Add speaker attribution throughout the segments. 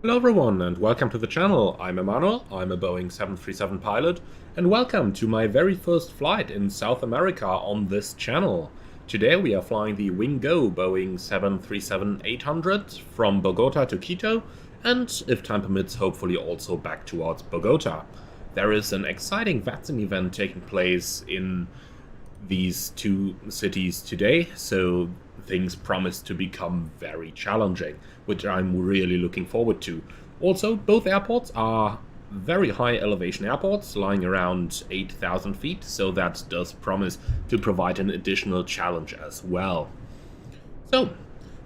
Speaker 1: Hello everyone and welcome to the channel. I'm Emmanuel, I'm a Boeing 737 pilot, and welcome to my very first flight in South America on this channel. Today we are flying the Wingo Boeing 737-800 from Bogota to Quito, and if time permits, hopefully also back towards Bogota. There is an exciting VATSIM event taking place in these two cities today, so things promise to become very challenging, which I'm really looking forward to. Also, both airports are very high elevation airports, lying around 8,000 feet, so that does promise to provide an additional challenge as well. So,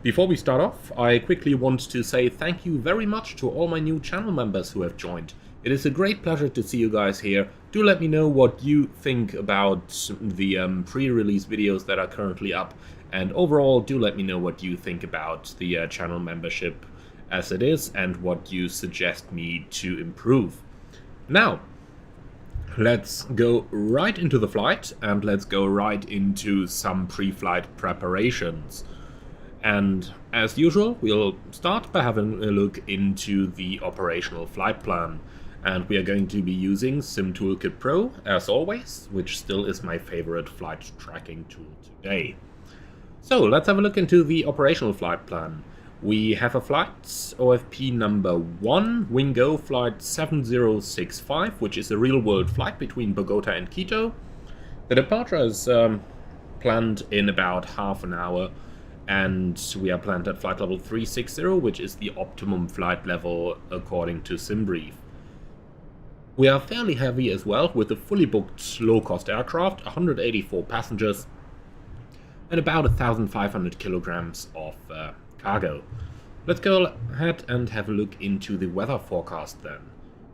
Speaker 1: before we start off, I quickly want to say thank you very much to all my new channel members who have joined. It is a great pleasure to see you guys here. Do let me know what you think about the pre-release videos that are currently up. And overall, do let me know what you think about the channel membership as it is and what you suggest me to improve. Now, let's go right into the flight and let's go right into some pre-flight preparations. And as usual, we'll start by having a look into the operational flight plan. And we are going to be using SimToolkit Pro, as always, which still is my favorite flight tracking tool today. So, let's have a look into the operational flight plan. We have a flight, OFP number 1, Wingo flight 7065, which is a real-world flight between Bogota and Quito. The departure is planned in about half an hour, and we are planned at flight level 360, which is the optimum flight level according to SimBrief. We are fairly heavy as well, with a fully booked low-cost aircraft, 184 passengers, and about 1,500 kilograms of cargo. Let's go ahead and have a look into the weather forecast then.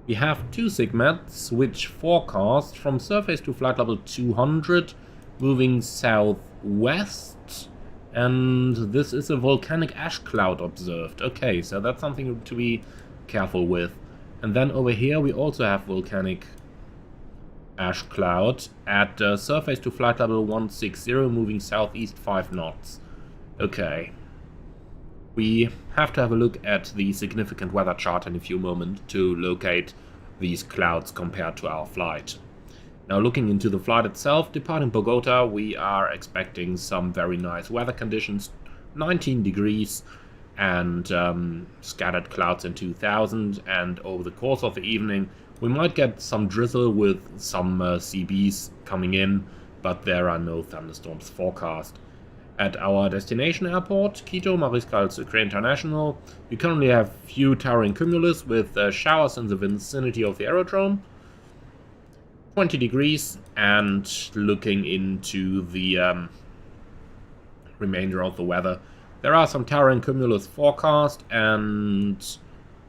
Speaker 1: We have two SIGMATs which forecast from surface to flight level 200, moving southwest, and this is a volcanic ash cloud observed. Okay, so that's something to be careful with. And then over here we also have volcanic ash cloud at surface to flight level 160, moving southeast 5 knots. Okay. We have to have a look at the significant weather chart in a few moments to locate these clouds compared to our flight. Now looking into the flight itself, departing Bogota, we are expecting some very nice weather conditions, 19 degrees, and scattered clouds in 2000, and over the course of the evening we might get some drizzle with some CBs coming in, but there are no thunderstorms forecast. At our destination airport, Quito Mariscal Sucre International, we currently have few towering cumulus with showers in the vicinity of the aerodrome, 20 degrees, and looking into the remainder of the weather, there are some towering cumulus forecast, and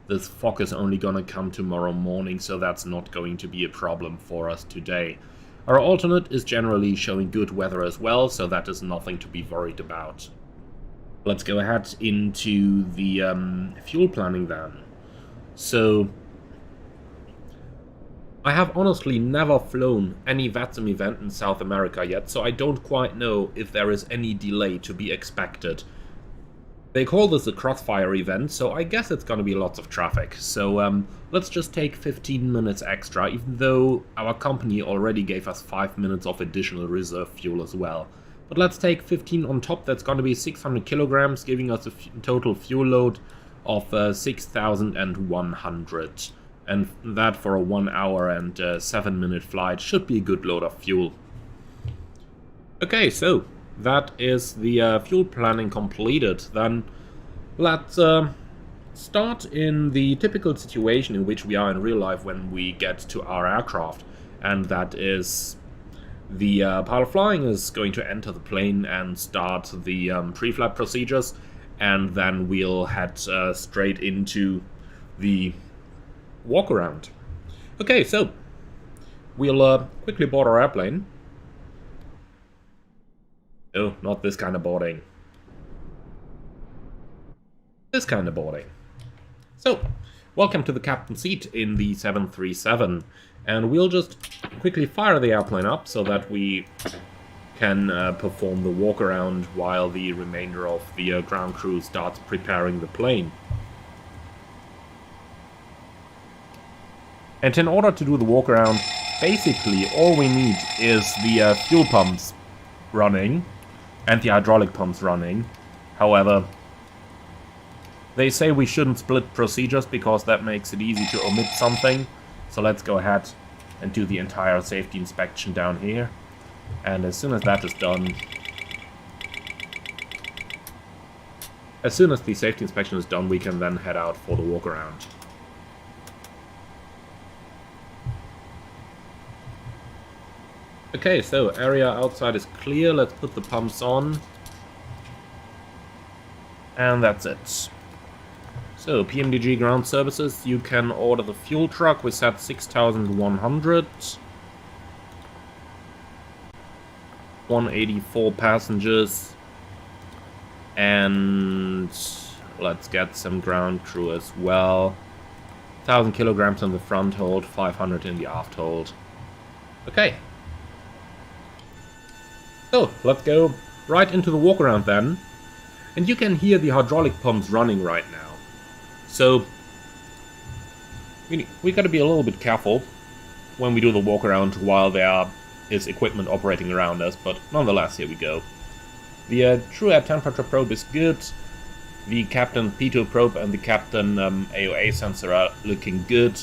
Speaker 1: this fog is only gonna come tomorrow morning, so that's not going to be a problem for us today. Our alternate is generally showing good weather as well, so that is nothing to be worried about. Let's go ahead into the fuel planning then. So, I have honestly never flown any VATSIM event in South America yet, so I don't quite know if there is any delay to be expected. They call this a crossfire event, so I guess it's gonna be lots of traffic. So let's just take 15 minutes extra, even though our company already gave us 5 minutes of additional reserve fuel as well. But let's take 15 on top, that's gonna be 600 kilograms, giving us a total fuel load of 6,100. And that for a 1 hour and 7 minute flight should be a good load of fuel. Okay, so that is the fuel planning completed. Then let's start in the typical situation in which we are in real life when we get to our aircraft. And that is the pilot flying is going to enter the plane and start the pre-flight procedures. And then we'll head straight into the walk around. Okay, so we'll quickly board our airplane. No, not this kind of boarding. This kind of boarding. So, welcome to the captain's seat in the 737. And we'll just quickly fire the airplane up so that we can perform the walk around while the remainder of the ground crew starts preparing the plane. And in order to do the walk around, basically all we need is the fuel pumps running and the hydraulic pumps running. However, they say we shouldn't split procedures because that makes it easy to omit something. So let's go ahead and do the entire safety inspection down here. And as soon as that is done, as soon as the safety inspection is done, we can then head out for the walk around. Okay, so area outside is clear. Let's put the pumps on. And that's it. So, PMDG ground services, you can order the fuel truck. We set 6,100. 184 passengers. And let's get some ground crew as well. 1,000 kilograms in the front hold, 500 in the aft hold. Okay. So, let's go right into the walk around then. And you can hear the hydraulic pumps running right now. So, we gotta be a little bit careful when we do the walk around while there is equipment operating around us, but nonetheless, here we go. The true air temperature probe is good. The Captain pitot probe and the Captain AOA sensor are looking good.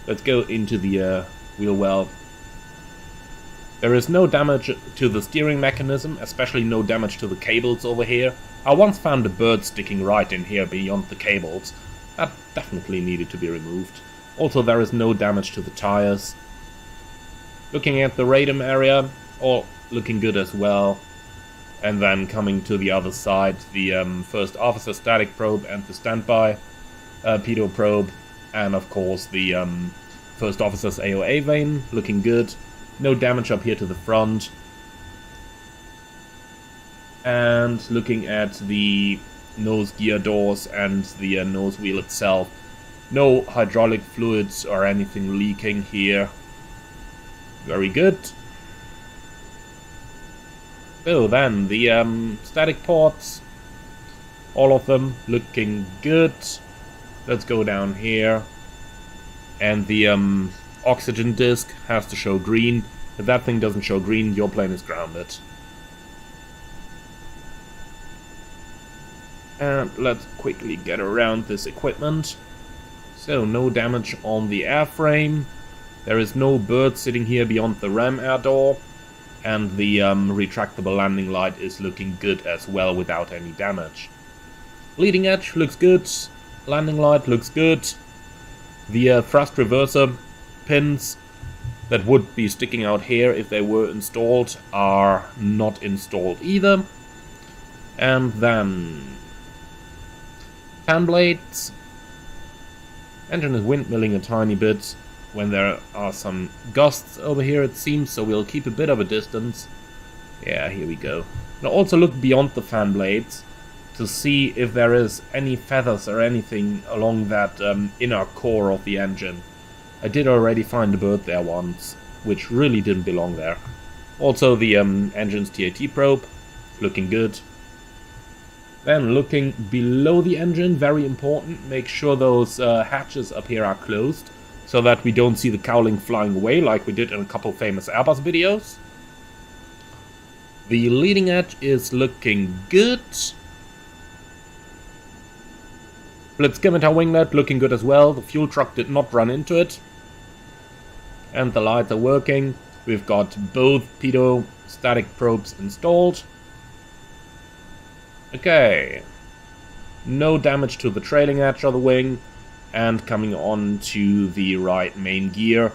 Speaker 1: Let's go into the wheel well. There is no damage to the steering mechanism, especially no damage to the cables over here. I once found a bird sticking right in here beyond the cables. That definitely needed to be removed. Also, there is no damage to the tires. Looking at the radome area, all looking good as well. And then coming to the other side, the first officer static probe and the standby pitot probe. And of course the first officer's AOA vane, looking good. No damage up here to the front. And looking at the nose gear doors and the nose wheel itself, no hydraulic fluids or anything leaking here. Very good. So then, the static ports, all of them looking good. Let's go down here. And the oxygen disc has to show green. If that thing doesn't show green, your plane is grounded. And let's quickly get around this equipment. So, no damage on the airframe. There is no bird sitting here beyond the ram air door. And the retractable landing light is looking good as well without any damage. Leading edge looks good. Landing light looks good. The thrust reverser pins that would be sticking out here if they were installed are not installed either. And then fan blades. Engine is windmilling a tiny bit when there are some gusts over here, it seems, so we'll keep a bit of a distance. Yeah, here we go. Now also look beyond the fan blades to see if there is any feathers or anything along that inner core of the engine. I did already find a bird there once, which really didn't belong there. Also the engine's TAT probe, looking good. Then looking below the engine, very important, make sure those hatches up here are closed, so that we don't see the cowling flying away like we did in a couple famous Airbus videos. The leading edge is looking good. Blitz scimitar winglet looking good as well. The fuel truck did not run into it. And the lights are working. We've got both pitot static probes installed. Okay. No damage to the trailing edge of the wing. And coming on to the right main gear.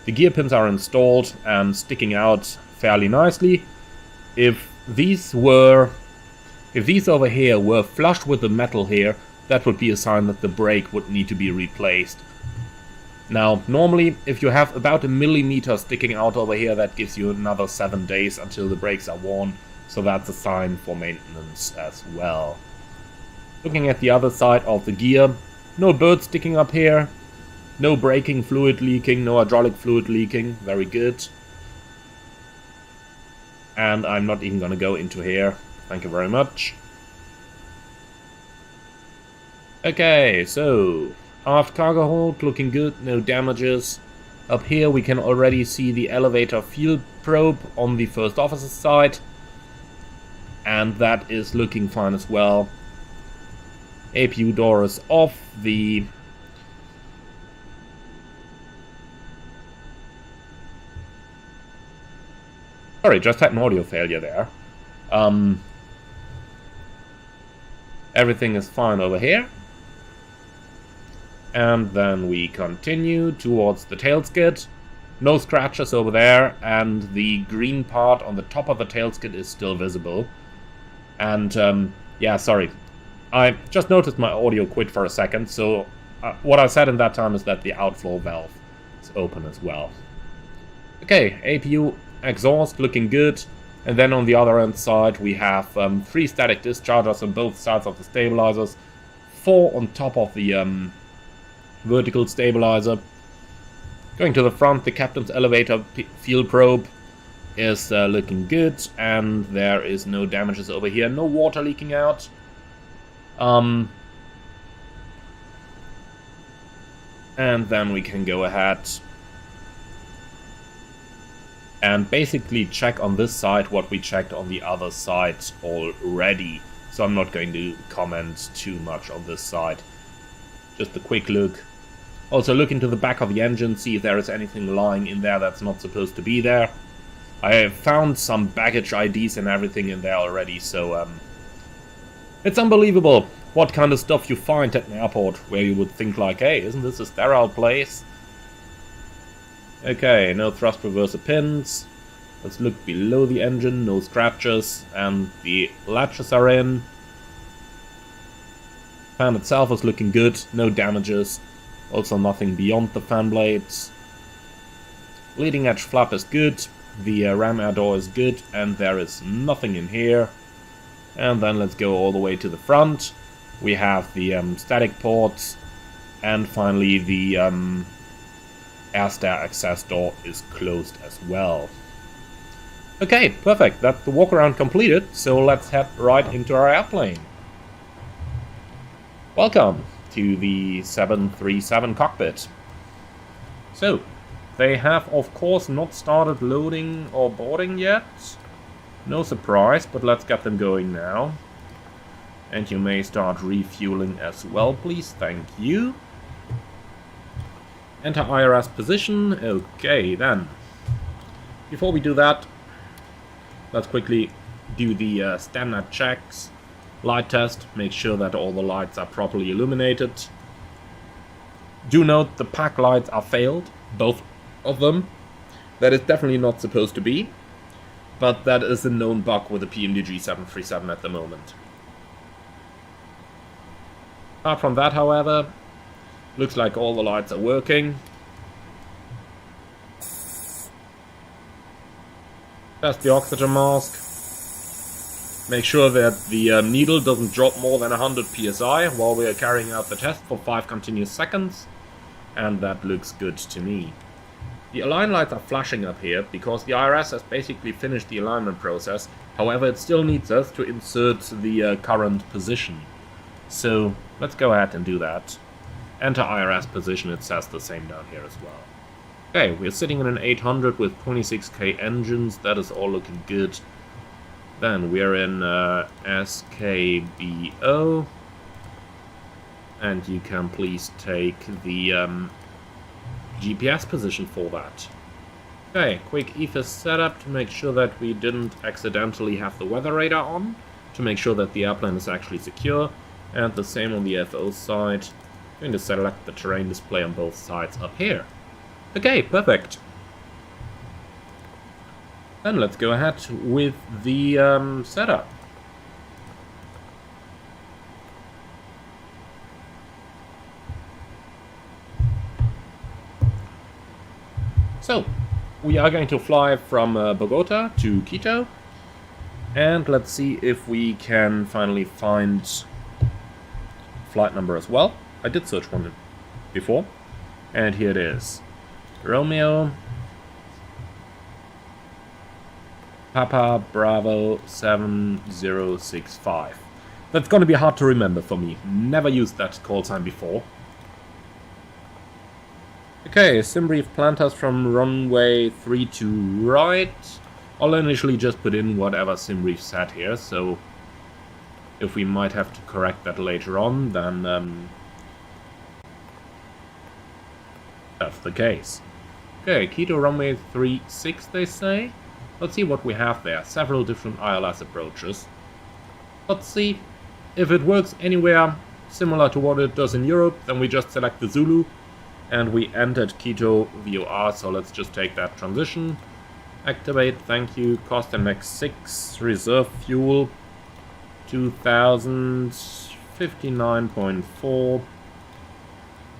Speaker 1: The gear pins are installed and sticking out fairly nicely. If these over here were flush with the metal here, that would be a sign that the brake would need to be replaced. Now, normally, if you have about a millimeter sticking out over here, that gives you another 7 days until the brakes are worn, so that's a sign for maintenance as well. Looking at the other side of the gear, no bird sticking up here, no braking fluid leaking, no hydraulic fluid leaking, very good. And I'm not even gonna go into here, thank you very much. Okay, so Aft cargo hold, looking good, no damages. Up here we can already see the elevator field probe on the first officer's side. And that is looking fine as well. APU door is off. Sorry, just had an audio failure there. Everything is fine over here. And then we continue towards the tail skid. No scratches over there, and the green part on the top of the tail skid is still visible. And, yeah, sorry. I just noticed my audio quit for a second, so what I said in that time is that the outflow valve is open as well. Okay, APU exhaust looking good. And then on the other end side we have 3 static dischargers on both sides of the stabilizers. 4 on top of the vertical stabilizer. Going to the front, the captain's elevator field probe is looking good, and there is no damages over here, no water leaking out. And then we can go ahead and basically check on this side what we checked on the other side already. So I'm not going to comment too much on this side. Just a quick look. Also look into the back of the engine, see if there is anything lying in there that's not supposed to be there. I have found some baggage IDs and everything in there already, so it's unbelievable what kind of stuff you find at an airport where you would think like, hey, isn't this a sterile place? Okay, no thrust reverser pins. Let's look below the engine, no scratches, and the latches are in. Fan itself is looking good, no damages. Also nothing beyond the fan blades. Leading edge flap is good, the ram air door is good, and there is nothing in here. And then let's go all the way to the front. We have the static ports, and finally the air stair access door is closed as well. Okay, perfect, that's the walk around completed, so let's head right into our airplane. Welcome to the 737 cockpit. So, they have of course not started loading or boarding yet. No surprise, but let's get them going now. And you may start refueling as well, please, thank you. Enter IRS position, okay then. Before we do that, let's quickly do the standard checks. Light test, make sure that all the lights are properly illuminated. Do note the pack lights are failed, both of them. That is definitely not supposed to be, but that is a known bug with the PMDG 737 at the moment. Apart from that, however, looks like all the lights are working. Test the oxygen mask. Make sure that the needle doesn't drop more than 100 psi while we are carrying out the test for 5 continuous seconds. And that looks good to me. The align lights are flashing up here because the IRS has basically finished the alignment process. However, it still needs us to insert the current position. So let's go ahead and do that. Enter IRS position, it says the same down here as well. Okay, we're sitting in an 800 with 26k engines, that is all looking good. Then we're in SKBO. And you can please take the GPS position for that. Okay, quick EFIS setup to make sure that we didn't accidentally have the weather radar on. To make sure that the airplane is actually secure. And the same on the FO side. I'm going to select the terrain display on both sides up here. Okay, perfect. Then let's go ahead with the setup. So, we are going to fly from Bogota to Quito. And let's see if we can finally find flight number as well. I did search one before. And here it is. Romeo Papa Bravo 7065. That's going to be hard to remember for me. Never used that call sign before. Okay, SimBrief planned us from runway 32 right. I'll initially just put in whatever SimBrief said here, so if we might have to correct that later on, then that's the case. Okay, Quito runway 36 they say. Let's see what we have there. Several different ILS approaches. Let's see if it works anywhere similar to what it does in Europe, then we just select the Zulu and we entered Quito VOR, so let's just take that transition. Activate, thank you, cost index 6, reserve fuel 2059.4,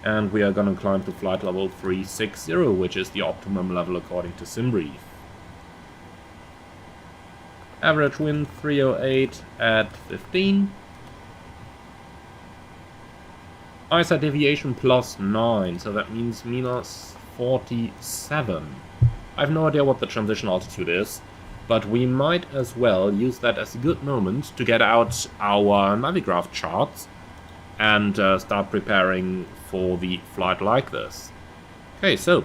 Speaker 1: and we are gonna climb to flight level 360, which is the optimum level according to SimBrief. Average wind 308 at 15. ISA deviation +9, so that means -47. I have no idea what the transition altitude is, but we might as well use that as a good moment to get out our Navigraph charts and start preparing for the flight like this. Okay, so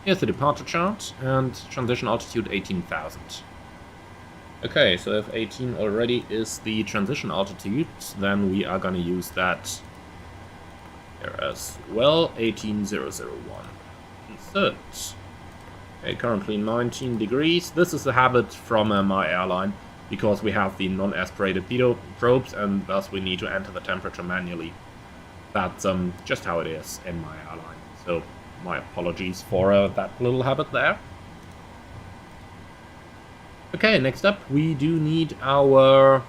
Speaker 1: here's the departure chart and transition altitude 18,000. Okay, so if 18 already is the transition altitude, then we are gonna use that here as well, 18,001. Insert. Okay, currently 19 degrees. This is a habit from my airline, because we have the non-aspirated pitot probes, and thus we need to enter the temperature manually. That's just how it is in my airline. So my apologies for that little habit there. Okay, next up we do need our...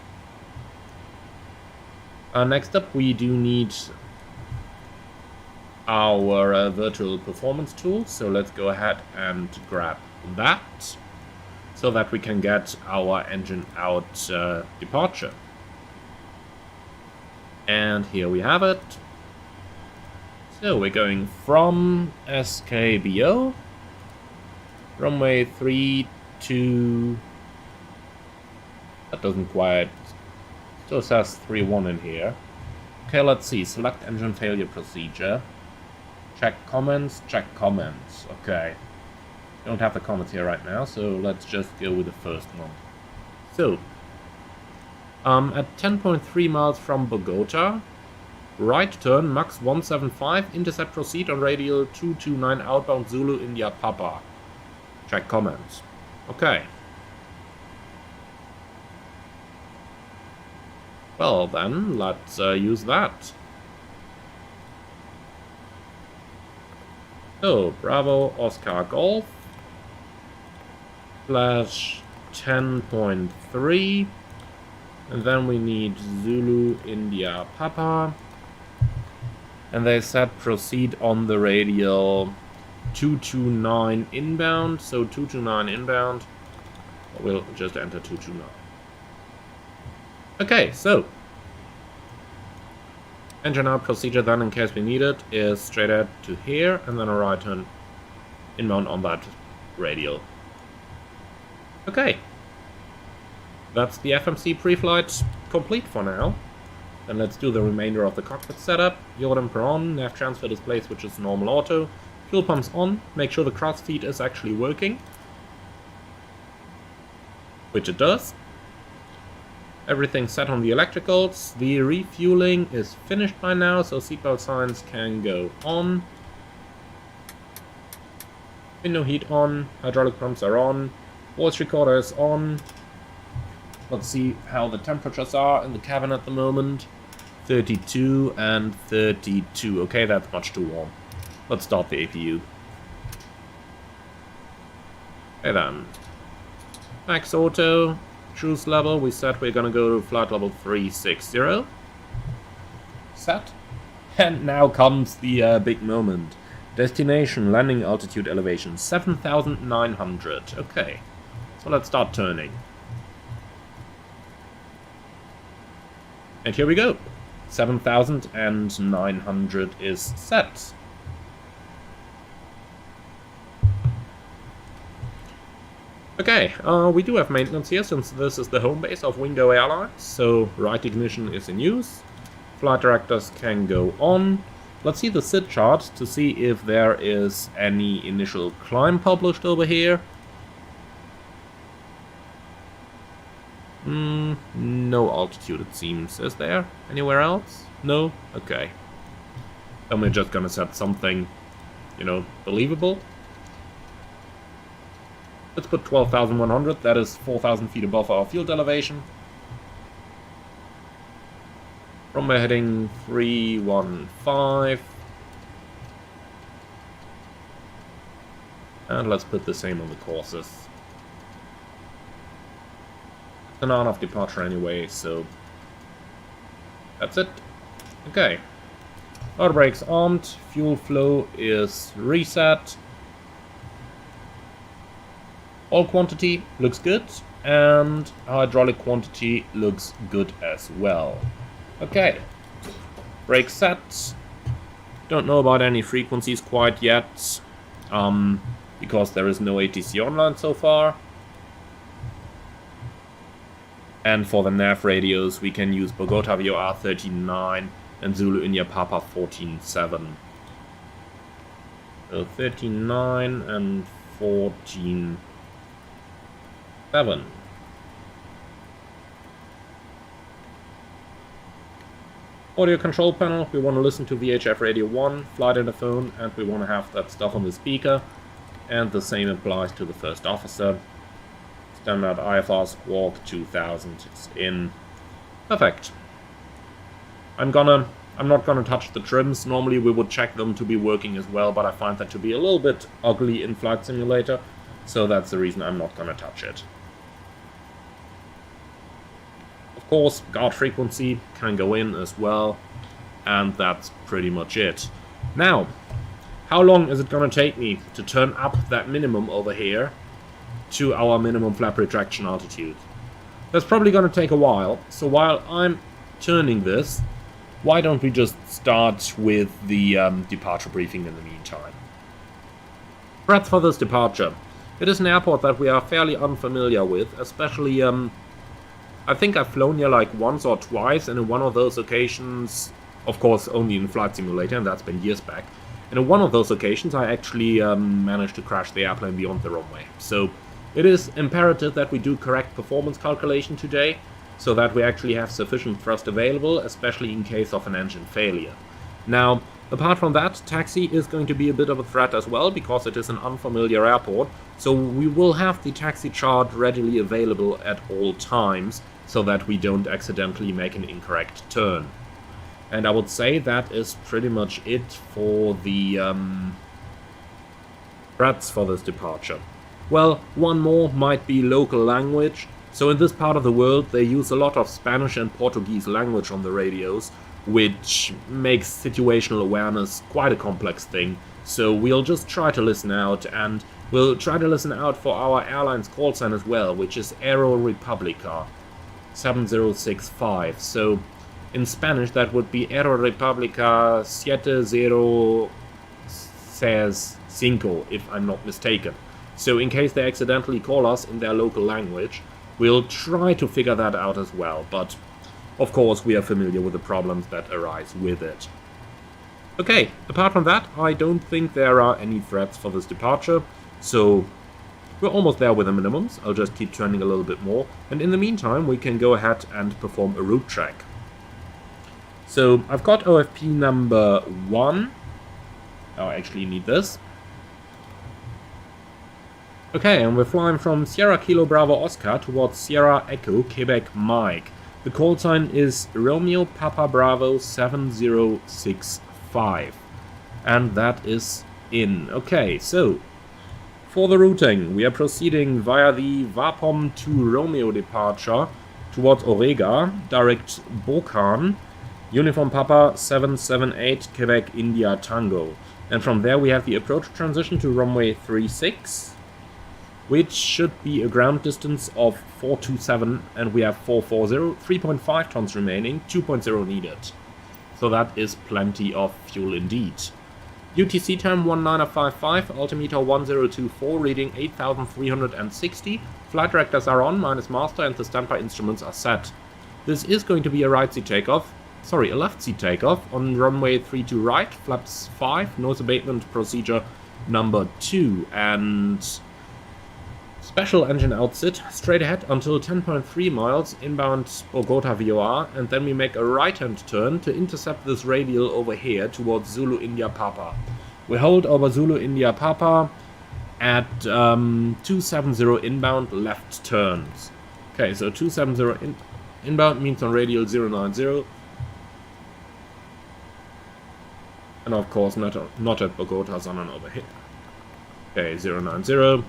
Speaker 1: virtual performance tool, so let's go ahead and grab that, so that we can get our engine out departure. And here we have it. So we're going from SKBO, runway 32... That doesn't quite... Still says 31 in here. Okay, let's see. Select engine failure procedure. Check comments, check comments. Okay. Don't have the comments here right now, so let's just go with the first one. So, at 10.3 miles from Bogota, right turn, max 175, intercept proceed on radial 229 outbound Zulu India Papa. Check comments. Okay. Well then, let's use that. So, Bravo Oscar Golf /10.3, and then we need Zulu India Papa, and they said proceed on the radial 229 inbound, so 229 inbound, we'll just enter 229. Okay, so engine out procedure then, in case we need it, is straight ahead to here and then a right turn inbound on that radial. Okay, that's the FMC pre-flight complete for now. Then let's do the remainder of the cockpit setup. Yaw damper on, nav transfer display switch is normal auto, fuel pumps on, make sure the cross feed is actually working, which it does. Everything set on the electricals. The refueling is finished by now, so seatbelt signs can go on. Window heat on, hydraulic pumps are on, voice recorder is on. Let's see how the temperatures are in the cabin at the moment. 32 and 32. Okay, that's much too warm. Let's start the APU. Okay then. Max auto. Cruise level, we said we're gonna go to flight level 360. Set. And now comes the big moment. Destination, landing altitude elevation, 7,900. Okay, so let's start turning. And here we go. 7,900 is set. Okay, we do have maintenance here, since this is the home base of Wingo Airlines, so right ignition is in use. Flight directors can go on. Let's see the SID chart to see if there is any initial climb published over here. No altitude it seems. Is there anywhere else? No? Okay. Then we're just gonna set something, you know, believable. Let's put 12,100, that is 4,000 feet above our field elevation. Runway heading 315. And let's put the same on the courses. It's an hour of departure anyway, so that's it. Okay. Auto brakes armed, fuel flow is reset. Oil quantity looks good, and hydraulic quantity looks good as well. Okay, brake set. Don't know about any frequencies quite yet, because there is no ATC online so far. And for the nav radios, we can use Bogota VOR 39 and Zulu India Papa 14.7. So 39 and 14.7. Audio control panel, we want to listen to VHF Radio 1, flight interphone, and we want to have that stuff on the speaker. And the same applies to the first officer. Standard IFR Squawk 2000 is in. Perfect. I'm not gonna touch the trims. Normally we would check them to be working as well, but I find that to be a little bit ugly in Flight Simulator, so that's the reason I'm not gonna touch it. Of course, guard frequency can go in as well, and that's pretty much it. Now, how long is it gonna take me to turn up that minimum over here to our minimum flap retraction altitude? That's probably gonna take a while, so while I'm turning this, why don't we just start with the departure briefing in the meantime. Threats for this departure. It is an airport that we are fairly unfamiliar with, especially, I think I've flown here like once or twice, and in one of those occasions, of course only in Flight Simulator, and that's been years back, and in one of those occasions I actually managed to crash the airplane beyond the runway. So it is imperative that we do correct performance calculation today, so that we actually have sufficient thrust available, especially in case of an engine failure. Now, apart from that, taxi is going to be a bit of a threat as well, because it is an unfamiliar airport, so we will have the taxi chart readily available at all times, so that we don't accidentally make an incorrect turn. And I would say that is pretty much it for the threats for this departure. Well, one more might be local language. So in this part of the world they use a lot of Spanish and Portuguese language on the radios, which makes situational awareness quite a complex thing. So we'll just try to listen out, and we'll try to listen out for our airline's call sign as well, which is Aero Republica 7065. So in Spanish that would be Aero Republica 7065, if I'm not mistaken. So in case they accidentally call us in their local language, we'll try to figure that out as well, but of course we are familiar with the problems that arise with it. Okay, apart from that, I don't think there are any threats for this departure, so we're almost there with the minimums. I'll just keep turning a little bit more, and in the meantime we can go ahead and perform a route check. So I've got OFP number 1. Oh, I actually need this. Okay, and we're flying from Sierra Kilo Bravo Oscar towards Sierra Echo Quebec Mike. The call sign is Romeo Papa Bravo 7065. And that is in. Okay, so for the routing, we are proceeding via the Vapom to Romeo departure towards Orega, direct Bocan, Uniform Papa 778 Quebec India Tango. And from there we have the approach transition to runway 36. Which should be a ground distance of 427, and we have 440, 3.5 tons remaining, 2.0 needed. So that is plenty of fuel indeed. UTC time 1955, altimeter 1024, reading 8,360. Flight directors are on, minus master, and the standby instruments are set. This is going to be a right seat takeoff. a left seat takeoff on runway 32 right, flaps 5, nose abatement procedure number 2, and special engine outsit straight ahead until 10.3 miles inbound Bogota VOR, and then we make a right-hand turn to intercept this radial over here towards Zulu India Papa. We hold over Zulu India Papa at 270 inbound left turns. Okay, so 270 inbound means on radial 090. And of course not at Bogota, sondern over here. Okay, 090.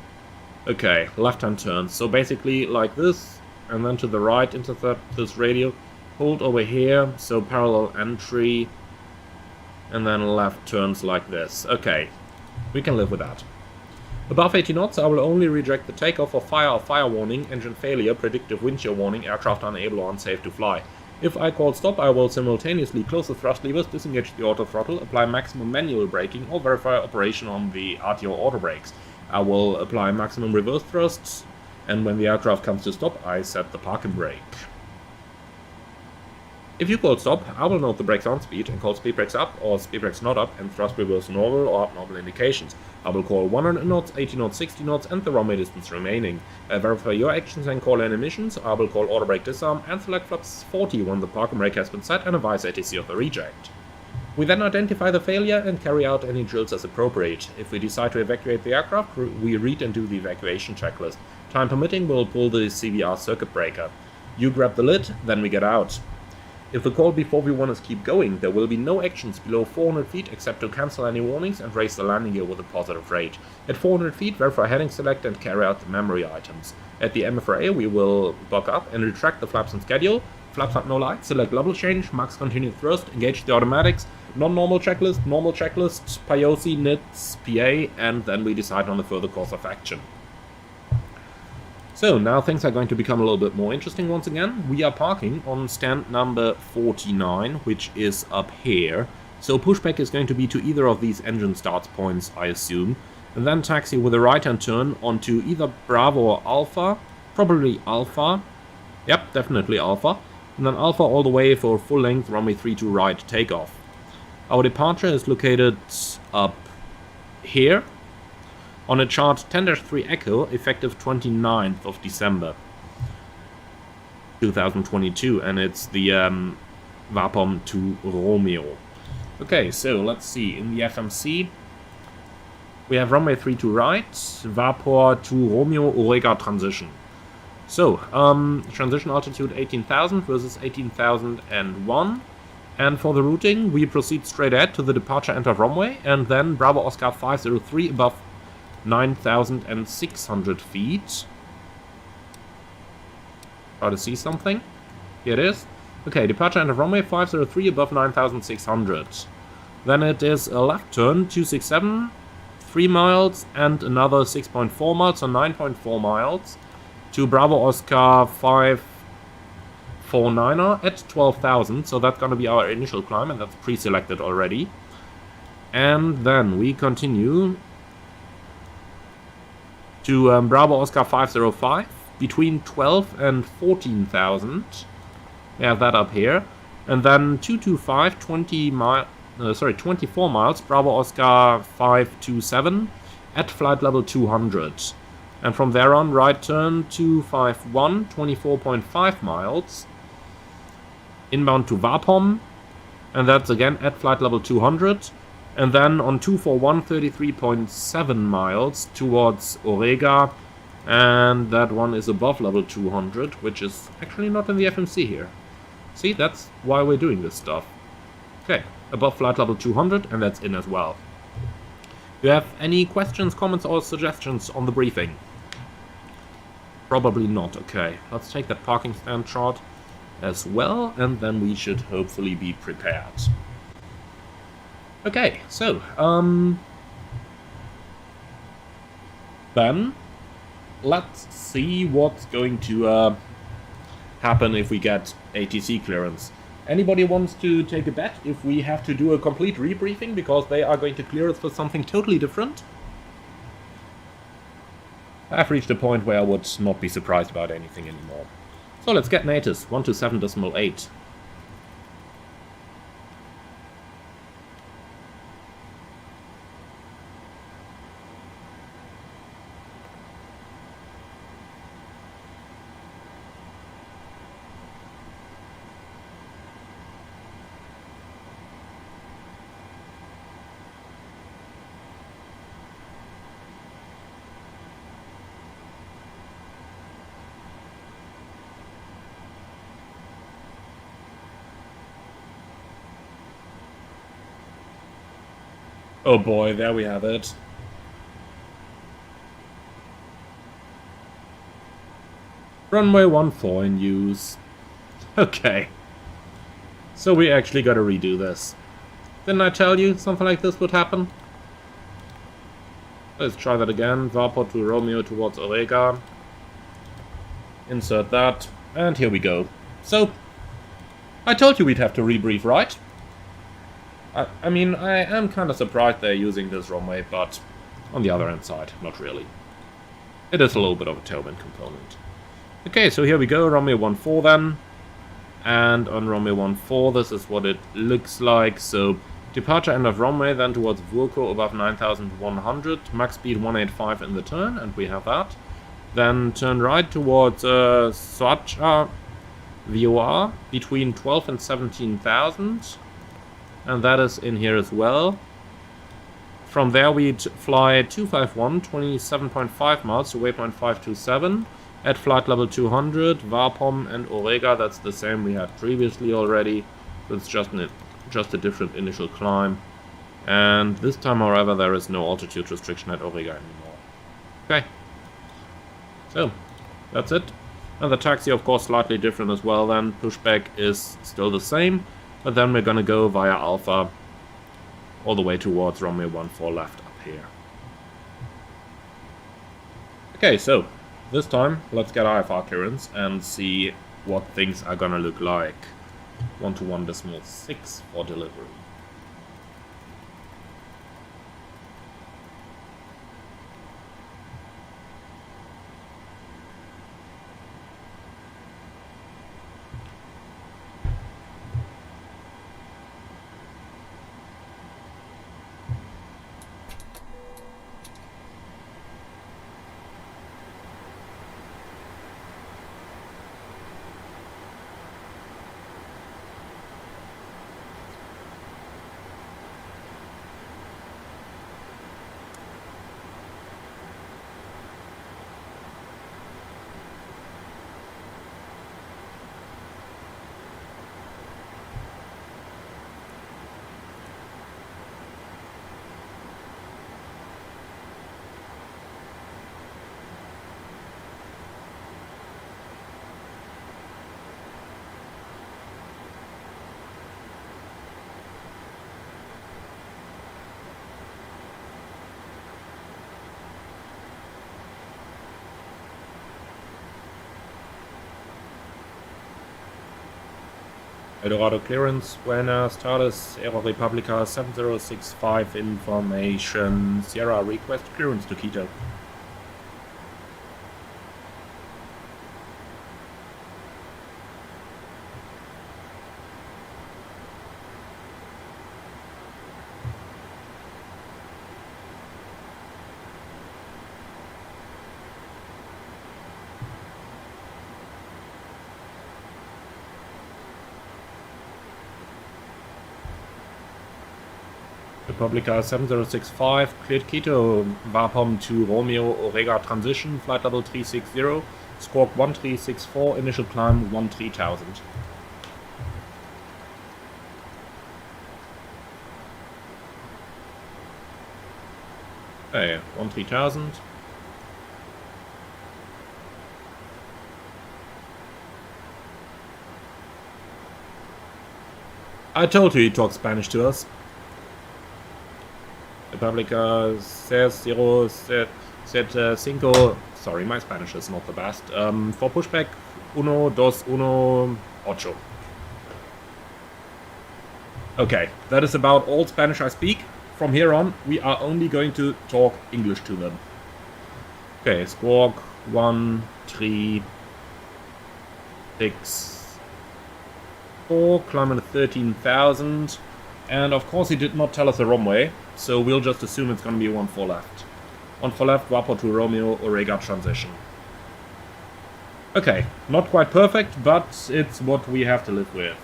Speaker 1: Okay, left-hand turn. So basically like this, and then to the right, intercept this radial, hold over here, so parallel entry, and then left turns like this. Okay, we can live with that. Above 80 knots, I will only reject the takeoff of fire warning, engine failure, predictive wind shear warning, aircraft unable or unsafe to fly. If I call stop, I will simultaneously close the thrust levers, disengage the auto throttle, apply maximum manual braking, or verify operation on the RTO auto brakes. I will apply maximum reverse thrusts, and when the aircraft comes to stop, I set the parking brake. If you call stop, I will note the brakes on speed and call speed brakes up or speed brakes not up and thrust reverse normal or abnormal indications. I will call 100 knots, 80 knots, 60 knots and the runway distance remaining. I verify your actions and call in emissions. I will call auto brake disarm and select flaps 40 when the parking brake has been set and advise ATC of the reject. We then identify the failure and carry out any drills as appropriate. If we decide to evacuate the aircraft, we read and do the evacuation checklist. Time permitting, we'll pull the CVR circuit breaker. You grab the lid, then we get out. If the call before V1 is keep going, there will be no actions below 400 feet except to cancel any warnings and raise the landing gear with a positive rate. At 400 feet, verify heading select and carry out the memory items. At the MFRA, we will buck up and retract the flaps on schedule. Flaps up no light, select level change, max continued thrust, engage the automatics, non-normal checklist, normal checklist, PIOC, NITS, PA, and then we decide on the further course of action. So now things are going to become a little bit more interesting once again. We are parking on stand number 49, which is up here. So pushback is going to be to either of these engine starts points, I assume. And then taxi with a right-hand turn onto either Bravo or Alpha. Probably Alpha. Yep, definitely Alpha. And then Alpha all the way for full-length runway 32 right takeoff. Our departure is located up here. On a chart 10-3 Echo, effective 29th of December 2022, and it's the Vapom to Romeo. Okay, so let's see, in the FMC, we have runway 32 right, Vapor to Romeo, Orega transition. So, transition altitude 18,000 versus 18,001, and for the routing, we proceed straight ahead to the departure enter runway, and then Bravo Oscar 503 above 9,600 feet. Try to see something. Here it is. Okay, departure enter runway 503 above 9,600. Then it is a left turn 267, 3 miles and another 6.4 miles, so 9.4 miles to Bravo Oscar 549er at 12,000. So that's going to be our initial climb, and that's pre-selected already. And then we continue to Bravo Oscar 505, between 12 and 14,000. We have that up here. And then 225, 24 miles, Bravo Oscar 527, at flight level 200. And from there on, right turn 251, 24.5 miles, inbound to Vapom, and that's again at flight level 200. And then on 241, 33.7 miles towards Orega, and that one is above level 200, which is actually not in the FMC here. See, that's why we're doing this stuff. Okay, above flight level 200, and that's in as well. Do you have any questions, comments, or suggestions on the briefing? Probably not. Okay, let's take that parking stand chart as well, and then we should hopefully be prepared. Okay, so, then, let's see what's going to happen if we get ATC clearance. Anybody wants to take a bet if we have to do a complete rebriefing because they are going to clear us for something totally different? I've reached a point where I would not be surprised about anything anymore. So let's get NATIS 127.8. Oh boy, there we have it. Runway 14 in use. Okay. So we actually gotta redo this. Didn't I tell you something like this would happen? Let's try that again. Vapor to Romeo towards Orega. Insert that. And here we go. So, I told you we'd have to rebrief, right? I mean, I am kind of surprised they're using this runway, but on the other hand side, not really. It is a little bit of a tailwind component. Okay, so here we go, Romeo 14 then. And on Romeo 14, this is what it looks like. So, departure end of runway, then towards Vurko above 9100, max speed 185 in the turn, and we have that. Then turn right towards Soacha VOR between 12 and 17,000. And that is in here as well. From there we'd fly 251, 27.5 miles to waypoint 527 at flight level 200, Varpom and Orega, that's the same we had previously already. So it's just a different initial climb. And this time, however, there is no altitude restriction at Orega anymore. Okay. So, that's it. And the taxi, of course, slightly different as well then. Pushback is still the same. But then we're going to go via Alpha all the way towards Romeo 14 left up here. Okay, so this time let's get IFR clearance and see what things are going to look like. 121.6 for delivery. Eldorado clearance, Buenas tardes, Aero Republica 7065 information, Sierra request clearance to Quito. Republica 7065, cleared Quito, Varpom to Romeo, Orega transition, flight level 360, squawk 1364, initial climb 13,000. Hey, 13,000. I told you he talked Spanish to us. Republica says 0 set 5. Sorry, my Spanish is not the best. For pushback 1218. Okay, that is about all Spanish I speak. From here on, we are only going to talk English to them. Okay, squawk 1364, climbing to 13,000. And of course he did not tell us the runway, so we'll just assume it's going to be 14 left. 14 left, Vapor to Romeo, Orega transition. Okay, not quite perfect, but it's what we have to live with.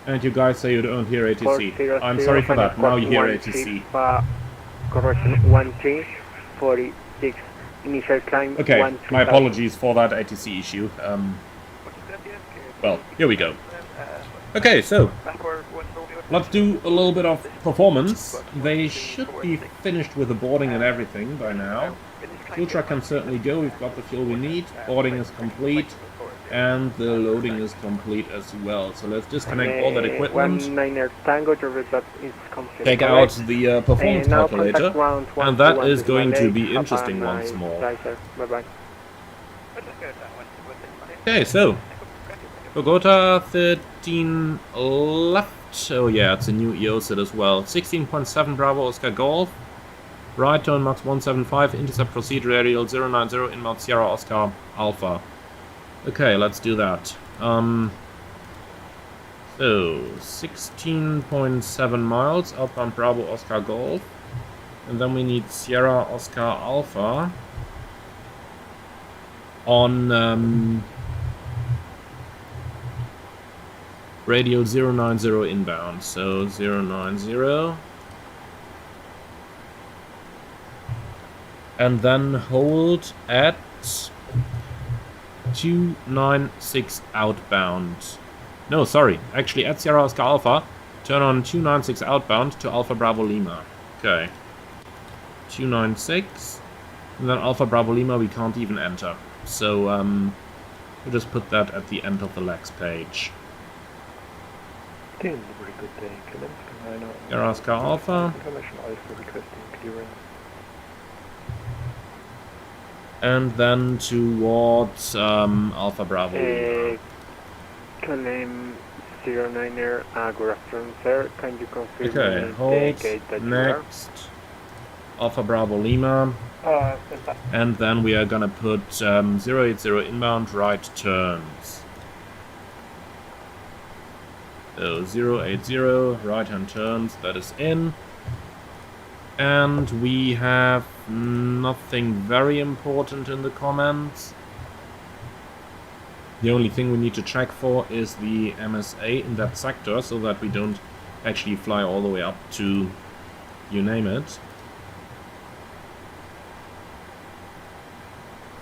Speaker 1: And you guys say you don't hear ATC. I'm sorry for that, now you hear ATC.
Speaker 2: Correction, 1346, initial climb.
Speaker 1: Okay, my apologies for that ATC issue. Well, here we go. Okay, so let's do a little bit of performance. They should be finished with the boarding and everything by now. Fuel truck can certainly go, we've got the fuel we need, boarding is complete, and the loading is complete as well. So let's disconnect all that equipment,
Speaker 2: 19er Tango, your result is complete.
Speaker 1: take out the performance
Speaker 2: Now
Speaker 1: calculator,
Speaker 2: contact ground
Speaker 1: and that
Speaker 2: 121
Speaker 1: is going to
Speaker 2: Malay.
Speaker 1: be
Speaker 2: Have a
Speaker 1: interesting once
Speaker 2: nice
Speaker 1: more.
Speaker 2: day, sir. Bye-bye.
Speaker 1: Okay, so Bogota 13 left. Oh yeah, it's a new EOSID as well. 16.7 Bravo Oscar Golf. Right turn max 175. Intercept proceed radial 090 inbound Sierra Oscar Alpha. Okay, let's do that. So 16.7 miles outbound Bravo Oscar Golf. And then we need Sierra Oscar Alpha on radio 090 inbound, so 090, and then hold at 296 outbound. No, sorry, actually at Sierra Oscar Alpha, turn on 296 outbound to Alpha Bravo Lima. Okay, 296, and then Alpha Bravo Lima we can't even enter, so we'll just put that at the end of the legs page. Sierra Oscar Alpha. And then towards Alpha Bravo.
Speaker 2: Claim 09er, good afternoon, sir. Can you confirm
Speaker 1: Okay,
Speaker 2: the
Speaker 1: hold,
Speaker 2: gate that
Speaker 1: next, Alpha Bravo Lima. And then we are gonna put 080 inbound right turns. So 080 right hand turns, that is in. And we have nothing very important in the comments. The only thing we need to check for is the MSA in that sector, so that we don't actually fly all the way up to you name it.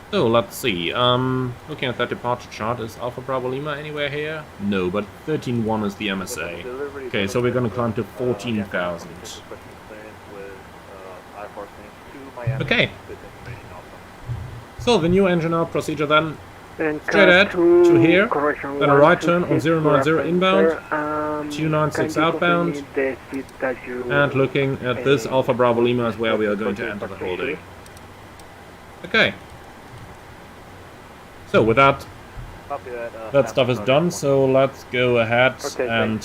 Speaker 1: So let's see, looking at that departure chart, is Alpha Bravo Lima anywhere here? No, but 13.1 is the MSA. Okay, so we're gonna climb to 14,000. Okay. So the new engine out procedure then, straight ahead to here, then a right turn on 090 inbound, 296 outbound, and looking at this Alpha Bravo Lima is where we are going to enter the holding. Okay. So with that, that stuff is done, so let's go ahead and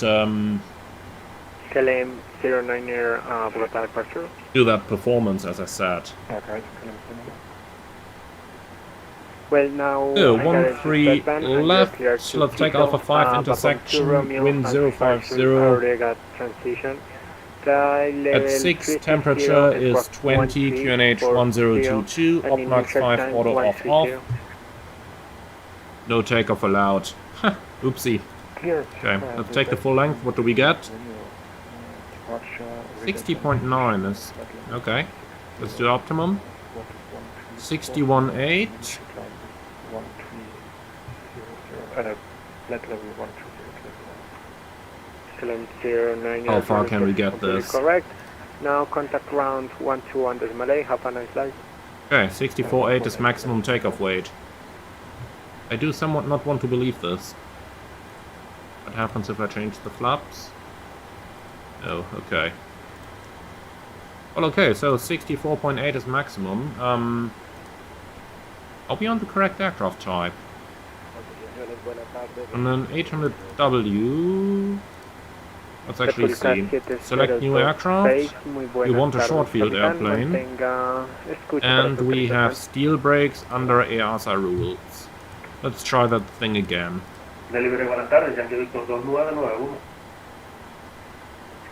Speaker 2: Claim 09er, Bogota departure.
Speaker 1: do that performance as I said.
Speaker 2: Well, now
Speaker 1: So 13 left, let's take Alpha 5 intersection, wind 050.
Speaker 2: Transition.
Speaker 1: At 6, temperature is 20, QNH 1022, op max 5, auto off. No takeoff allowed. Oopsie. Okay, let's take the full length. What do we get? 60.9 is... okay. Let's do optimum. 61.8. How far can we get this?
Speaker 2: Correct. Now contact ground 121 Malay. Have a nice day.
Speaker 1: Okay, 64.8 is maximum takeoff weight. I do somewhat not want to believe this. What happens if I change the flaps? Oh, okay. Well, okay, so 64.8 is maximum. Are we on the correct aircraft type? And then 800W... let's actually see. Select new aircraft. We want a short-field airplane. And we have steel brakes under EASA rules. Let's try that thing again.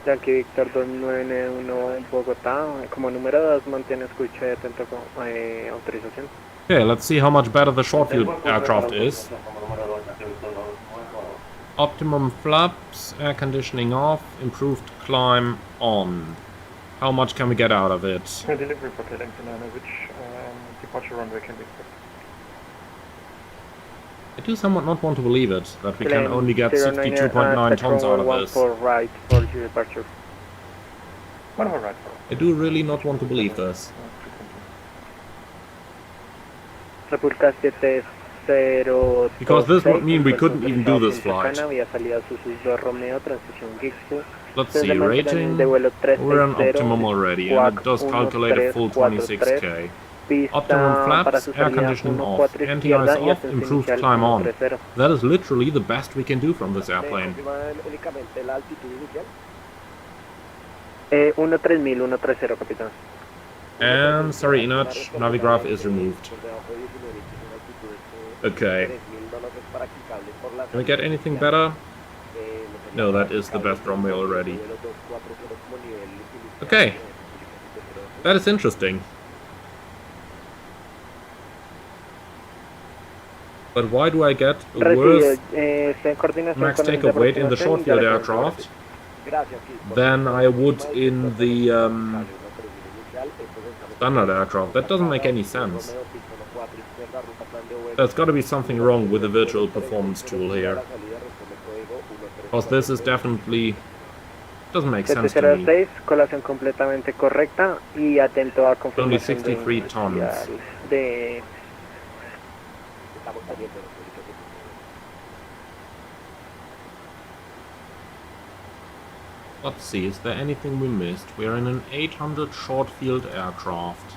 Speaker 2: Yankee Victor 291 Bogotá, como número 2 mantiene escucha atento con autorización.
Speaker 1: Okay, let's see how much better the short-field aircraft is. Optimum flaps, air conditioning off, improved climb on. How much can we get out of it?
Speaker 2: Delivery for Taylor, which departure runway can we expect?
Speaker 1: I do somewhat not want to believe it, that we can
Speaker 2: Claim
Speaker 1: only get
Speaker 2: 09
Speaker 1: 62.9 tons out of
Speaker 2: Patron
Speaker 1: this.
Speaker 2: 14 right for your departure.
Speaker 3: 14 right.
Speaker 1: I do really not want to believe this.
Speaker 2: República 70.
Speaker 1: Because this would mean we couldn't even do this flight. Let's see, rating, we're on optimum already, and it does calculate a full 26k. Optimum flaps, air conditioning off, anti-ice off, improved climb on. That is literally the best we can do from this airplane.
Speaker 2: 130, capitán.
Speaker 1: And sorry Inach, Navigraph is removed. Okay. Can we get anything better? No, that is the best runway already. Okay. That is interesting. But why do I get a worse max takeoff weight in the short field aircraft than I would in the standard aircraft? That doesn't make any sense. There's got to be something wrong with the virtual performance tool here. Because this is definitely... doesn't make sense to me.
Speaker 2: 706, colación completamente correcta y atento a
Speaker 1: Only
Speaker 2: confirmación
Speaker 1: 63 tons.
Speaker 2: de
Speaker 1: Let's see, is there anything we missed? We're in an 800 short field aircraft.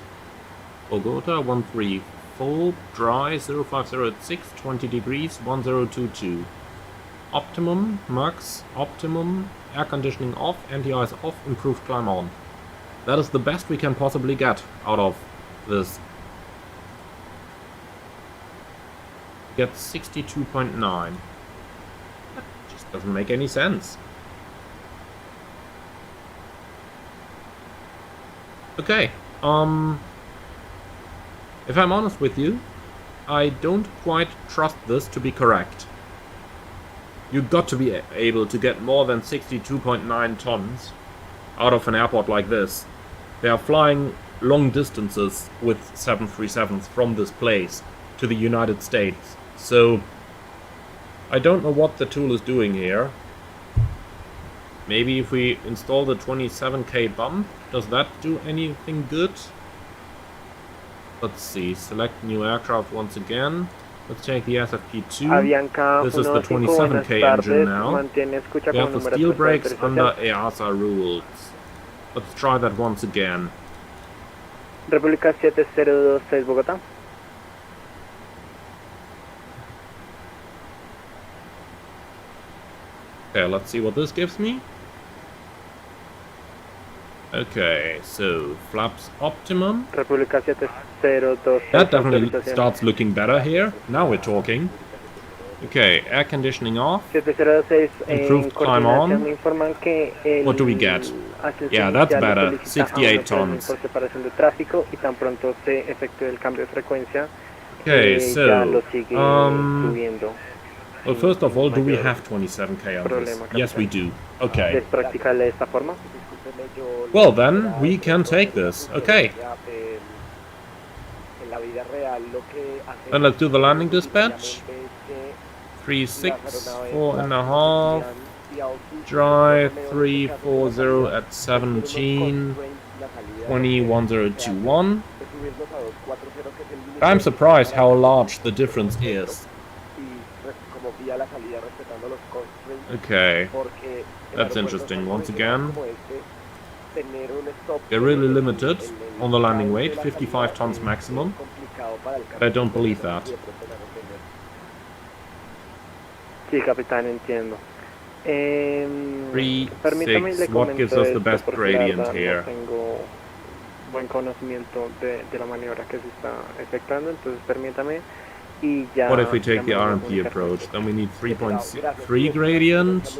Speaker 1: Bogota 13, full, dry, 050 at 6, 20 degrees, 1022. Optimum, max, optimum, air conditioning off, anti-ice off, improved climb on. That is the best we can possibly get out of this. Get 62.9. That just doesn't make any sense. Okay, if I'm honest with you, I don't quite trust this to be correct. You've got to be able to get more than 62.9 tons out of an airport like this. They are flying long distances with 737s from this place to the United States. So, I don't know what the tool is doing here. Maybe if we install the 27k bump, does that do anything good? Let's see, select new aircraft once again. Let's take the SFP2.
Speaker 2: Avianca
Speaker 1: This is the 27k engine now. We have the steel brakes under EASA rules. Let's try that once again.
Speaker 2: República 7026 Bogotá.
Speaker 1: Okay, let's see what this gives me. Okay, so flaps optimum.
Speaker 2: República 7026.
Speaker 1: That definitely starts looking better here. Now we're talking. Okay, air conditioning off.
Speaker 2: 706
Speaker 1: Improved climb on.
Speaker 2: me informan que el
Speaker 1: What do we get?
Speaker 2: ascenso
Speaker 1: Yeah, that's
Speaker 2: inicial
Speaker 1: better.
Speaker 2: solicita
Speaker 1: 68
Speaker 2: a 1.3000
Speaker 1: tons.
Speaker 2: por separación de tráfico y tan pronto se efectúe el cambio de frecuencia,
Speaker 1: Okay,
Speaker 2: ya lo
Speaker 1: so
Speaker 2: sigue subiendo.
Speaker 1: well, first of all, do we have 27k on this? Yes, we do. Okay.
Speaker 2: ¿Es practicable de esta forma?
Speaker 1: Well, then we can take this. Okay. Then let's do the landing dispatch. 36, 4.5. Dry 340 at 17. 201021. I'm surprised how large the difference is. Okay, that's interesting. Once again, they're really limited on the landing weight, 55 tons maximum. But I don't believe that.
Speaker 2: Sí, capitán, entiendo.
Speaker 1: 3,
Speaker 2: Permítame
Speaker 1: 6,
Speaker 2: le
Speaker 1: what
Speaker 2: comento
Speaker 1: gives us the
Speaker 2: esto,
Speaker 1: best
Speaker 2: porque la
Speaker 1: gradient
Speaker 2: verdad
Speaker 1: here?
Speaker 2: No tengo buen conocimiento de la maniobra que se está efectuando, entonces permítame y ya.
Speaker 1: What if we take the RMP approach? Then we need 3.3 gradient.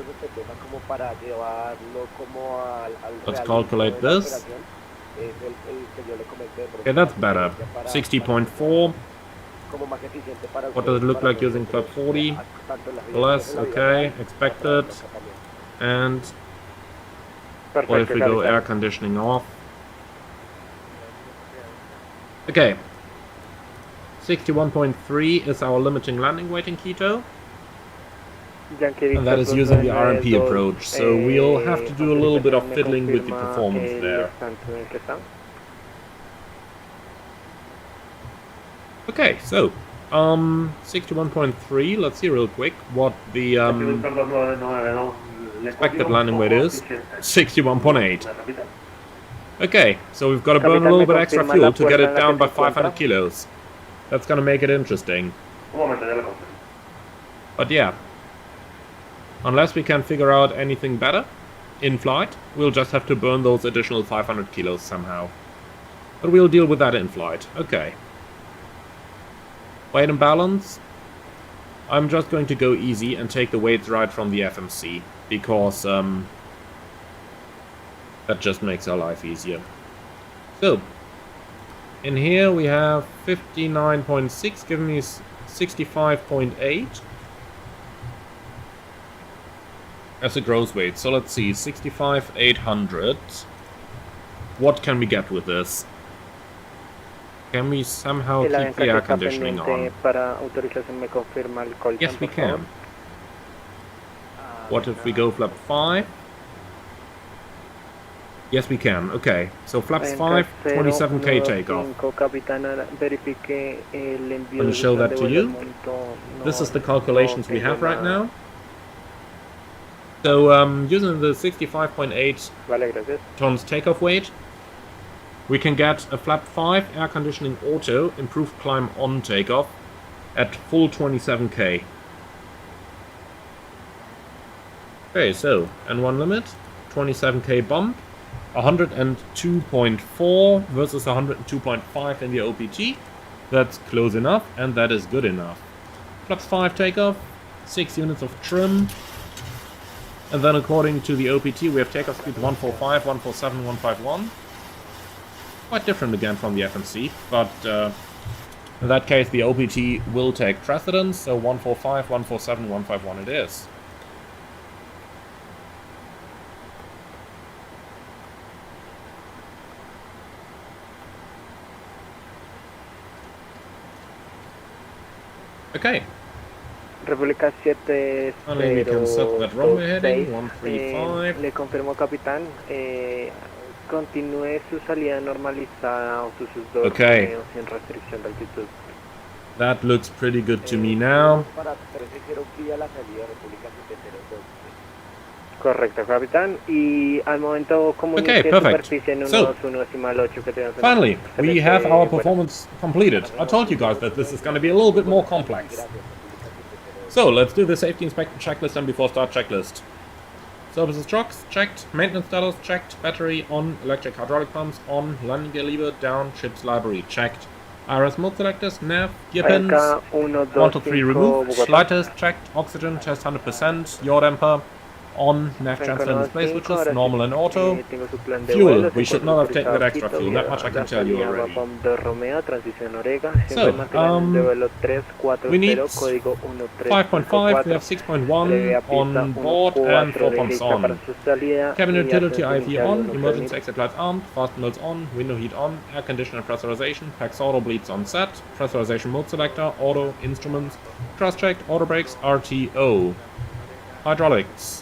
Speaker 1: Let's calculate this. Okay, that's better. 60.4. What does it look like using Club 40? Less, okay, expected. And what if we go air conditioning off? Okay. 61.3 is our limiting landing weight in Quito.
Speaker 2: Yankee
Speaker 1: And that is
Speaker 2: Victor
Speaker 1: using the
Speaker 2: 292,
Speaker 1: RMP approach, so we'll have to do a little bit of
Speaker 2: me
Speaker 1: fiddling with the
Speaker 2: confirma
Speaker 1: performance
Speaker 2: el
Speaker 1: there.
Speaker 2: estante en el que está.
Speaker 1: Okay, so 61.3. Let's see real quick what the expected landing weight is. 61.8. Okay, so we've got to burn a little bit extra fuel to get it down by 500 kilos. That's gonna make it interesting. But yeah, unless we can figure out anything better in flight, we'll just have to burn those additional 500 kilos somehow. But we'll deal with that in flight. Okay. Weight and balance. I'm just going to go easy and take the weights right from the FMC, because that just makes our life easier. So, in here we have 59.6, giving me 65.8 as a gross weight. So let's see, 65,800. What can we get with this? Can we somehow keep the air conditioning on? Yes, we can. What if we go flap 5? Yes, we can. Okay, so flaps 5, 27k takeoff. Let me show that to you. This is the calculations we have right now. So, using the 65.8 tons takeoff weight, we can get a flap 5 air conditioning auto, improved climb on takeoff at full 27k. Okay, so N1 limit, 27k bump, 102.4 versus 102.5 in the OPT. That's close enough, and that is good enough. Flaps 5 takeoff, 6 units of trim, and then according to the OPT we have takeoff speed 145, 147, 151. Quite different again from the FMC, but in that case the OPT will take precedence, so 145, 147, 151 it is. Okay.
Speaker 2: República 7
Speaker 1: Finally, we can set that runway heading, 135.
Speaker 2: Le confirmo, capitán, continúe su salida normalizada o sus dos
Speaker 1: Okay.
Speaker 2: sin restricción de altitud.
Speaker 1: That looks pretty good to me now.
Speaker 2: Correcto, capitán. Y al momento
Speaker 1: Okay,
Speaker 2: comunique
Speaker 1: perfect.
Speaker 2: superficie en
Speaker 1: So,
Speaker 2: 121.8 que tenemos.
Speaker 1: finally, we have our performance completed. I told you guys that this is going to be a little bit more complex. So, let's do the safety inspection checklist and before start checklist. Services trucks, checked. Maintenance status, checked. Battery on. Electric hydraulic pumps on. Landing gear lever down. Ship's library, checked. IRS mode selectors, nav, gear pins, 1 to 3 removed. Slide test, checked. Oxygen test 100%. Yaw damper on. Nav transfer and display switches, normal and auto. Fuel, we should not have taken that extra fuel, that much I can tell you already. So, we need 5.5, we have 6.1 on board and 4 pumps on. Cabin utility IV on, emergency exit lights on, fasten belts on, window heat on, air conditioner pressurization, pack auto bleeds on set, pressurization mode selector, auto, instruments, cross checked, auto brakes, RTO. Hydraulics.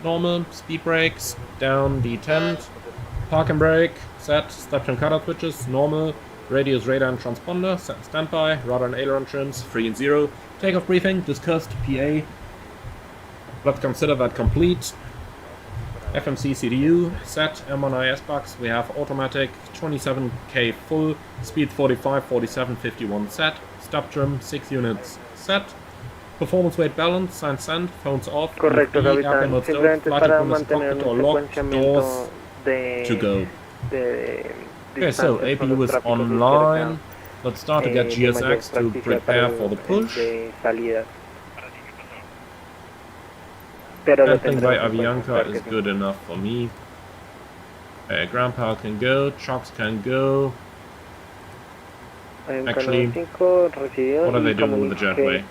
Speaker 1: Normal, speed brakes, down, detent, park and brake, set, step and cutout switches, normal, radius, radar and transponder, set standby, rudder and aileron trims, 3 and 0, takeoff briefing, discussed, PA, let's consider that complete, FMC CDU, set, M1IS box, we have automatic, 27k full, speed 45, 47, 51 set, stop trim, 6 units set, performance weight balance, sign send, phones off,
Speaker 2: Correcto, capitán. Simplemente para mantener un
Speaker 1: doors to go. Okay, so APU is online. Let's start to get GSX to prepare for the push. Handling by Avianca is good enough for me. Ground power can go, chocks can go. Actually, what are they doing with the jetway?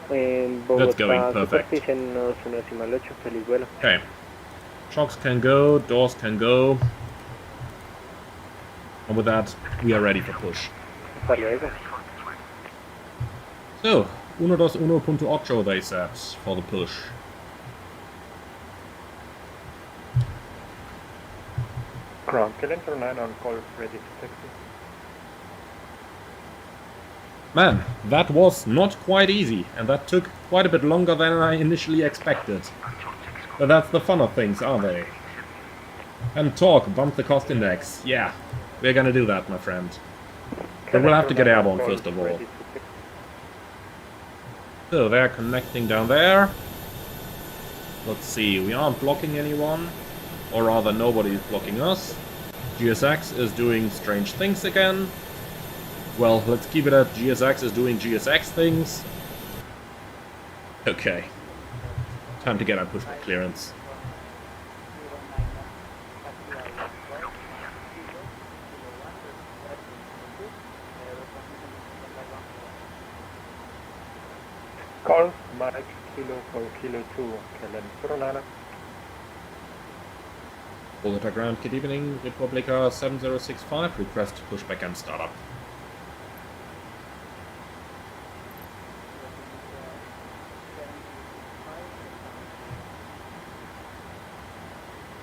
Speaker 1: That's going perfect. Okay. Chocks can go, doors can go. And with that, we are ready for push. So, 1.1.8 they said for the push.
Speaker 3: Ground calendar 9 on call, ready to taxi.
Speaker 1: Man, that was not quite easy, and that took quite a bit longer than I initially expected. But that's the fun of things, aren't they? And talk, bump the cost index. Yeah, we're gonna do that, my friend. But we'll have to get airborne first of all. So they're connecting down there. Let's see, we aren't blocking anyone. Or rather, nobody's blocking us. GSX is doing strange things again. Well, let's keep it at GSX is doing GSX things. Okay. Time to get our pushback clearance.
Speaker 3: Call, Mike, Kilo for Kilo 2, calendar 9.
Speaker 1: Bogota ground, good evening. Republica 7065, request pushback and startup.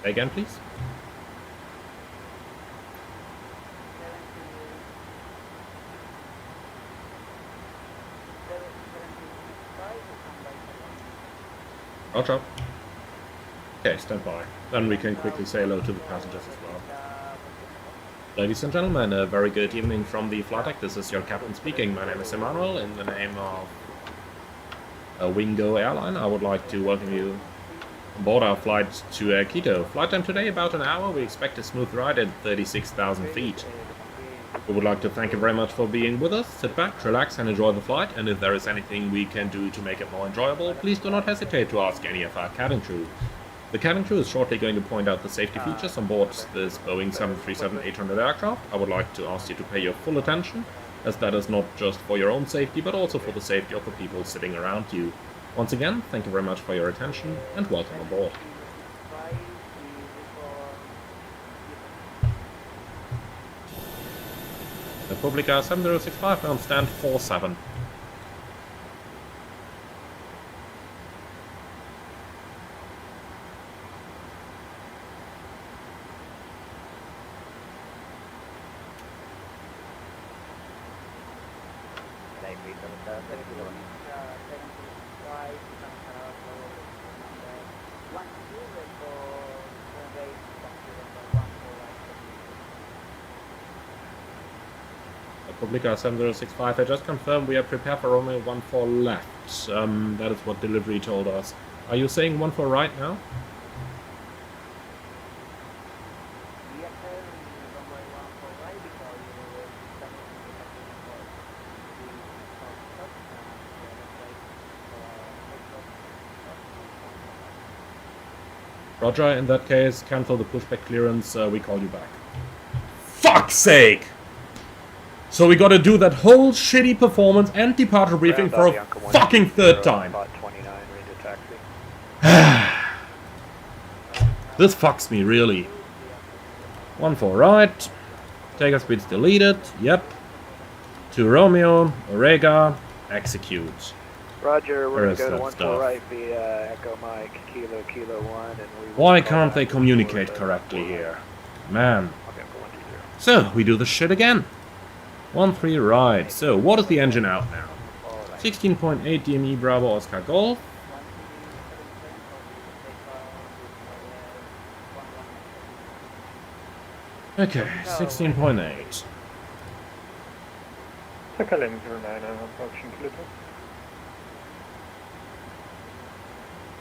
Speaker 1: Say again, please. Roger. Okay, stand by. Then we can quickly say hello to the passengers as well. Ladies and gentlemen, a very good evening from the flight deck. This is your captain speaking. My name is Emmanuel. In the name of Wingo Airline, I would like to welcome you on board our flight to Quito. Flight time today about an hour. We expect a smooth ride at 36,000 feet. We would like to thank you very much for being with us. Sit back, relax and enjoy the flight, and if there is anything we can do to make it more enjoyable, please do not hesitate to ask any of our cabin crew. The cabin crew is shortly going to point out the safety features on board this Boeing 737-800 aircraft. I would like to ask you to pay your full attention, as that is not just for your own safety, but also for the safety of the people sitting around you. Once again, thank you very much for your attention, and welcome aboard. Republica 7065 on stand 47. Republica 7065, I just confirmed we are prepared for Romeo 14 left. That is what delivery told us. Are you saying 14 right now? Roger, in that case, cancel the pushback clearance, we call you back. Fuck's sake! So we gotta do that whole shitty performance and departure briefing for a fucking third time. This fucks me, really. 14 right. Takeoff speed's deleted. Yep. To Romeo, Orega, execute.
Speaker 2: Roger, we're
Speaker 1: Where
Speaker 2: going to
Speaker 1: is
Speaker 2: go
Speaker 1: that
Speaker 2: to
Speaker 1: stuff?
Speaker 2: 14 right via Echo Mike, Kilo 1, and we will
Speaker 1: Why
Speaker 2: call
Speaker 1: can't they
Speaker 2: back
Speaker 1: communicate
Speaker 2: for,
Speaker 1: correctly here? Man.
Speaker 2: Okay, go 120.
Speaker 1: So, we do this shit again. 13 right. So, what is the engine out now? 16.8 DME Bravo Oscar Golf. Okay, 16.8.
Speaker 3: Calendar 9 I'm approaching Kilo 2.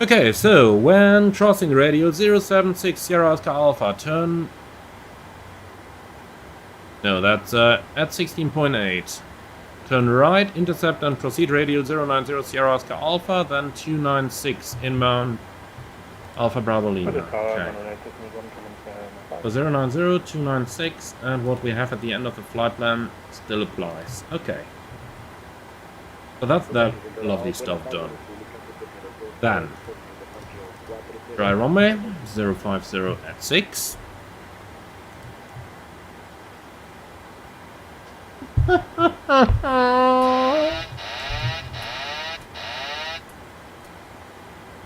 Speaker 1: Okay, so when crossing radio 076 Sierra Oscar Alpha, turn... No, that's at 16.8. Turn right, intercept and proceed radio 090 Sierra Oscar Alpha, then 296 inbound Alpha Bravo Lima. Okay. So 090, 296, and what we have at the end of the flight plan still applies. Okay. So that's that lovely stuff done. Then, dry runway 050 at 6.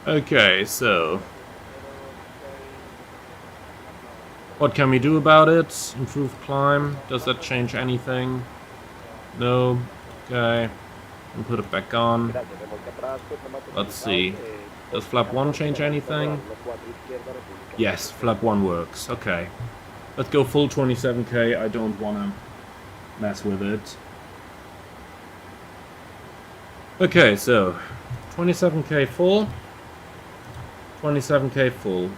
Speaker 1: Okay, so what can we do about it? Improve climb. Does that change anything? No. Okay. And put it back on. Let's see. Does flap 1 change anything? Yes, flap 1 works. Okay. Let's go full 27k. I don't want to mess with it. Okay, so 27k full. 27k full.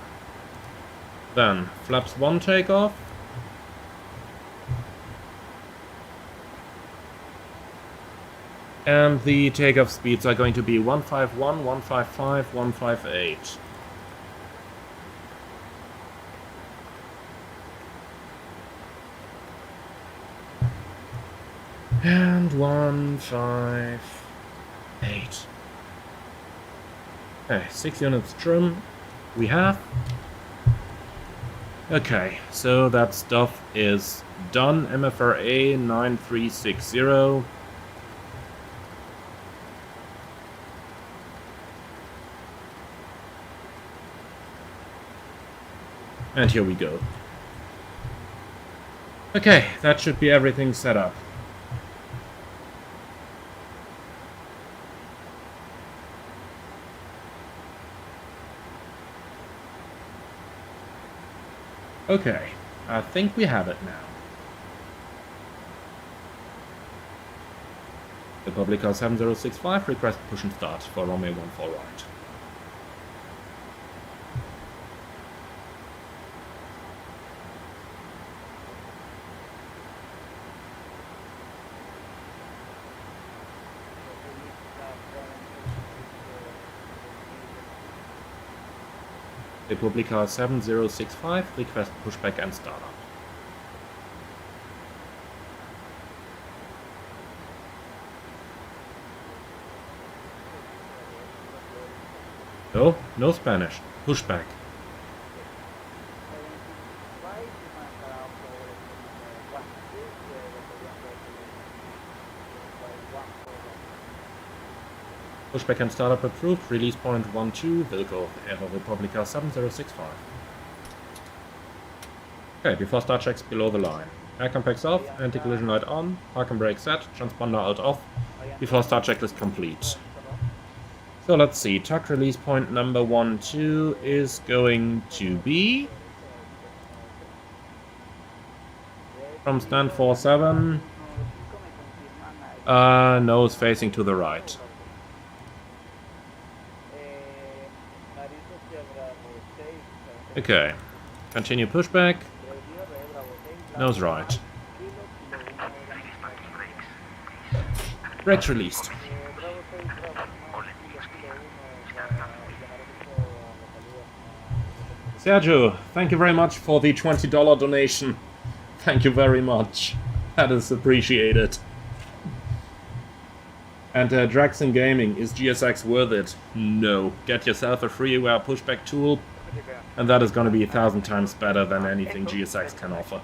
Speaker 1: Then flaps 1 takeoff. And the takeoff speeds are going to be 151, 155, 158. And 158. Okay, 6 units trim we have. Okay, so that stuff is done. MFRA 9360. And here we go. Okay, that should be everything set up. Okay, I think we have it now. The public car 7065 request push and start for runway 14 right. Republic car 7065, request pushback and startup. No, no Spanish. Pushback. Pushback and startup approved. Release point 12, Wilco, Aero Republica 7065. Okay, before start checks below the line. Air compacts off, anti-collision light on, park and brake set, transponder out off, before start checklist complete. So let's see, tuck release point number 12 is going to be from stand 47, nose facing to the right. Okay, continue pushback, nose right. Brakes released. Sergio, thank you very much for the $20 donation. Thank you very much. That is appreciated. And Draxon Gaming, is GSX worth it? No. Get yourself a freeware pushback tool, and that is going to be 1,000 times better than anything GSX can offer.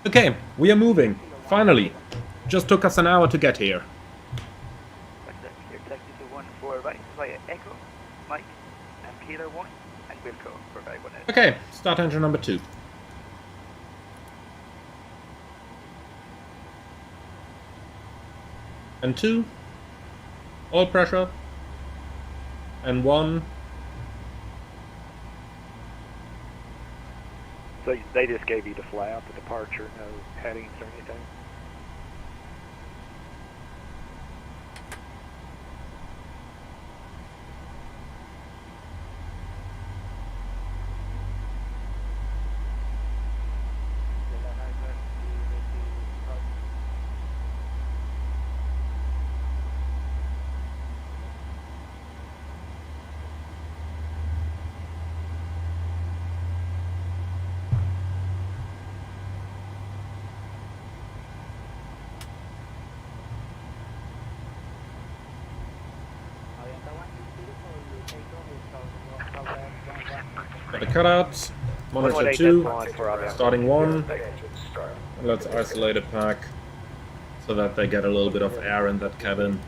Speaker 1: Okay, we are moving. Finally. Just took us an hour to get here. Okay, start engine number 2. And 2. Oil pressure. And 1.
Speaker 3: So they just gave you the flap, the departure, no headings or anything?
Speaker 1: Got a cutout. Monitor 2. Starting 1. Let's isolate a pack so that they get a little bit of air in that cabin.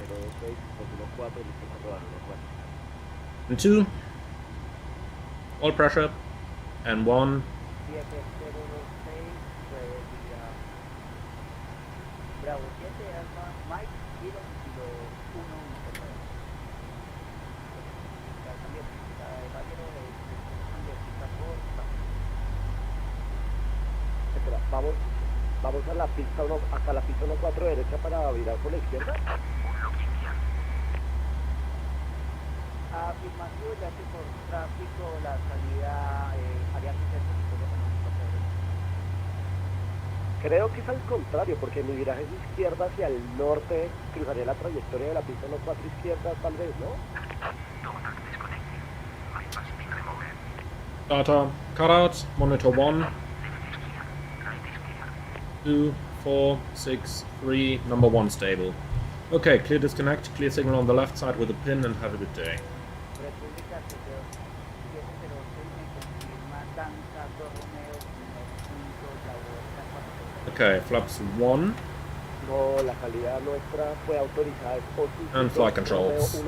Speaker 1: And 2, all pressure, and 1.
Speaker 4: Vamos a la pista 1, hasta la pista 1-4 derecha para virar por la izquierda. Afirmativo, ya que por tráfico la salida haría Creo que es al contrario, porque mi viraje es izquierda hacia el norte, cruzaría la trayectoria de la pista 1-4 izquierda, tal vez, ¿no?
Speaker 1: Data, cut out, monitor 1. 2, 4, 6, 3, number 1 stable. Okay, clear disconnect, clear signal on the left side with a pin, and have a good day. Okay, flaps 1.
Speaker 4: No, la salida nuestra fue autorizada.
Speaker 1: And flight controls.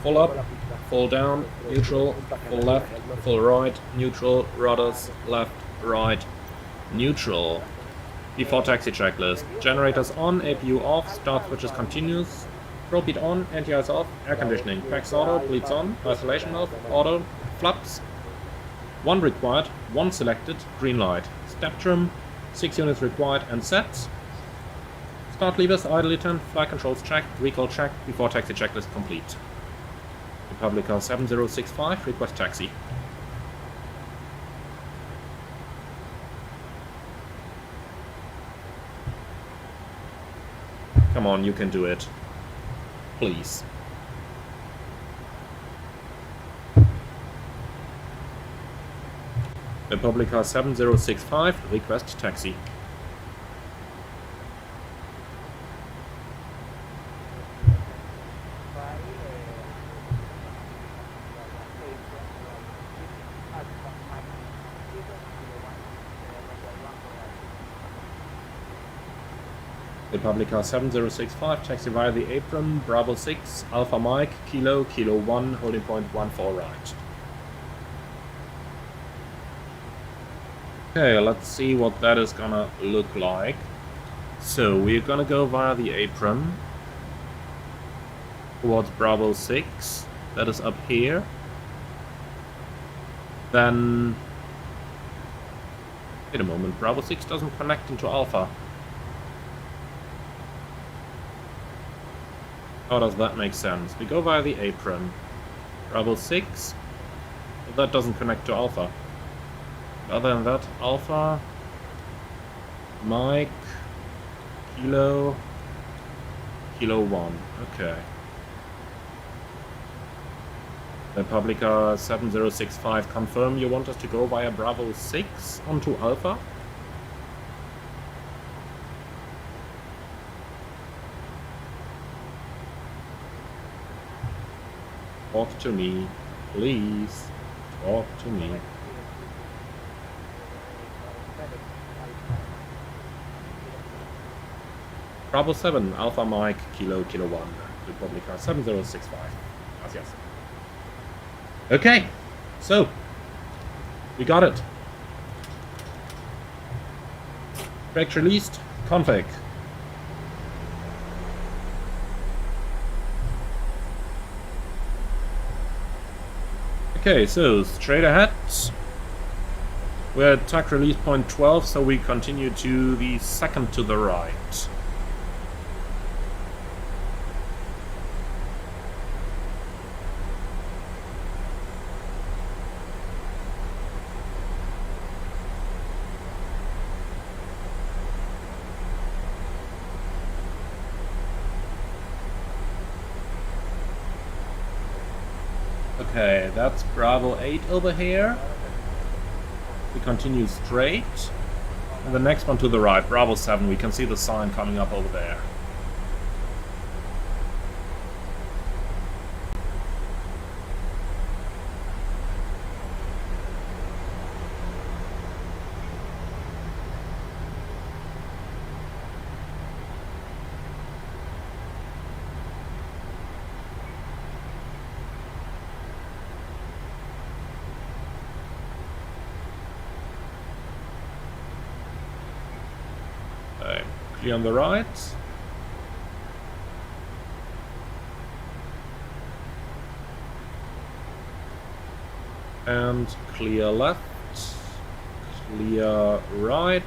Speaker 1: Full up, full down, neutral, full left, full right, neutral, rudders, left, right, neutral. Before taxi checklist. Generators on, APU off, start switches continuous, throw beat on, anti-ice off, air conditioning, packs auto, bleeds on, isolation off, auto, flaps. 1 required, 1 selected, green light. Step trim, 6 units required and set. Start levers, idle turn, flight controls checked, recall checked, before taxi checklist complete. Republica 7065, request taxi. Come on, you can do it. Please. Republica 7065, request taxi. Republica 7065, taxi via the apron, Bravo 6, Alpha Mike, Kilo, Kilo 1, holding point 14 right. Okay, let's see what that is gonna look like. So, we're gonna go via the apron towards Bravo 6, that is up here. Then... wait a moment, Bravo 6 doesn't connect into Alpha. How does that make sense? We go via the apron. Bravo 6. Well, that doesn't connect to Alpha. Other than that, Alpha, Mike, Kilo, Kilo 1. Okay. Republica 7065, confirm you want us to go via Bravo 6 onto Alpha? Talk to me, please. Talk to me. Bravo 7, Alpha Mike, Kilo, Kilo 1, Republica 7065. Gracias. Okay, so, we got it. Brakes released, config. Okay, so straight ahead. We're at tack release point 12, so we continue to the second to the right. Okay, that's Bravo 8 over here. We continue straight. And the next one to the right, Bravo 7, we can see the sign coming up over there. Clear on the right. And clear left. Clear right.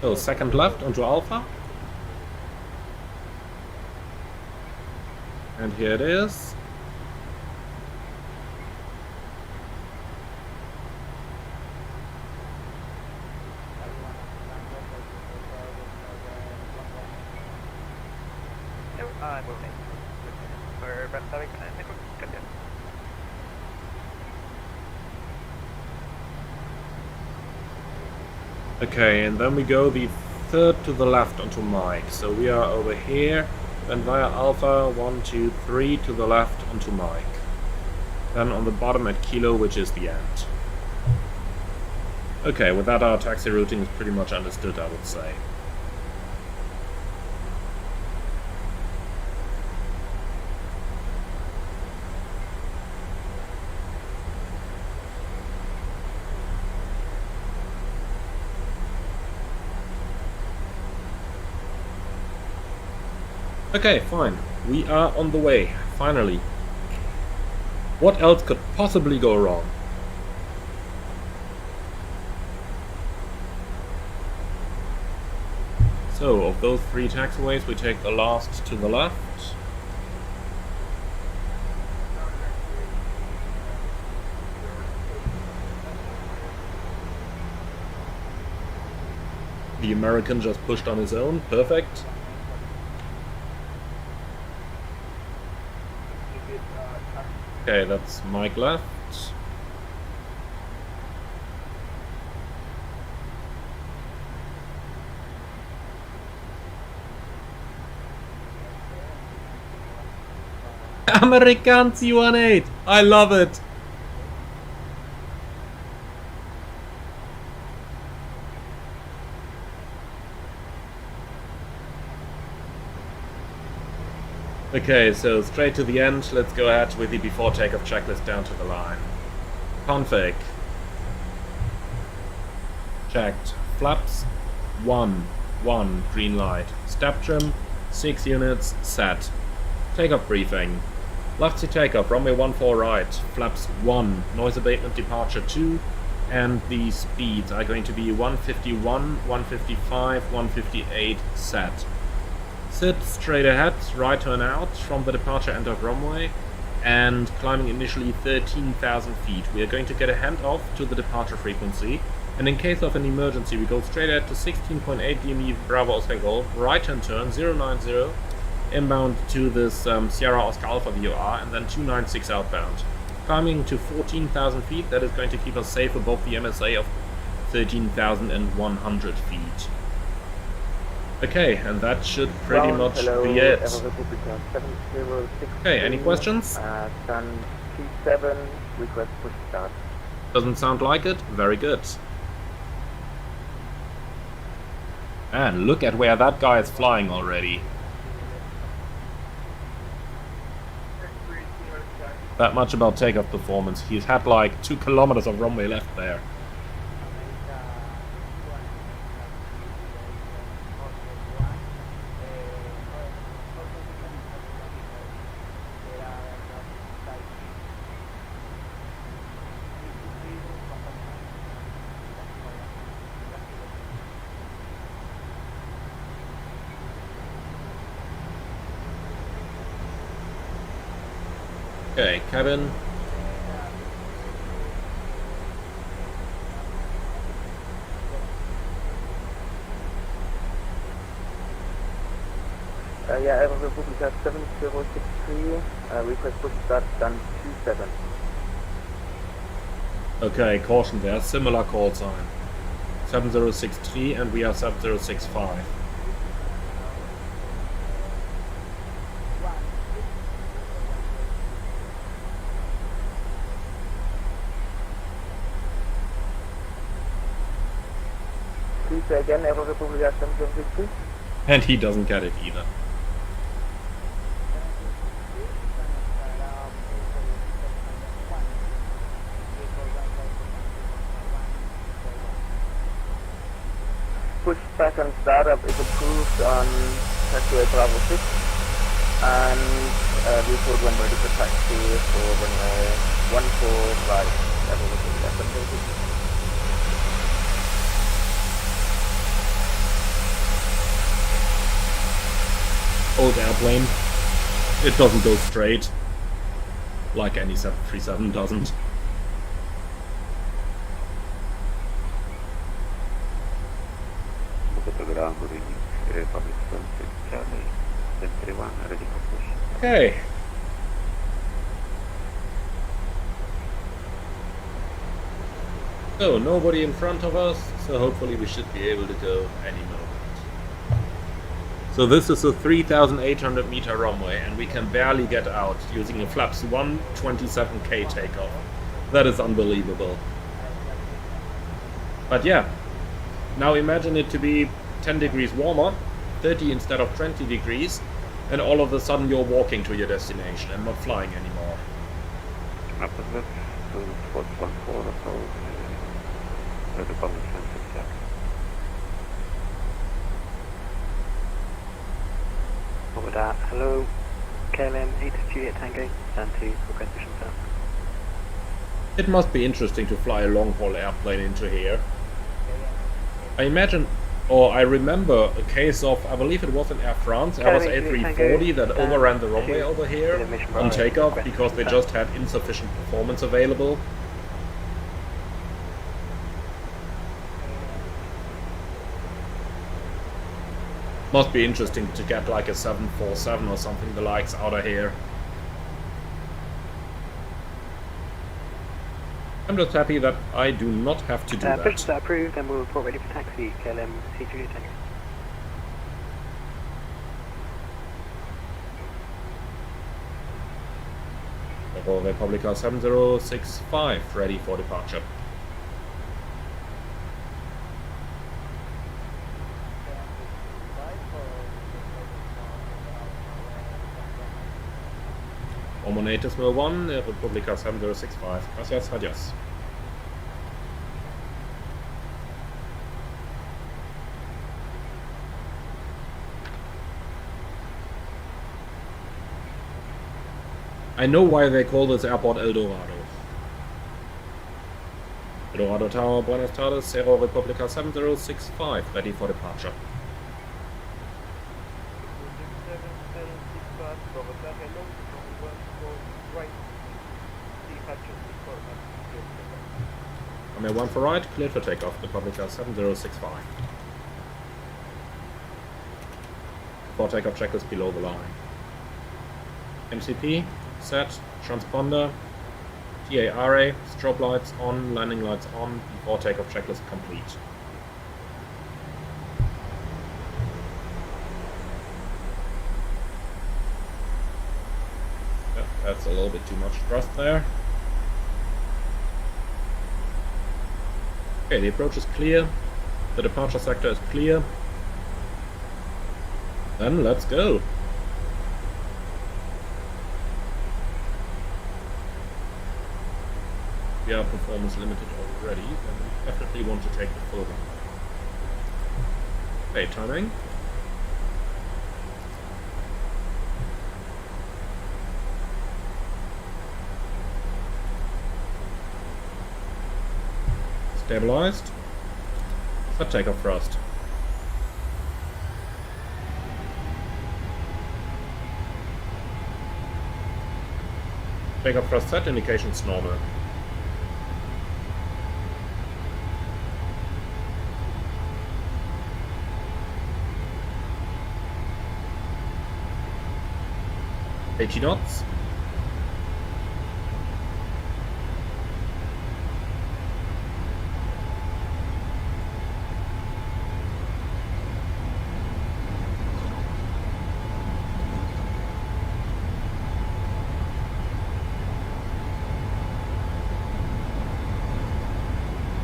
Speaker 1: So second left onto Alpha. And here it is. Okay, and then we go the third to the left onto Mike. So we are over here, then via Alpha, 1, 2, 3 to the left onto Mike. Then on the bottom at Kilo, which is the end. Okay, with that our taxi routing is pretty much understood, I would say. Okay, fine. We are on the way, finally. What else could possibly go wrong? So, of those 3 taxiways, we take the last to the left. The American just pushed on his own, perfect. Okay, that's Mike left. American C18! I love it! Okay, so straight to the end, let's go ahead with the before takeoff checklist down to the line. Config. Checked. Flaps 1, green light. Step trim 6 units, set. Takeoff briefing. Left to takeoff, runway 14 right, flaps 1, noise abatement departure 2, and the speeds are going to be 151, 155, 158, set. Sit straight ahead, right turn out from the departure end of runway, and climbing initially 13,000 feet. We are going to get a handoff to the departure frequency, and in case of an emergency we go straight ahead to 16.8 DME Bravo Oscar Golf, right hand turn 090, inbound to this Sierra Oscar Alpha VOR, and then 296 outbound. Climbing to 14,000 feet, that is going to keep us safe above the MSA of 13,100 feet. Okay, and that should pretty much be it. Okay, any questions?
Speaker 2: Sun 27, request push start.
Speaker 1: Doesn't sound like it? Very good. And look at where that guy is flying already. That much about takeoff performance. He's had like 2 kilometers of runway left there. Okay, cabin.
Speaker 2: Yeah, Aero Republica 7063, request push start done 27.
Speaker 1: Okay, caution there, similar call sign. 7063 and we are 7065.
Speaker 2: Please say again, Aero Republica 7063.
Speaker 1: And he doesn't get it either.
Speaker 5: pushback and startup is approved on taxiway Bravo 6, and report when ready for taxi for runway 145. That will be less than 30.
Speaker 1: Old airplane. It doesn't go straight. Like any 737 doesn't. Okay. So, nobody in front of us, so hopefully we should be able to go any moment. So this is a 3,800 meter runway and we can barely get out using a flaps 127k takeoff. That is unbelievable. But yeah, now imagine it to be 10 degrees warmer, 30 instead of 20 degrees, and all of a sudden you're walking to your destination and not flying anymore.
Speaker 2: Bogota, hello, KLM 8 Juliet Tango, stand to request mission first.
Speaker 1: It must be interesting to fly a long-haul airplane into here. I imagine, or I remember a case of, I believe it was in Air France, Airbus A340 that overran the runway over here on takeoff because they just had insufficient performance available. Must be interesting to get like a 747 or something the likes out of here. I'm just happy that I do not have to do that.
Speaker 2: Push that approved, and we'll report ready for taxi, KLM 8 Juliet Tango.
Speaker 1: Republica 7065, ready for departure. Decimal 1, Republica 7065. Gracias, adios. I know why they call this airport El Dorado. El Dorado Tower, Buenos Tardes, Cerro Republica 7065, ready for departure. Runway 1 for right, cleared for takeoff, Republica 7065. For takeoff checklist below the line. MCP, set, transponder, TARA, strobe lights on, landing lights on, before takeoff checklist complete. Yeah, that's a little bit too much thrust there. Okay, the approach is clear, the departure sector is clear. Then let's go. We are performance limited already, then we definitely want to take the full run. Okay, timing. Stabilized. Set takeoff thrust. Takeoff thrust set, indications normal. Eighty knots.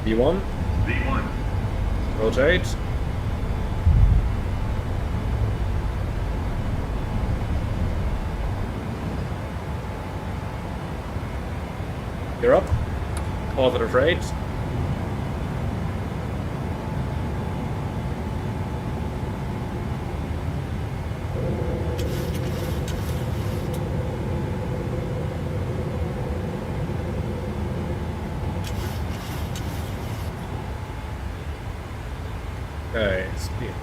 Speaker 1: V1. V1. Rotate. Gear up. Positive rate. Okay, speed.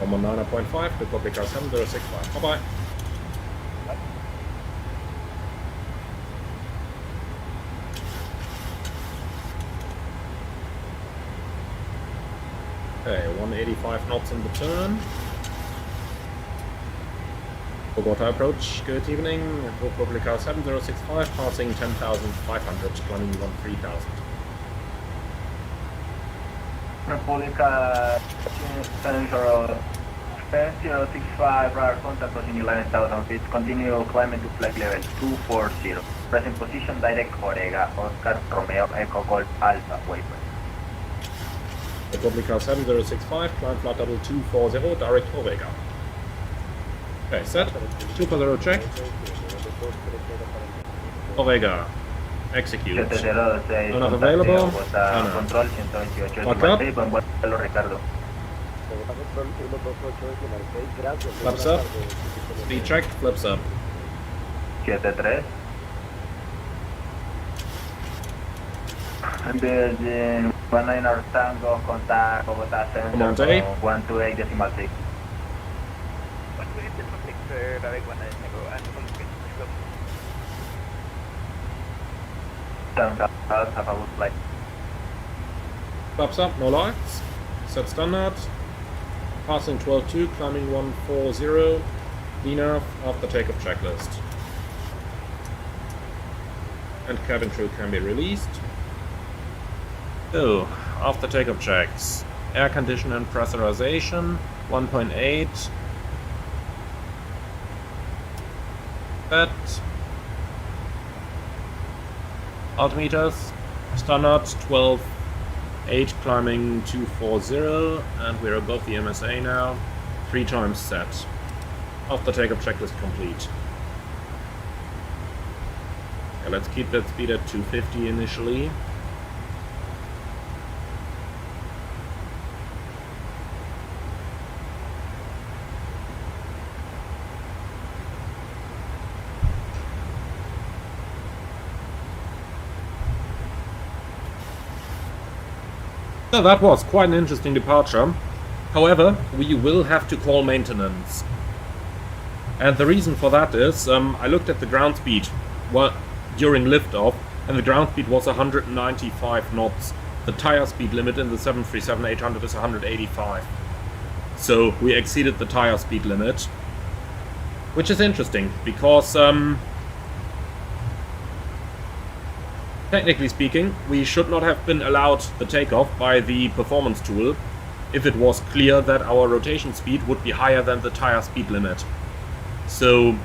Speaker 1: I'm on 9.5, Republic car 7065. Bye bye. Okay, 185 knots in the turn. Bogota approach, good evening. Republic car 7065, passing 10,500, climbing 13,000.
Speaker 5: Republica 065, radar contact crossing 11,000 feet. Continue climbing to flight level 240. Present position direct Orega, Oscar Romeo Echo Golf Alpha waypoint.
Speaker 1: Republic car 7065, climb flight level 240, direct Orega. Okay, set. 240 check. Orega. Execute.
Speaker 5: 706,
Speaker 1: Not available.
Speaker 5: Control 128,
Speaker 1: Back up.
Speaker 5: buen vuelo Ricardo.
Speaker 4: Bogotá Control 128 decimal 6, gracias.
Speaker 1: Flaps up. Speed check, flips up.
Speaker 5: 73. Building 19 or Tango, contact Bogotá Center,
Speaker 1: Come on, Dave.
Speaker 5: 128 decimal 6. Have a good flight.
Speaker 1: Flaps up, no lights. Set standard. Passing 12.2, climbing 140. DNAV after takeoff checklist. And cabin crew can be released. So, after takeoff checks. Air condition and pressurization, 1.8. Set. Altimeters, standard 12.8, climbing 240, and we're above the MSA now. 3 times set. After takeoff checklist complete. Okay, let's keep that speed at 250 initially. So that was quite an interesting departure. However, we will have to call maintenance. And the reason for that is, I looked at the ground speed during liftoff, and the ground speed was 195 knots. The tire speed limit in the 737-800 is 185. So we exceeded the tire speed limit. Which is interesting, because technically speaking, we should not have been allowed the takeoff by the performance tool if it was clear that our rotation speed would be higher than the tire speed limit. So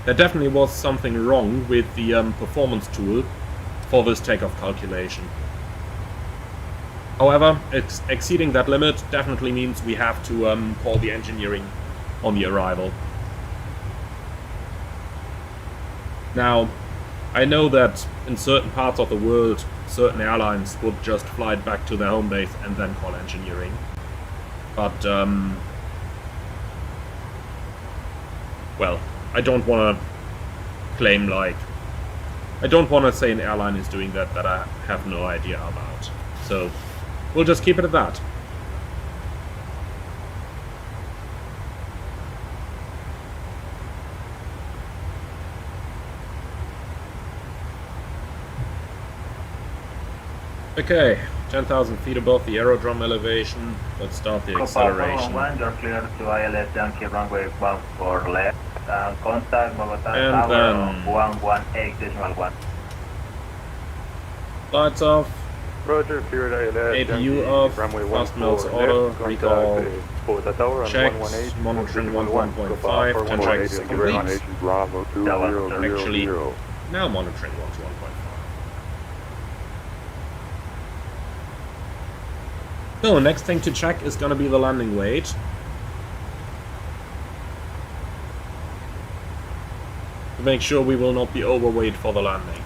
Speaker 1: there definitely was something wrong with the performance tool for this takeoff calculation. However, exceeding that limit definitely means we have to call the engineering on the arrival. Now, I know that in certain parts of the world, certain airlines would just fly it back to their home base and then call engineering. But, well, I don't want to claim, like, I don't want to say an airline is doing that I have no idea about. So, we'll just keep it at that. Okay, 10,000 feet above the aerodrome elevation. Let's start the acceleration.
Speaker 5: You're clear to ILS Yankee runway 14 left. Contact Bogota
Speaker 1: And
Speaker 5: Tower
Speaker 1: then
Speaker 5: 118.1.
Speaker 1: lights off,
Speaker 3: Roger, cleared ILS.
Speaker 1: APU off,
Speaker 3: runway
Speaker 1: fast
Speaker 3: 14
Speaker 1: melts
Speaker 3: left,
Speaker 1: auto,
Speaker 3: contact
Speaker 1: recall,
Speaker 3: Bogota Tower on
Speaker 1: checked,
Speaker 3: 118,
Speaker 1: monitoring
Speaker 3: 1.5,
Speaker 1: 1.5, 10 checks complete.
Speaker 3: Bravo 2000.
Speaker 1: Actually, now monitoring 1 to 1.5. So, next thing to check is gonna be the landing weight. To make sure we will not be overweight for the landing.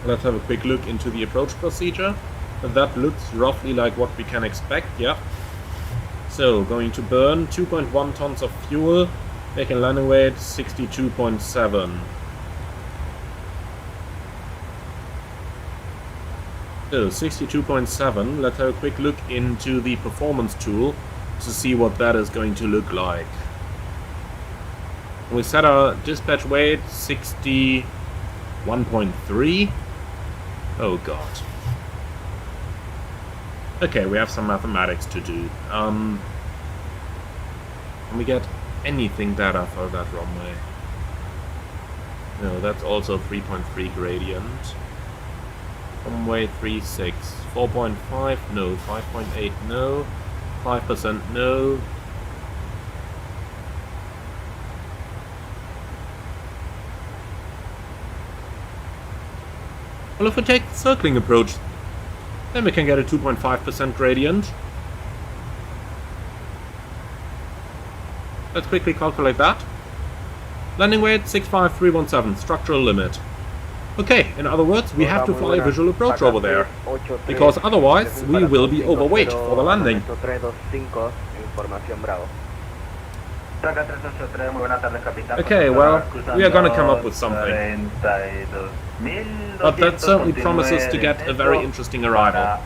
Speaker 1: Let's have a quick look into the approach procedure. That looks roughly like what we can expect, yeah. So, going to burn 2.1 tons of fuel Making landing weight 62.7. So 62.7. Let's have a quick look into the performance tool to see what that is going to look like. We set our dispatch weight 61.3. Oh god. Okay, we have some mathematics to do. Can we get anything better for that runway? No, that's also 3.3 gradient. Runway 36. 4.5, no. 5.8, no. 5%, no. Well, if we take the circling approach, then we can get a 2.5% gradient. Let's quickly calculate that. Landing weight 65317, structural limit. Okay, in other words, we have to fly a visual approach over there, because otherwise we will be overweight for the landing. Okay, well, we are gonna come up with something. But that certainly promises to get a very interesting arrival.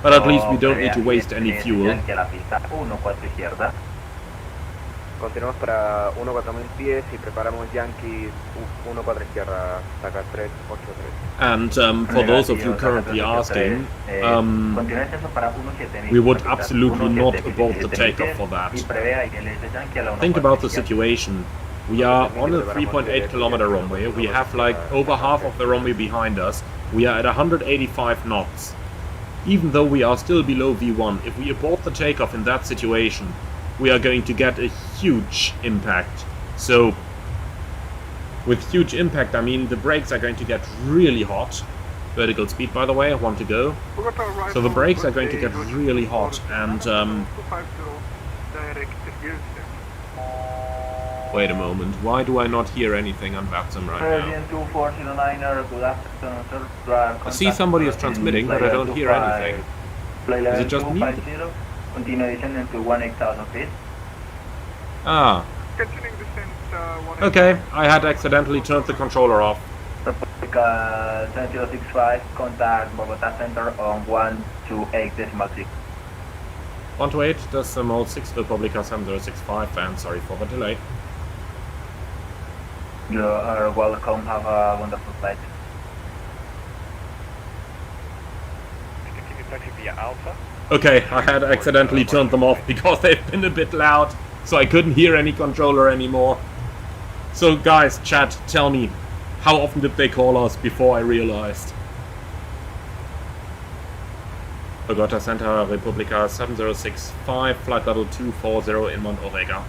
Speaker 1: But at least we don't need to waste any fuel.
Speaker 2: Continuamos para 14000 pies y preparamos Yankees 14 izquierda, saca 383.
Speaker 1: And for those of you currently asking, we would absolutely not abort the takeoff for that. Think about the situation. We are on a 3.8 kilometer runway, we have like over half of the runway behind us, we are at 185 knots. Even though we are still below V1, if we abort the takeoff in that situation, we are going to get a huge impact. So, with huge impact, I mean the brakes are going to get really hot. Vertical speed, by the way, I want to go. So the brakes are going to get really hot, and wait a moment, why do I not hear anything on VATSIM right now? I see somebody is transmitting, but I don't hear anything. Is it just me?
Speaker 5: Continuation into 18,000 feet.
Speaker 1: Ah. Okay, I had accidentally turned the controller off.
Speaker 5: Republica 7065, contact Bogota Center on 128.6.
Speaker 1: 128.6 Republica 7065, and sorry for the delay.
Speaker 5: You are welcome, have a wonderful flight.
Speaker 3: Continue taxi via Alpha.
Speaker 1: Okay, I had accidentally turned them off because they've been a bit loud, so I couldn't hear any controller anymore. So guys, chat, tell me, how often did they call us before I realized? Bogota Center, Republica 7065, flight level 240 in Mount Orega.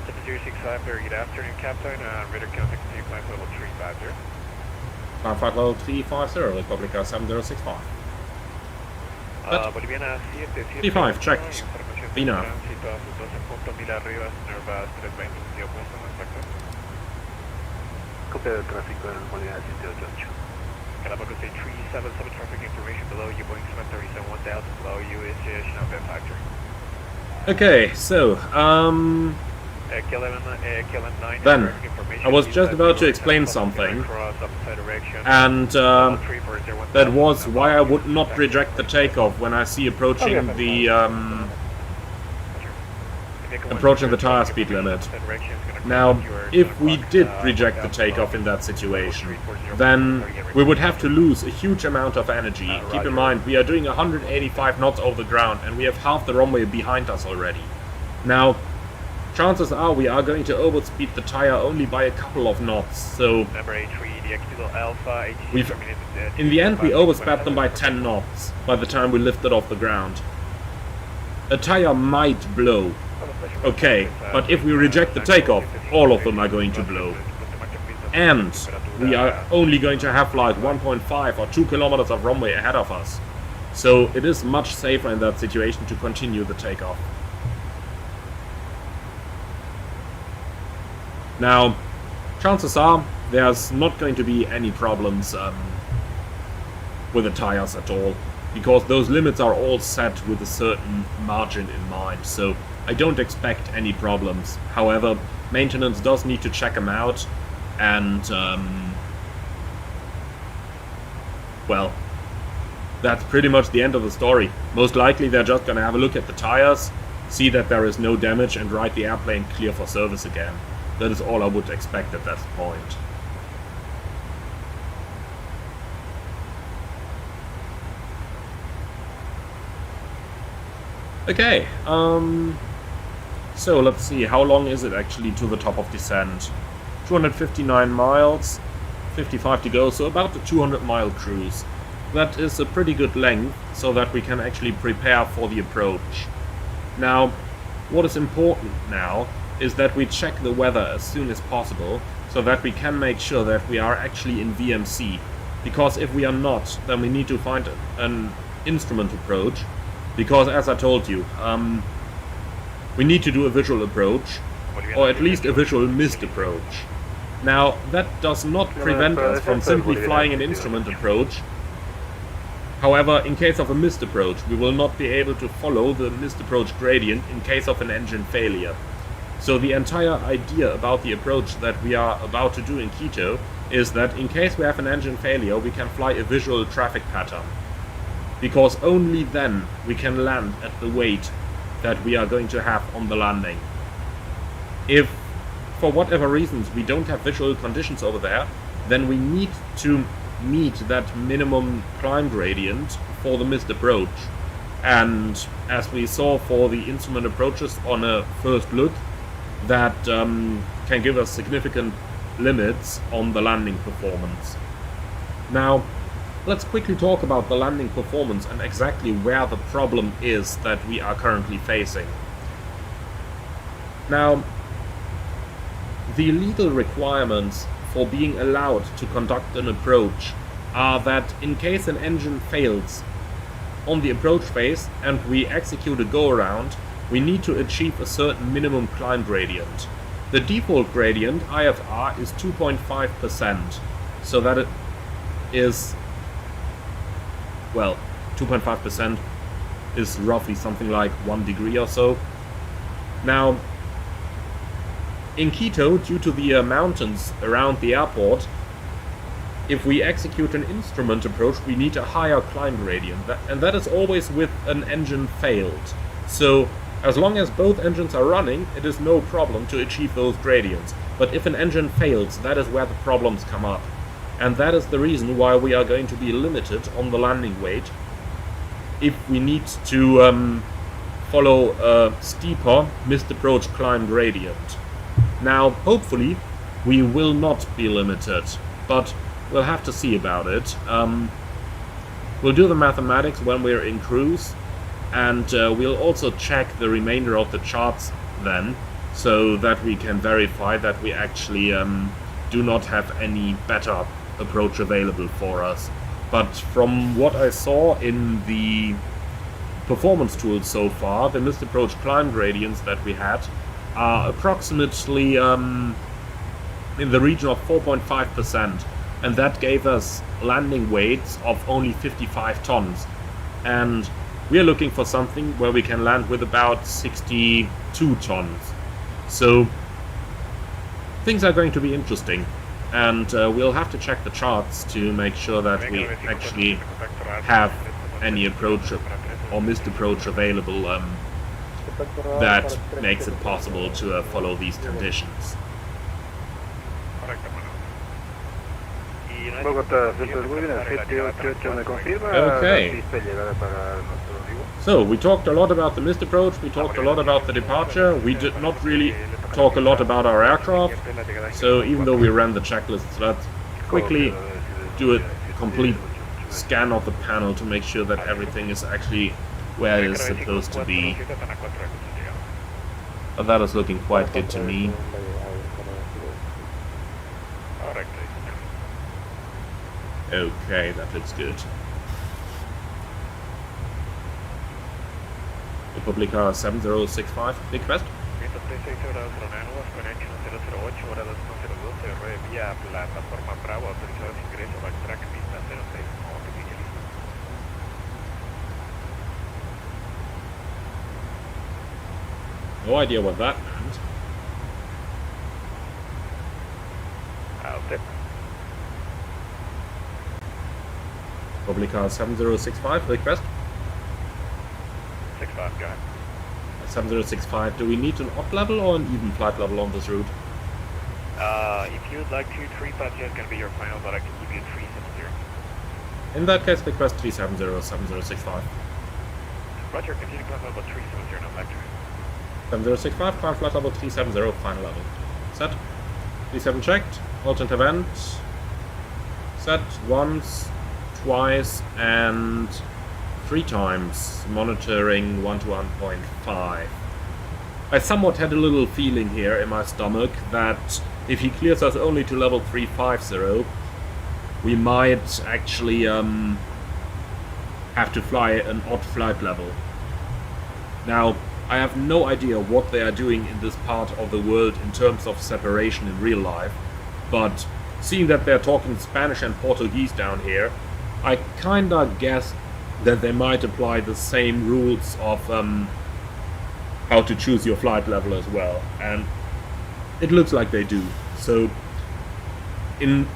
Speaker 3: 7065, very good afternoon, Captain. Radar contact to flight level 350.
Speaker 1: Flight level 350, Republica 7065.
Speaker 3: Boliviana 777.
Speaker 1: T5, checked. Vina.
Speaker 2: Copia del tráfico en Boliviana 788.
Speaker 3: Galapagos 377, traffic information below you, Boeing 737 1000 below you is shutdown factory.
Speaker 1: Okay, so, then, I was just about to explain something, and that was why I would not reject the takeoff when I see approaching the tire speed limit. Now, if we did reject the takeoff in that situation, then we would have to lose a huge amount of energy. Keep in mind, we are doing 185 knots over the ground, and we have half the runway behind us already. Now, chances are we are going to overspeed the tire only by a couple of knots, so in the end we oversped them by 10 knots by the time we lifted off the ground. A tire might blow, okay, but if we reject the takeoff, all of them are going to blow. And we are only going to have like 1.5 or 2 kilometers of runway ahead of us. So it is much safer in that situation to continue the takeoff. Now, chances are there's not going to be any problems with the tires at all, because those limits are all set with a certain margin in mind. So I don't expect any problems. However, maintenance does need to check them out, and well, that's pretty much the end of the story. Most likely they're just gonna have a look at the tires, see that there is no damage, and write the airplane clear for service again. That is all I would expect at that point. Okay, so let's see, how long is it actually to the top of descent? 259 miles, 55 to go, so about a 200-mile cruise. That is a pretty good length, so that we can actually prepare for the approach. Now, what is important now is that we check the weather as soon as possible, so that we can make sure that we are actually in VMC. Because if we are not, then we need to find an instrument approach. Because, as I told you, we need to do a visual approach, or at least a visual missed approach. Now, that does not prevent us from simply flying an instrument approach. However, in case of a missed approach, we will not be able to follow the missed approach gradient in case of an engine failure. So the entire idea about the approach that we are about to do in Quito is that in case we have an engine failure, we can fly a visual traffic pattern. Because only then we can land at the weight that we are going to have on the landing. If, for whatever reasons, we don't have visual conditions over there, then we need to meet that minimum climb gradient for the missed approach. And as we saw for the instrument approaches on a first look, that can give us significant limits on the landing performance. Now, let's quickly talk about the landing performance and exactly where the problem is that we are currently facing. Now, the legal requirements for being allowed to conduct an approach are that in case an engine fails on the approach phase and we execute a go-around, we need to achieve a certain minimum climb gradient. The default gradient, IFR, is 2.5%, so that it is, well, 2.5% is roughly something like 1 degree or so. Now, in Quito, due to the mountains around the airport, if we execute an instrument approach, we need a higher climb gradient, and that is always with an engine failed. So, as long as both engines are running, it is no problem to achieve those gradients. But if an engine fails, that is where the problems come up. And that is the reason why we are going to be limited on the landing weight if we need to follow a steeper missed approach climb gradient. Now, hopefully, we will not be limited, but we'll have to see about it. We'll do the mathematics when we're in cruise, and we'll also check the remainder of the charts then, so that we can verify that we actually do not have any better approach available for us. But from what I saw in the performance tools so far, the missed approach climb gradients that we had are approximately in the region of 4.5%, and that gave us landing weights of only 55 tons. And we are looking for something where we can land with about 62 tons. So things are going to be interesting, and we'll have to check the charts to make sure that we actually have any approach or missed approach available that makes it possible to follow these conditions.
Speaker 2: Bogotá, Central Williams, 788, ¿me confirma
Speaker 1: Okay.
Speaker 2: la pista llegada para nuestro amigo?
Speaker 1: So, we talked a lot about the missed approach, we talked a lot about the departure, we did not really talk a lot about our aircraft, so even though we ran the checklists, let's quickly do a complete scan of the panel to make sure that everything is actually where it is supposed to be. That is looking quite good to me. Okay, that looks good. Republica 7065, request. No idea what that meant.
Speaker 3: Out there.
Speaker 1: Probably car 7065, request.
Speaker 3: 65, go ahead.
Speaker 1: 7065, do we need an odd level or an even flight level on this route?
Speaker 3: If you'd like to, 350 is going to be your final, but I can give you 370.
Speaker 1: In that case, request 370, 7065.
Speaker 3: Roger, continue climb level 370, no factor.
Speaker 1: 7065, climb flight level 370, final level. Set. 37 checked, alternate event. Set once, twice, and 3 times, monitoring 1 to 1.5. I somewhat had a little feeling here in my stomach that if he clears us only to level 350, we might actually have to fly an odd flight level. Now, I have no idea what they are doing in this part of the world in terms of separation in real life, but seeing that they're talking Spanish and Portuguese down here, I kinda guess that they might apply the same rules of how to choose your flight level as well, and it looks like they do. So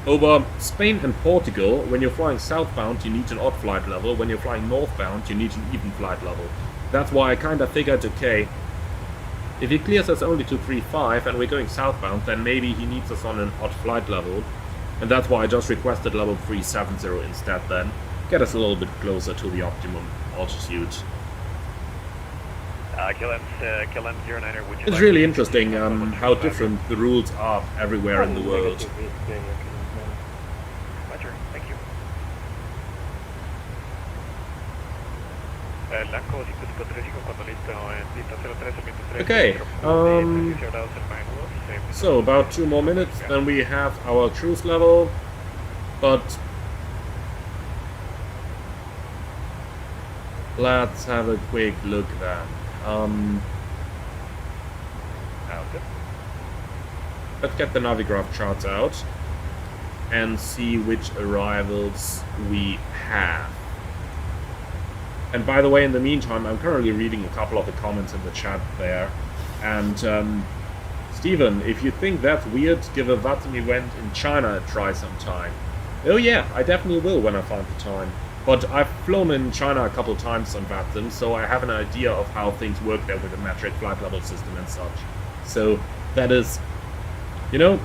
Speaker 1: over Spain and Portugal, when you're flying southbound you need an odd flight level, when you're flying northbound you need an even flight level. That's why I kinda figured, okay, if he clears us only to 3.5 and we're going southbound, then maybe he needs us on an odd flight level, and that's why I just requested level 370 instead then. Get us a little bit closer to the optimum altitude.
Speaker 3: KLM 09er, would you
Speaker 1: It's
Speaker 3: like
Speaker 1: really
Speaker 3: to
Speaker 1: interesting
Speaker 3: continue climb level
Speaker 1: how
Speaker 3: 350?
Speaker 1: different the rules are everywhere in the world.
Speaker 3: Roger, thank you. Lanco 535 cuando listo en pista 03
Speaker 1: Okay, so about 2 more minutes, then we have our cruise level, but let's have a quick look then. Let's get the Navigraph charts out and see which arrivals we have. And by the way, in the meantime, I'm currently reading a couple of the comments in the chat there. And Steven, if you think that's weird, give a VATSIM event in China a try sometime. Oh yeah, I definitely will when I find the time. But I've flown in China a couple times on VATSIM, so I have an idea of how things work there with the metric flight level system and such. So that is, you know,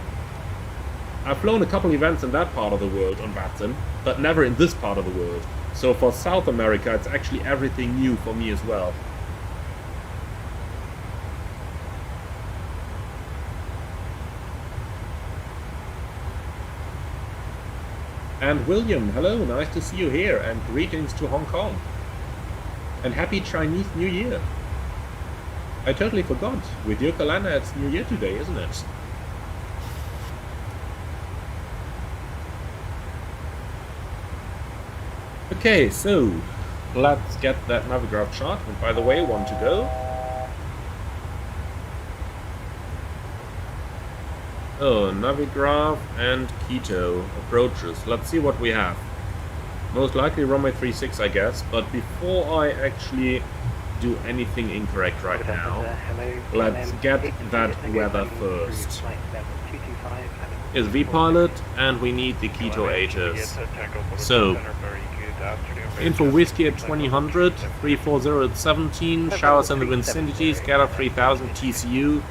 Speaker 1: I've flown a couple events in that part of the world on VATSIM, but never in this part of the world. So for South America, it's actually everything new for me as well. And William, hello, nice to see you here, and greetings to Hong Kong. And happy Chinese New Year. I totally forgot, with your calendar it's New Year today, isn't it? Okay, so let's get that Navigraph chart, and by the way, 1 to go. Oh, Navigraph and Quito approaches. Let's see what we have. Most likely runway 36, I guess, but before I actually do anything incorrect right now, let's get that weather first. Is V-Pilot, and we need the Quito HOTAS. So, info whiskey at 2000, 340 at 17, showers in the vicinity, scatter 3000 TCU,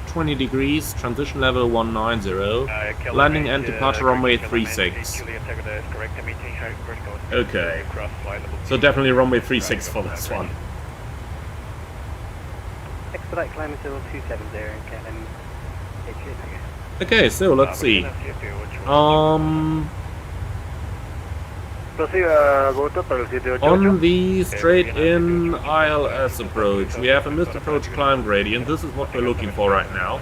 Speaker 1: 20 degrees, transition level 190, landing and departure runway 36. Okay, so definitely runway 36 for this one.
Speaker 4: Expedite climb to 270 and get them.
Speaker 1: Okay, so let's see. On the straight-in ILS approach, we have a missed approach climb gradient. This is what we're looking for right now.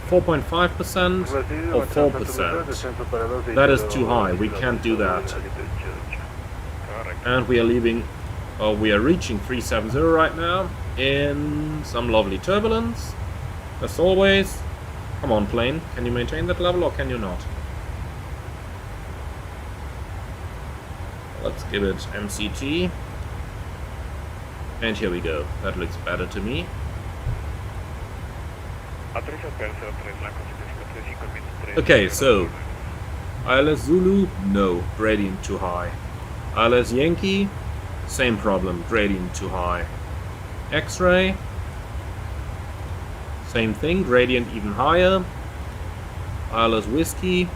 Speaker 1: 4.5% or 4%. That is too high, we can't do that. And we are leaving, or we are reaching 370 right now in some lovely turbulence. As always. Come on, plane, can you maintain that level or can you not? Let's give it MCT. And here we go. That looks better to me. Okay, so ILS Zulu, no, gradient too high. ILS Yankee, same problem, gradient too high. X-ray, same thing, gradient even higher. ILS Whiskey,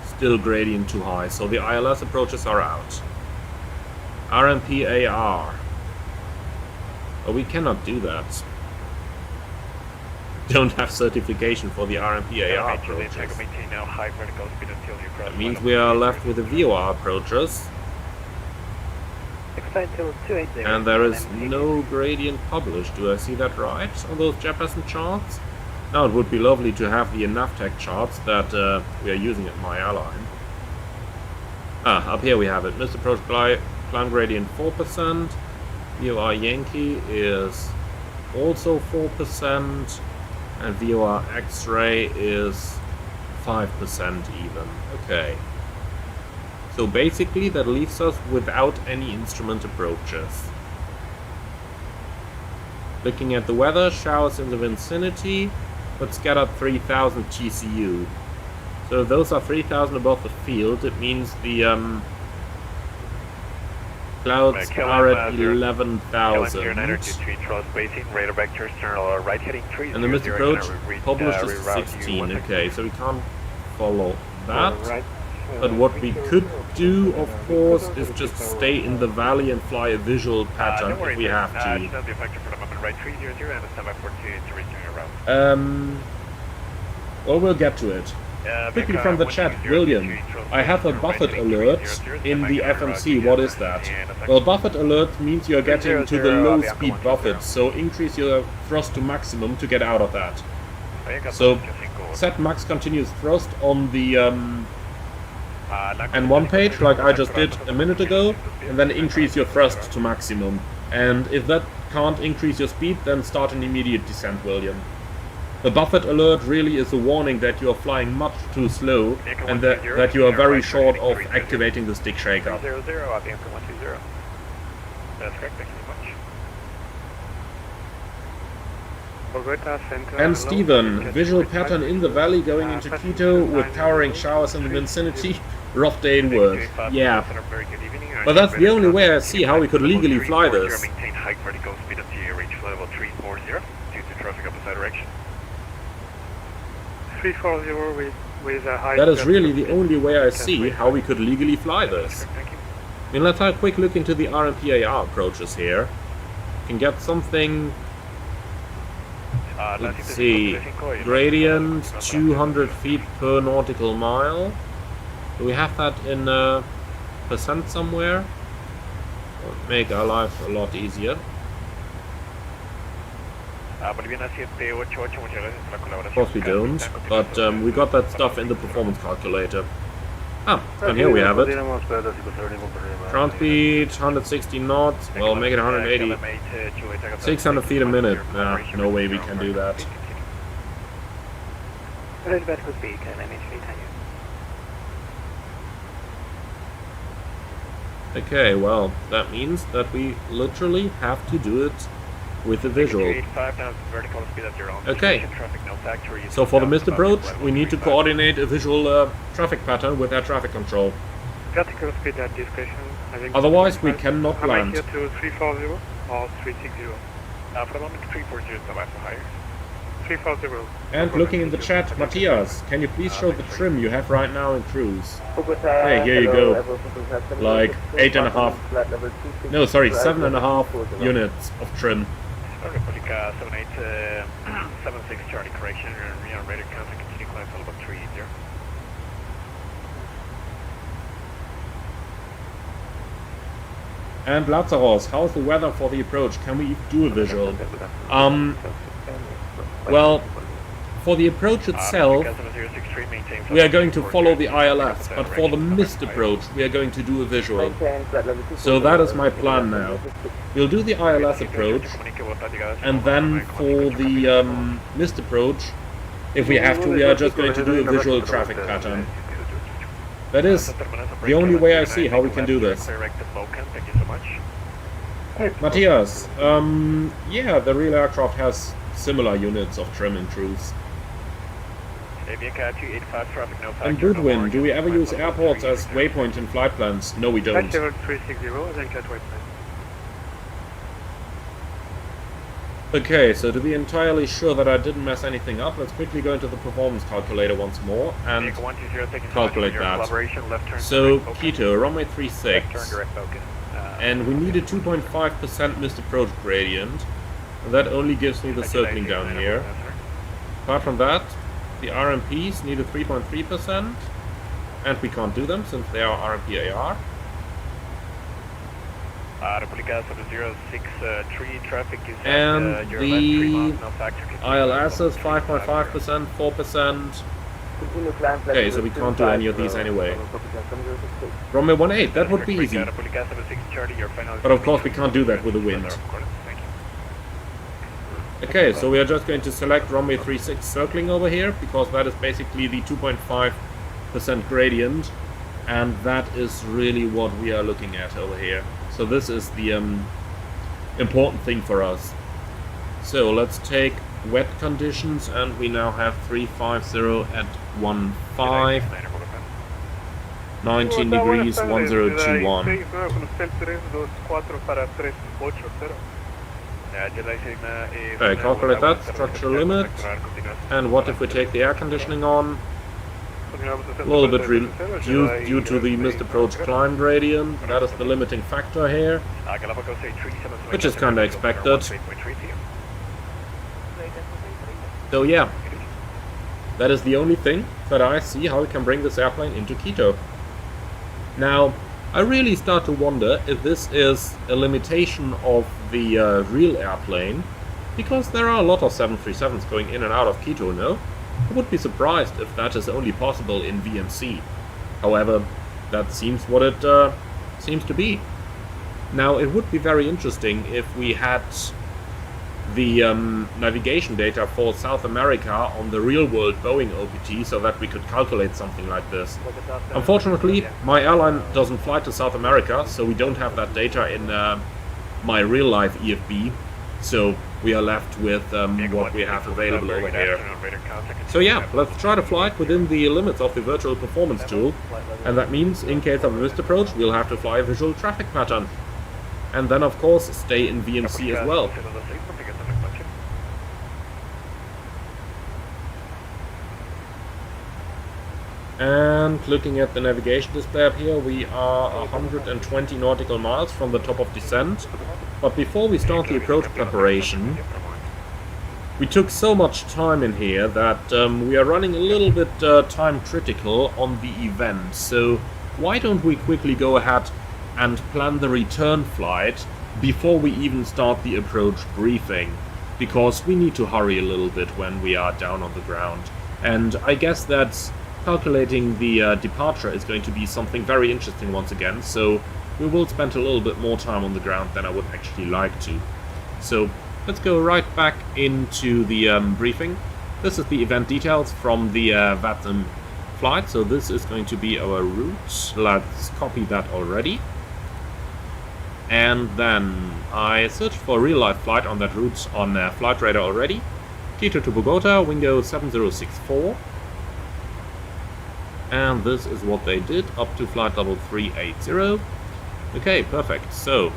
Speaker 1: still gradient too high, so the ILS approaches are out. RMPAR. Oh, we cannot do that. Don't have certification for the RMPAR approaches. That means we are left with the VOR approaches. And there is no gradient published. Do I see that right on those Jefferson charts? Now it would be lovely to have the NAVTEC charts that we are using at my airline. Ah, up here we have it. Missed approach climb gradient 4%. VOR Yankee is also 4%. And VOR X-ray is 5% even. Okay. So basically that leaves us without any instrument approaches. Looking at the weather, showers in the vicinity, but scattered 3000 TCU. So if those are 3000 above the field, it means the clouds are at 11,000. And the missed approach published is 16. Okay, so we can't follow that. But what we could do, of course, is just stay in the valley and fly a visual pattern if we have to. Well, we'll get to it. Quickly from the chat, William, I have a buffet alert in the FMC. What is that? Well, buffet alert means you're getting to the low speed buffet, so increase your thrust to maximum to get out of that. So set max continuous thrust on the N1 page, like I just did a minute ago, and then increase your thrust to maximum. And if that can't increase your speed, then start an immediate descent, William. The buffet alert really is a warning that you are flying much too slow and that you are very short of activating the stick shaker.
Speaker 3: That's correct, thank you so much.
Speaker 1: And Steven, visual pattern in the valley going into Quito with towering showers in the vicinity. Rough day in work. Yeah. But that's the only way I see how we could legally fly this.
Speaker 3: Maintain high vertical speed at the range level 340 due to traffic opposite direction. 340 with a high...
Speaker 1: That is really the only way I see how we could legally fly this. I mean, let's have a quick look into the RMPAR approaches here. We can get something... Let's see, gradient 200 feet per nautical mile. Do we have that in percent somewhere? Would make our life a lot easier. Of course we don't, but we got that stuff in the performance calculator. Ah, and here we have it. Ground speed 160 knots, well make it 180. 600 feet a minute, nah, no way we can do that. Okay, well, that means that we literally have to do it with the visual. Okay, so for the missed approach, we need to coordinate a visual traffic pattern with air traffic control. Otherwise, we cannot land.
Speaker 3: To 340 or 360? For the moment, 340 is the higher. 340.
Speaker 1: And looking in the chat, Matthias, can you please show the trim you have right now in cruise? Hey, here you go. Like 8.5, no, sorry, 7.5 units of trim.
Speaker 3: Okay, Polica 7876 Charlie, correction, you're on radar count and continue climb till about 380.
Speaker 1: And Lazarus, how's the weather for the approach? Can we do a visual? Well, for the approach itself, we are going to follow the ILS, but for the missed approach, we are going to do a visual. So that is my plan now. We'll do the ILS approach, and then for the missed approach, if we have to, we are just going to do a visual traffic pattern. That is the only way I see how we can do this. Matthias, yeah, the real aircraft has similar units of trim and cruise.
Speaker 3: Avian Cat 285 traffic, no factor.
Speaker 1: And Goodwin, do we ever use airports as waypoint in flight plans? No, we don't.
Speaker 3: 360, Avian Cat waypoint.
Speaker 1: Okay, so to be entirely sure that I didn't mess anything up, let's quickly go into the performance calculator once more and calculate that. So, Quito, runway 36, and we need a 2.5% missed approach gradient. That only gives me the circling down here. Apart from that, the RMPs need a 3.3%, and we can't do them since they are RMP-AR.
Speaker 3: Republica 063 traffic is
Speaker 1: And
Speaker 3: at your
Speaker 1: the
Speaker 3: left 3 miles, no factor.
Speaker 1: ILS is 5.5%, 4%.
Speaker 5: Continue climb flight
Speaker 1: Okay, so we can't do any of these anyway. Runway 18, that would be easy.
Speaker 3: Republica 76 Charlie, your final
Speaker 1: But of course we can't do that with the wind.
Speaker 3: Thank you.
Speaker 1: Okay, so we are just going to select runway 36 circling over here, because that is basically the 2.5% gradient, and that is really what we are looking at over here. So this is the important thing for us. So let's take wet conditions, and we now have 350 at 15, 19 degrees, 1021. Okay, calculate that, structure limit, and what if we take the air conditioning on? A little bit reduced due to the missed approach climb gradient. That is the limiting factor here, which is kinda expected. So yeah, that is the only thing that I see how we can bring this airplane into Quito. Now, I really start to wonder if this is a limitation of the real airplane, because there are a lot of 737s going in and out of Quito, no? I would be surprised if that is only possible in VMC. However, that seems what it seems to be. Now, it would be very interesting if we had the navigation data for South America on the real-world Boeing OPT so that we could calculate something like this. Unfortunately, my airline doesn't fly to South America, so we don't have that data in my real-life EFB. So we are left with what we have available over here. So yeah, let's try to fly it within the limits of the virtual performance tool. And that means, in case of a missed approach, we'll have to fly a visual traffic pattern. And then, of course, stay in VMC as well. And looking at the navigation display up here, we are 120 nautical miles from the top of descent. But before we start the approach preparation, we took so much time in here that we are running a little bit time critical on the event. So why don't we quickly go ahead and plan the return flight before we even start the approach briefing? Because we need to hurry a little bit when we are down on the ground. And I guess that calculating the departure is going to be something very interesting once again, so we will spend a little bit more time on the ground than I would actually like to. So let's go right back into the briefing. This is the event details from the VATSIM flight, so this is going to be our route. Let's copy that already. And then I searched for a real-life flight on that route on Flight Radar already. Quito to Bogota, window 7064. And this is what they did, up to flight level 380. Okay, perfect. So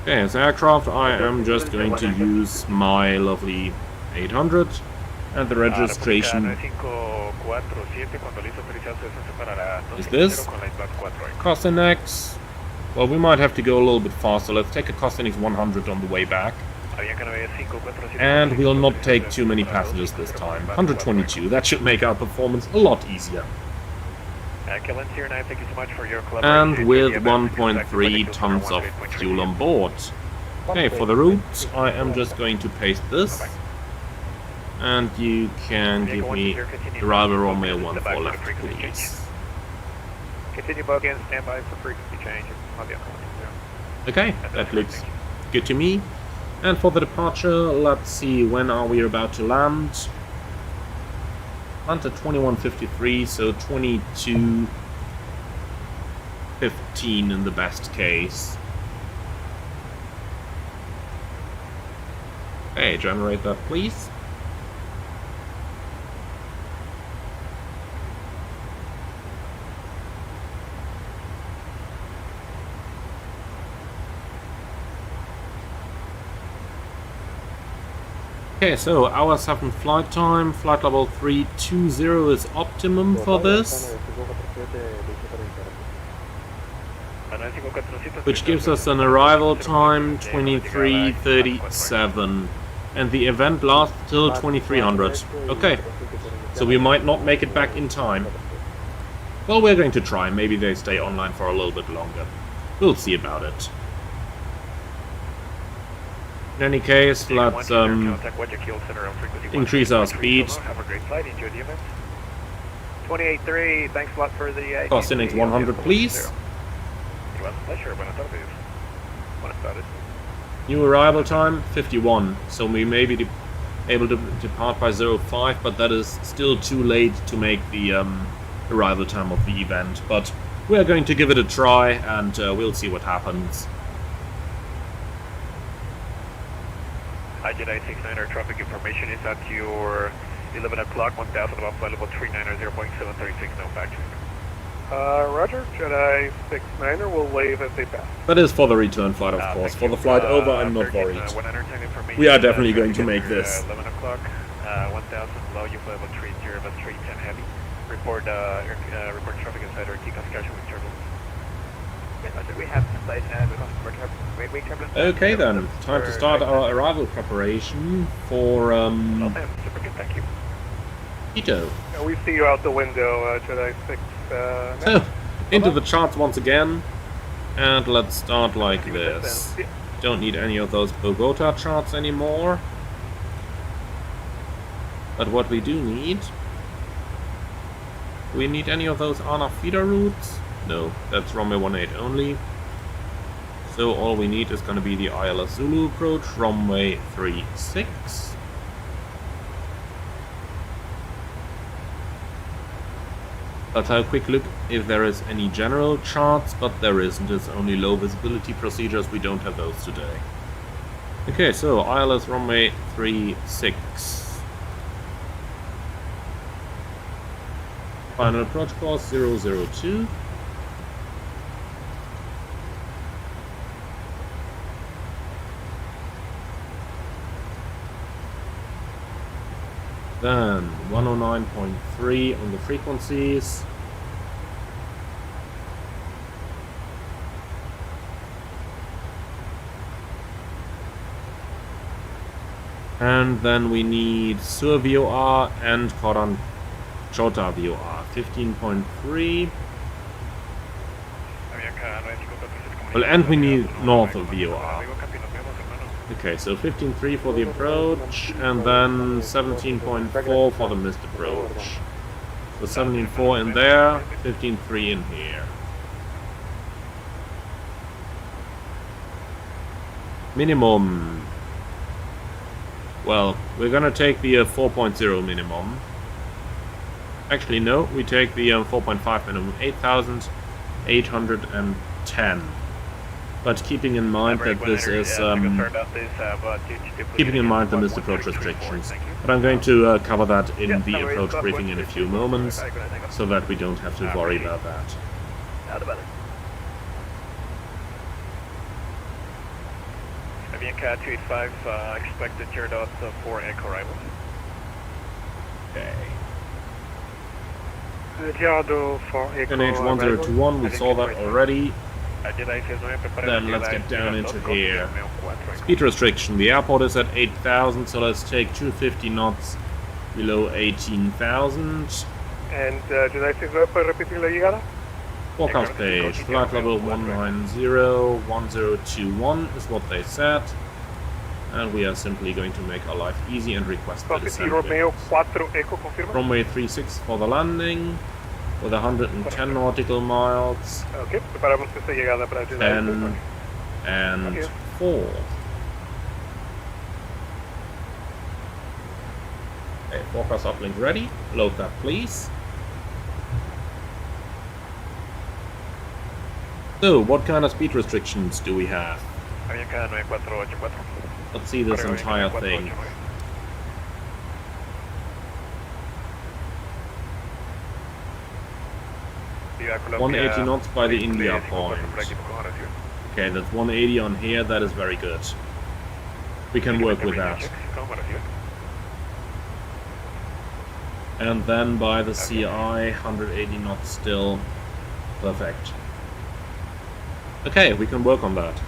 Speaker 1: okay, as aircraft, I am just going to use my lovely 800 and the registration is this Costinex. Well, we might have to go a little bit faster. Let's take a Costinex 100 on the way back. And we'll not take too many passengers this time. 122, that should make our performance a lot easier. And with 1.3 tons of fuel on board. Okay, for the route, I am just going to paste this. And you can give me arrival Romeo 14 left, please.
Speaker 3: Continue bug in, stand by for frequency change.
Speaker 1: Okay, that looks good to me. And for the departure, let's see, when are we about to land? Land at 21:53, so 22:15 in the best case. Okay, generate that, please. Okay, so our 7th flight time, flight level 320 is optimum for this, which gives us an arrival time 23:37, and the event lasts till 2300. Okay, so we might not make it back in time. Well, we're going to try, maybe they stay online for a little bit longer. We'll see about it. In any case, let's increase our speed.
Speaker 3: Have a great flight. Enjoy the event. 28.3. Thanks a lot for the.
Speaker 1: Cost index 100, please.
Speaker 3: It was a pleasure. Buenas tardes. Buenas tardes.
Speaker 1: New arrival time 51. So we may be able to depart by 05, but that is still too late to make the arrival time of the event. But we are going to give it a try, and we'll see what happens.
Speaker 3: Hi, Jedi 69, our traffic information is at your 11 o'clock, 1000 about flight level 390, Boeing 736, no factory.
Speaker 6: Roger, Jedi 69er will wave as they pass.
Speaker 1: That is for the return flight, of course. For the flight over, I'm not worried. We are definitely going to make this.
Speaker 3: 11 o'clock, 1000 below you, flight level 30, about 310 heavy. Report traffic inside our TCOS schedule with turbulence. We have
Speaker 1: Okay then, time to start our arrival preparation for Quito.
Speaker 6: We see you out the window, Jedi 6.
Speaker 1: So, into the charts once again, and let's start like this. Don't need any of those Bogota charts anymore. But what we do need... Do we need any of those ANA feeder routes? No, that's runway 18 only. So all we need is going to be the ILS Zulu approach, runway 36. Let's have a quick look if there is any general charts, but there isn't. It's only low visibility procedures. We don't have those today. Okay, so ILS runway 36. Final approach course 002. Then 109.3 on the frequencies. And then we need Sur VOR and Koran Chota VOR. 15.3. Well, and we need north of VOR. Okay, so 15.3 for the approach, and then 17.4 for the missed approach. So 17.4 in there, 15.3 in here. Minimum. Well, we're gonna take the 4.0 minimum. Actually, no, we take the 4.5 minimum, 8,810. But keeping in mind that this is, keeping in mind the missed approach restrictions. But I'm going to cover that in the approach briefing in a few moments, so that we don't have to worry about that.
Speaker 3: Avianca 285, expected your dots for Echo arrival.
Speaker 1: Okay.
Speaker 6: Gerardo for Echo
Speaker 1: NH1021, we saw that already. Then let's get down into here. Speed restriction. The airport is at 8,000, so let's take 250 knots below 18,000.
Speaker 6: And Jedi 69, ¿puede repetir la llegada?
Speaker 1: Forecast page. Flight level 1901021 is what they said. And we are simply going to make our life easy and request the descent. Runway 36 for the landing. With 110 nautical miles.
Speaker 6: Okay, preparamos esta llegada para
Speaker 1: 10 and 4. Forecast uplink ready. Load that, please. So, what kind of speed restrictions do we have?
Speaker 3: Avianca 9484.
Speaker 1: Let's see this entire thing.
Speaker 3: Viva Colombia,
Speaker 1: 180 knots by the India
Speaker 3: inglés,
Speaker 1: point.
Speaker 3: por aquí, ¿cómo recibe?
Speaker 1: Okay, that's 180 on here, that is very good. We can work with that.
Speaker 3: ¿Cómo recibe?
Speaker 1: And then by the CI, 180 knots still. Perfect. Okay, we can work on that.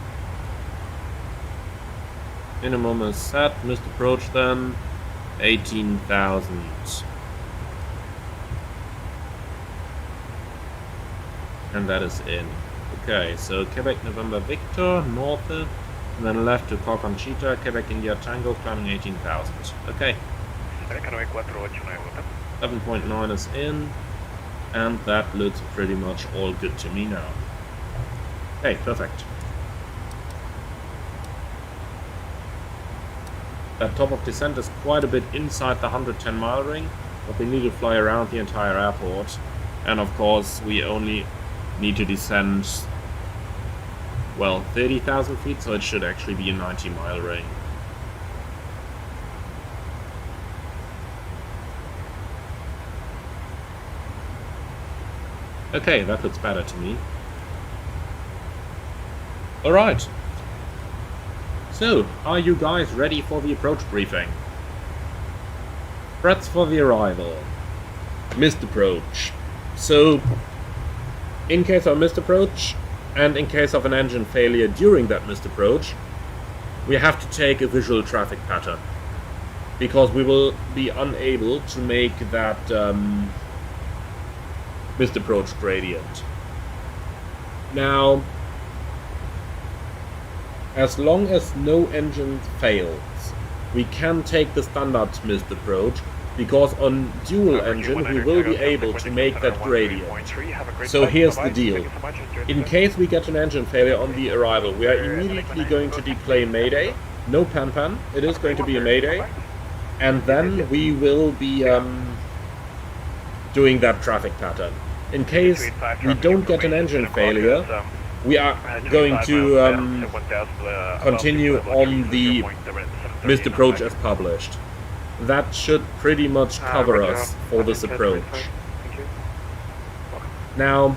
Speaker 1: Minimum is set, missed approach then, 18,000. And that is in. Okay, so Quebec November Victor, north, and then left to Conchita, Quebec India Tango, climbing 18,000. Okay.
Speaker 3: Avianca 9489, Bogotá.
Speaker 1: 7.9 is in, and that looks pretty much all good to me now. Okay, perfect. That top of descent is quite a bit inside the 110 mile ring, but we need to fly around the entire airport. And of course, we only need to descend, well, 30,000 feet, so it should actually be a 90 mile ring. Okay, that looks better to me. Alright. So, are you guys ready for the approach briefing? Threats for the arrival. Missed approach. So, in case of missed approach, and in case of an engine failure during that missed approach, we have to take a visual traffic pattern. Because we will be unable to make that missed approach gradient. Now, as long as no engine fails, we can take the standard missed approach, because on dual engine we will be able to make that gradient. So here's the deal. In case we get an engine failure on the arrival, we are immediately going to deploy Mayday. No pan-pan, it is going to be a Mayday. And then we will be doing that traffic pattern. In case we don't get an engine failure, we are going to continue on the missed approach as published. That should pretty much cover us for this approach. Now,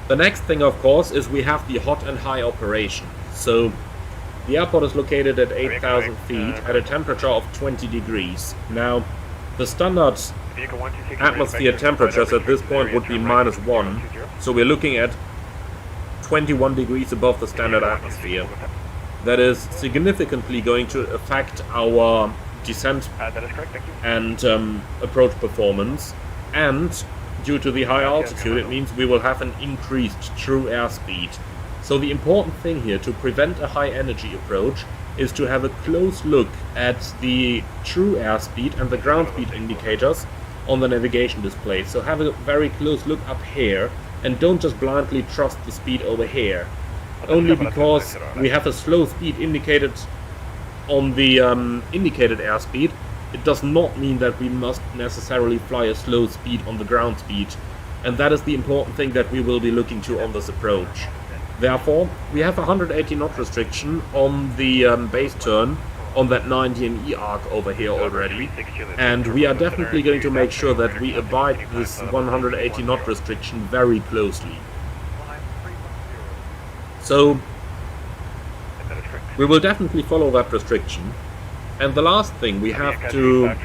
Speaker 1: the next thing, of course, is we have the hot and high operation. So, the airport is located at 8,000 feet at a temperature of 20 degrees. Now, the standard atmosphere temperatures at this point would be -1, so we're looking at 21 degrees above the standard atmosphere. That is significantly going to affect our descent and approach performance, and due to the high altitude it means we will have an increased true airspeed. So the important thing here to prevent a high energy approach is to have a close look at the true airspeed and the ground speed indicators on the navigation display. So have a very close look up here and don't just blindly trust the speed over here. Only because we have a slow speed indicated on the indicated airspeed, it does not mean that we must necessarily fly a slow speed on the ground speed. And that is the important thing that we will be looking to on this approach. Therefore, we have a 180 knot restriction on the base turn on that 90 and E arc over here already, and we are definitely going to make sure that we abide this 180 knot restriction very closely. So, we will definitely follow that restriction. And the last thing we have to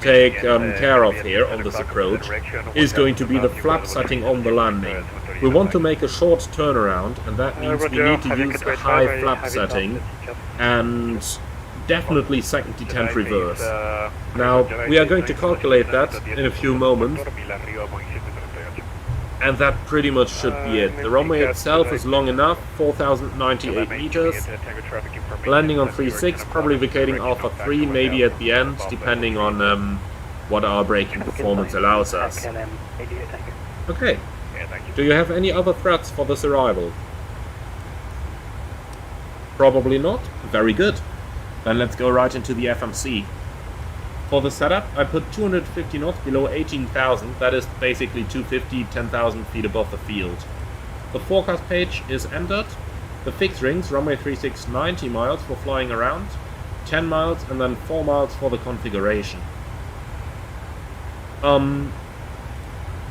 Speaker 1: take care of here on this approach is going to be the flap setting on the landing. We want to make a short turnaround, and that means we need to use a high flap setting and definitely second detent reverse. Now, we are going to calculate that in a few moments, and that pretty much should be it. The runway itself is long enough, 4,098 meters, landing on 3.6, probably vacating Alpha 3 maybe at the end, depending on what our braking performance allows us. Okay, do you have any other threats for this arrival? Probably not? Very good. Then let's go right into the FMC. For the setup, I put 250 knots below 18,000. That is basically 250, 10,000 feet above the field. The forecast page is entered. The fixed rings, runway 36, 90 miles for flying around, 10 miles, and then 4 miles for the configuration.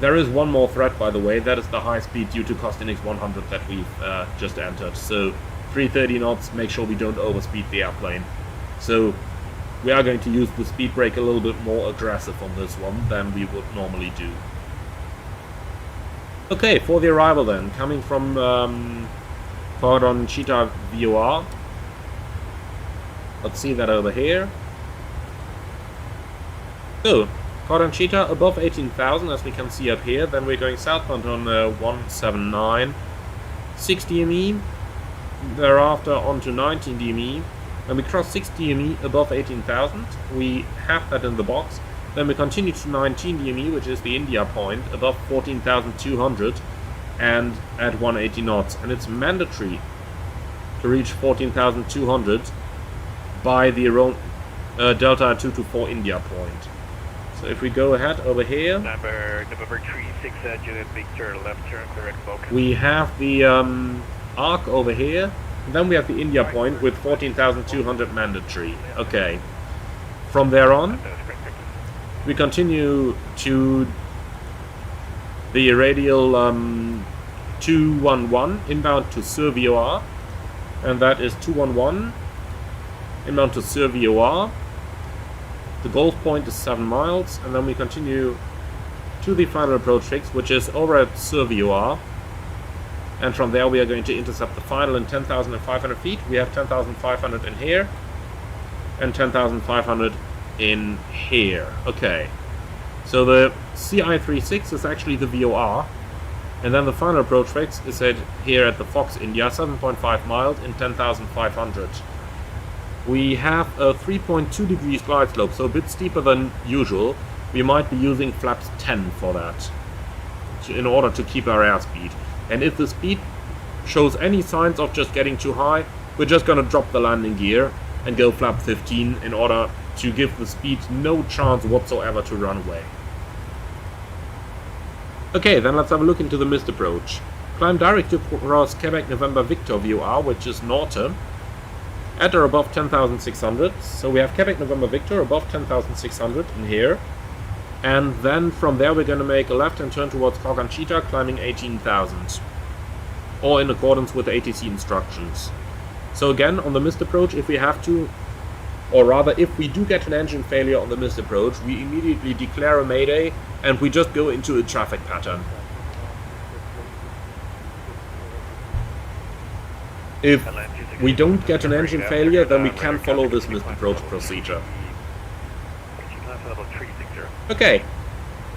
Speaker 1: There is one more threat, by the way. That is the high speed due to Costinix 100 that we've just entered. So 330 knots, make sure we don't overspeed the airplane. So we are going to use the speed brake a little bit more aggressive on this one than we would normally do. Okay, for the arrival then, coming from Patron Cheetah VOR. Let's see that over here. So, Patron Cheetah above 18,000 as we can see up here. Then we're going southbound on 179, 6 DME, thereafter onto 19 DME. When we cross 6 DME above 18,000, we have that in the box. Then we continue to 19 DME, which is the India point, above 14,200 and at 180 knots. And it's mandatory to reach 14,200 by the Delta 224 India point. So if we go ahead over here,
Speaker 3: November 36, Juliet Victor, left turn, correct Boca.
Speaker 1: we have the arc over here. And then we have the India point with 14,200 mandatory. Okay. From there on, we continue to the radial 211 inbound to Sur-VOR, and that is 211 inbound to Sur-VOR. The Gulf point is 7 miles, and then we continue to the final approach fix, which is over at Sur-VOR. And from there we are going to intercept the final in 10,500 feet. We have 10,500 in here and 10,500 in here. Okay, so the CI-36 is actually the VOR, and then the final approach fix is at here at the Fox India, 7.5 miles in 10,500. We have a 3.2 degrees glide slope, so a bit steeper than usual. We might be using flaps 10 for that in order to keep our airspeed. And if the speed shows any signs of just getting too high, we're just going to drop the landing gear and go flap 15 in order to give the speed no chance whatsoever to run away. Okay, then let's have a look into the missed approach. Climb direct across Quebec November Victor VOR, which is north, at or above 10,600. So we have Quebec November Victor above 10,600 in here. And then from there we're going to make a left and turn towards Patron Cheetah, climbing 18,000. Or in accordance with the ATC instructions. So again, on the missed approach, if we have to, or rather if we do get an engine failure on the missed approach, we immediately declare a mayday and we just go into a traffic pattern. If we don't get an engine failure, then we can follow this missed approach procedure. Okay,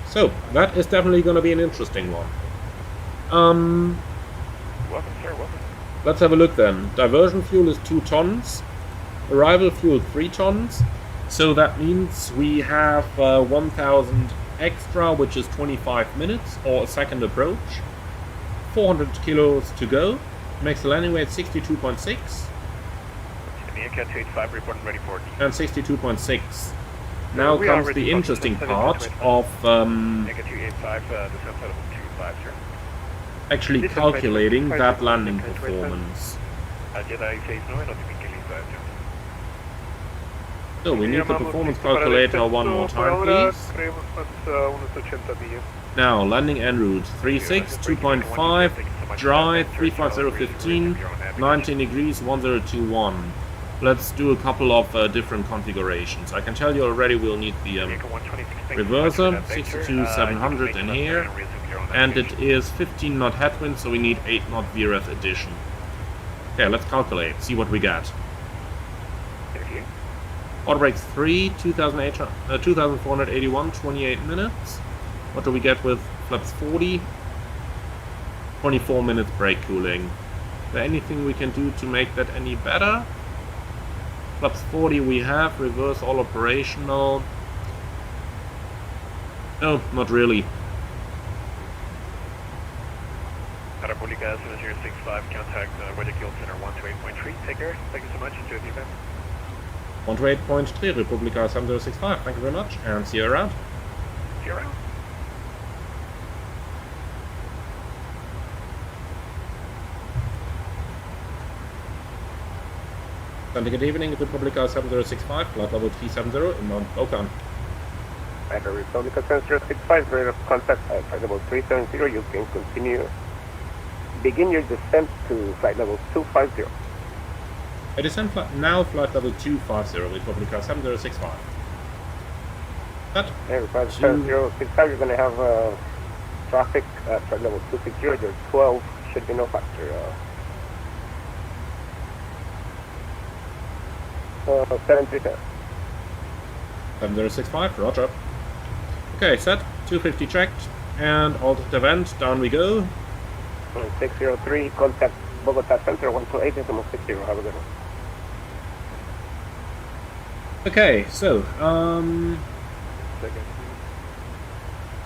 Speaker 1: so that is definitely going to be an interesting one.
Speaker 3: Welcome, sir, welcome.
Speaker 1: Let's have a look then. Diversion fuel is 2 tons. Arrival fuel 3 tons. So that means we have 1,000 extra, which is 25 minutes or a second approach. 400 kilos to go. Makes the landing weight 62.6.
Speaker 3: Cat 285 reporting ready for D.
Speaker 1: And 62.6. Now comes the interesting part of actually calculating that landing performance. So we need the performance calculator one more time, please. Now, landing en route 36, 2.5, dry, 35015, 19 degrees, 1021. Let's do a couple of different configurations. I can tell you already we'll need the reverser, 62,700 in here, and it is 15 knot headwind, so we need 8 knot VRF addition. Okay, let's calculate, see what we get. Auto brakes 3, 2,481, 28 minutes. What do we get with flaps 40? 24 minutes brake cooling. Is there anything we can do to make that any better? Flaps 40 we have, reverse all operational. No, not really.
Speaker 3: Parabolica 0065, contact Weather Kill Center 128.3. Take care. Thank you so much. Enjoy the event.
Speaker 1: 128.3, Republica 7065, thank you very much, and see you around.
Speaker 3: See you around.
Speaker 1: Good evening, Republica 7065, flight level 370 in Mount Bocan.
Speaker 6: At the Republica 7065, radar contact at flight level 370, you can continue. Begin your descent to flight level 250.
Speaker 1: I descend now flight level 250, Republica 7065. That
Speaker 6: Hey, flight 7065, you're going to have traffic at flight level 260, your 12 should be no factor. 7310.
Speaker 1: 7065, roger. Okay, set, 250 checked, and alternate event, down we go.
Speaker 6: 603, contact Bogota Center 128.60, have a good one.
Speaker 1: Okay, so,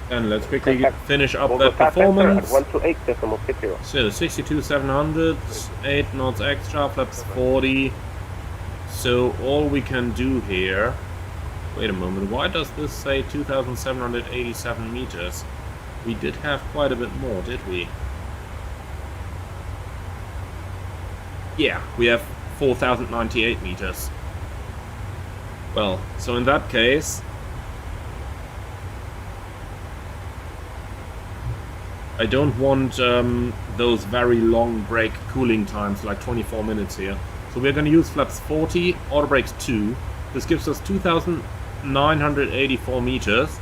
Speaker 1: and let's quickly finish up that performance.
Speaker 6: Center at 128.60.
Speaker 1: So, 62,700, 8 knots extra, flaps 40. So, all we can do here... Wait a moment, why does this say 2,787 meters? We did have quite a bit more, did we? Yeah, we have 4,098 meters. Well, so in that case... I don't want those very long break cooling times, like 24 minutes here. So we're going to use flaps 40, auto brakes 2. This gives us 2,984 meters,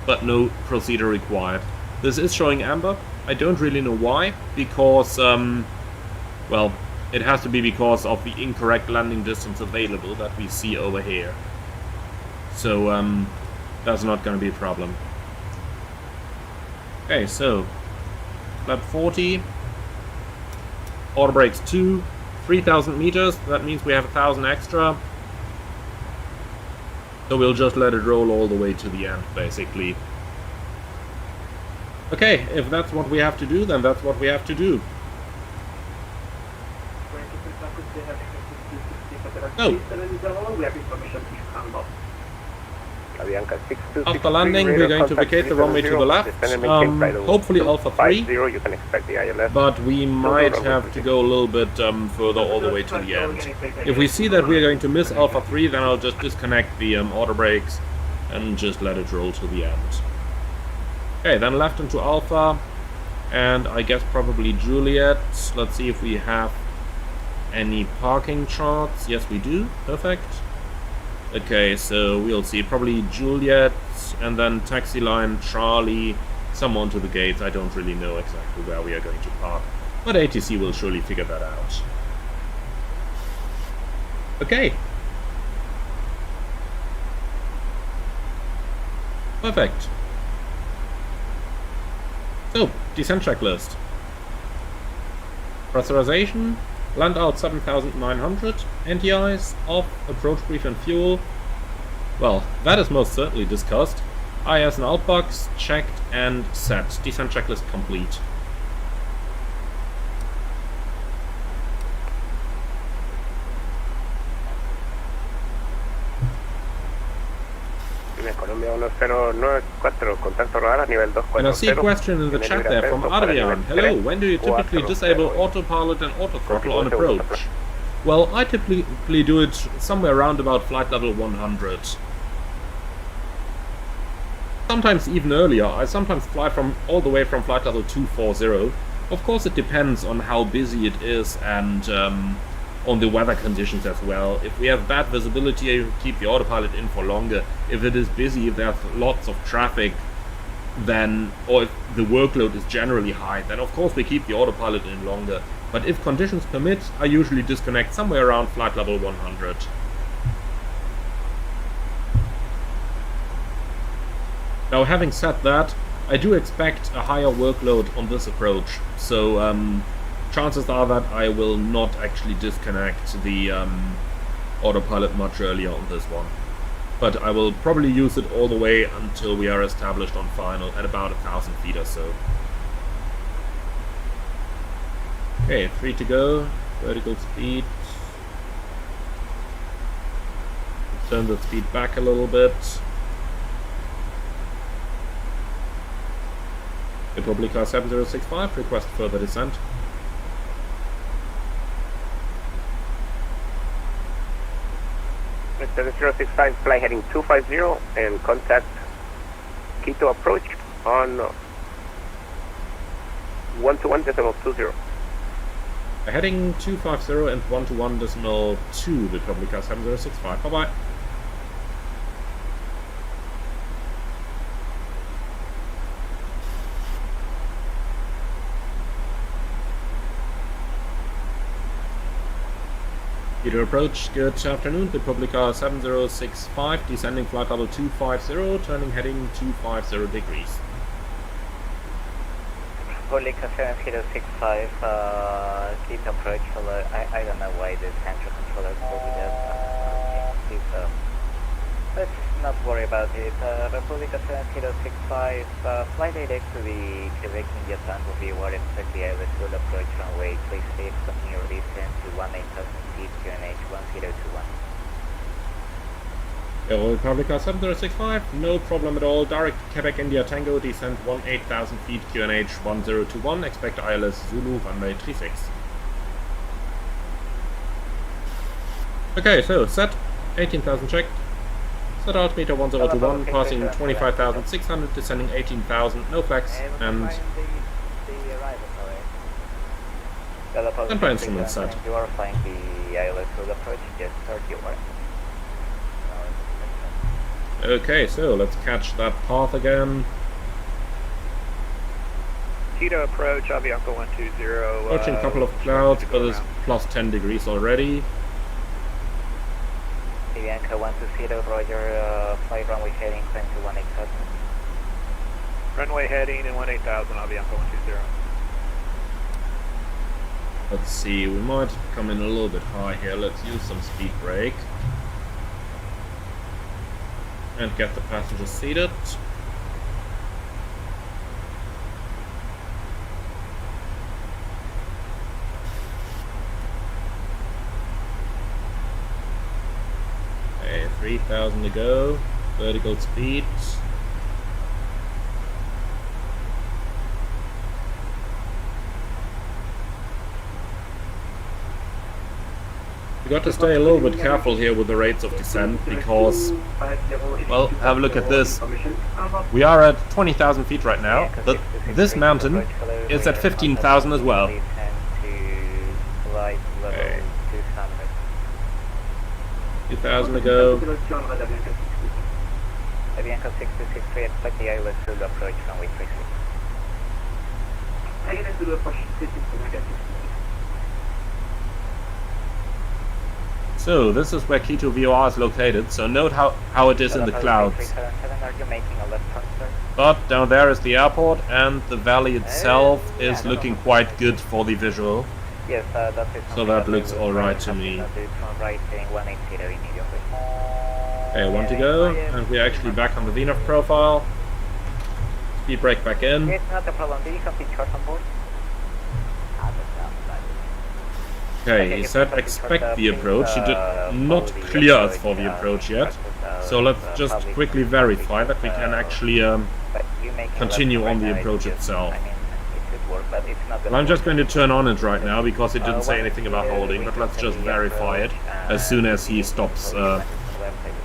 Speaker 1: but no procedure required. This is showing amber. I don't really know why, because, well, it has to be because of the incorrect landing distance available that we see over here. So, that's not going to be a problem. Okay, so, flap 40, auto brakes 2, 3,000 meters, that means we have 1,000 extra. So we'll just let it roll all the way to the end, basically. Okay, if that's what we have to do, then that's what we have to do. So, after landing, we're going to vacate the runway to the left, hopefully Alpha 3, but we might have to go a little bit further all the way to the end. If we see that we're going to miss Alpha 3, then I'll just disconnect the auto brakes and just let it roll to the end. Okay, then left into Alpha, and I guess probably Juliet. Let's see if we have any parking charts. Yes, we do. Perfect. Okay, so we'll see. Probably Juliet, and then taxi line Charlie, someone to the gates. I don't really know exactly where we are going to park, but ATC will surely figure that out. Okay. Perfect. So, descent checklist. Pressurization. Land out 7,900, anti-ice, off, approach brief and fuel. Well, that is most certainly discussed. IS and outbox, checked and set. Descent checklist complete. And I see a question in the chat there from Adrian. Hello, when do you typically disable autopilot and autothrottle on approach? Well, I typically do it somewhere around about flight level 100. Sometimes even earlier. I sometimes fly all the way from flight level 240. Of course it depends on how busy it is and on the weather conditions as well. If we have bad visibility, you keep the autopilot in for longer. If it is busy, if there's lots of traffic, then, or if the workload is generally high, then of course we keep the autopilot in longer. But if conditions permit, I usually disconnect somewhere around flight level 100. Now, having said that, I do expect a higher workload on this approach, so chances are that I will not actually disconnect the autopilot much earlier on this one. But I will probably use it all the way until we are established on final at about 1,000 feet or so. Okay, 3 to go, vertical speed. Turn the speed back a little bit. Republica 7065, request further descent.
Speaker 6: Mr. 065, fly heading 250 and contact Quito approach on 121.20.
Speaker 1: Heading 250 and 121.2, Republica 7065. Bye bye. Peter approach, good afternoon, Republica 7065, descending flight level 250, turning heading 250 degrees.
Speaker 7: Republica 7065, keep approach, I don't know why the central controller told me that, let's not worry about it. Republica 7065, flight direct to the Quebec India Tango what expected the ILS will approach runway 36, continue descent to 18,000 feet, QNH 1021.
Speaker 1: Republica 7065, no problem at all, direct Quebec India Tango, descent 18,000 feet, QNH 1021, expect ILS Zulu runway 36. Okay, so set, 18,000 checked. Set altimeter 1021, passing 25,600, descending 18,000, no flex, and standby instrument set.
Speaker 7: You are flying the ILS will approach, just start your way.
Speaker 1: Okay, so let's catch that path again.
Speaker 3: Quito approach, Avianca 120.
Speaker 1: Approaching a couple of clouds, but it's plus 10 degrees already.
Speaker 7: Avianca 120, roger, flight runway heading 218,000.
Speaker 3: Runway heading and 18,000, Avianca 120.
Speaker 1: Let's see, we might come in a little bit high here. Let's use some speed brake. And get the passengers seated. Okay, 3,000 to go. Vertical speed. You got to stay a little bit careful here with the rates of descent because, well, have a look at this. We are at 20,000 feet right now, but this mountain is at 15,000 as well. Okay. 2,000 to go.
Speaker 7: Avianca 623, expect the ILS to approach runway 36.
Speaker 1: So, this is where Quito VOR is located, so note how it is in the clouds.
Speaker 7: Are you making a left turn, sir?
Speaker 1: But down there is the airport, and the valley itself is looking quite good for the visual.
Speaker 7: Yes, that is.
Speaker 1: So that looks alright to me. Okay, 1 to go, and we're actually back on the VNAV profile. Speed brake back in.
Speaker 7: It's not a problem. Do you have pictures on board?
Speaker 1: Okay, he said expect the approach. He did not clear us for the approach yet. So let's just quickly verify that we can actually continue on the approach itself. Well, I'm just going to turn on it right now because it didn't say anything about holding, but let's just verify it as soon as he stops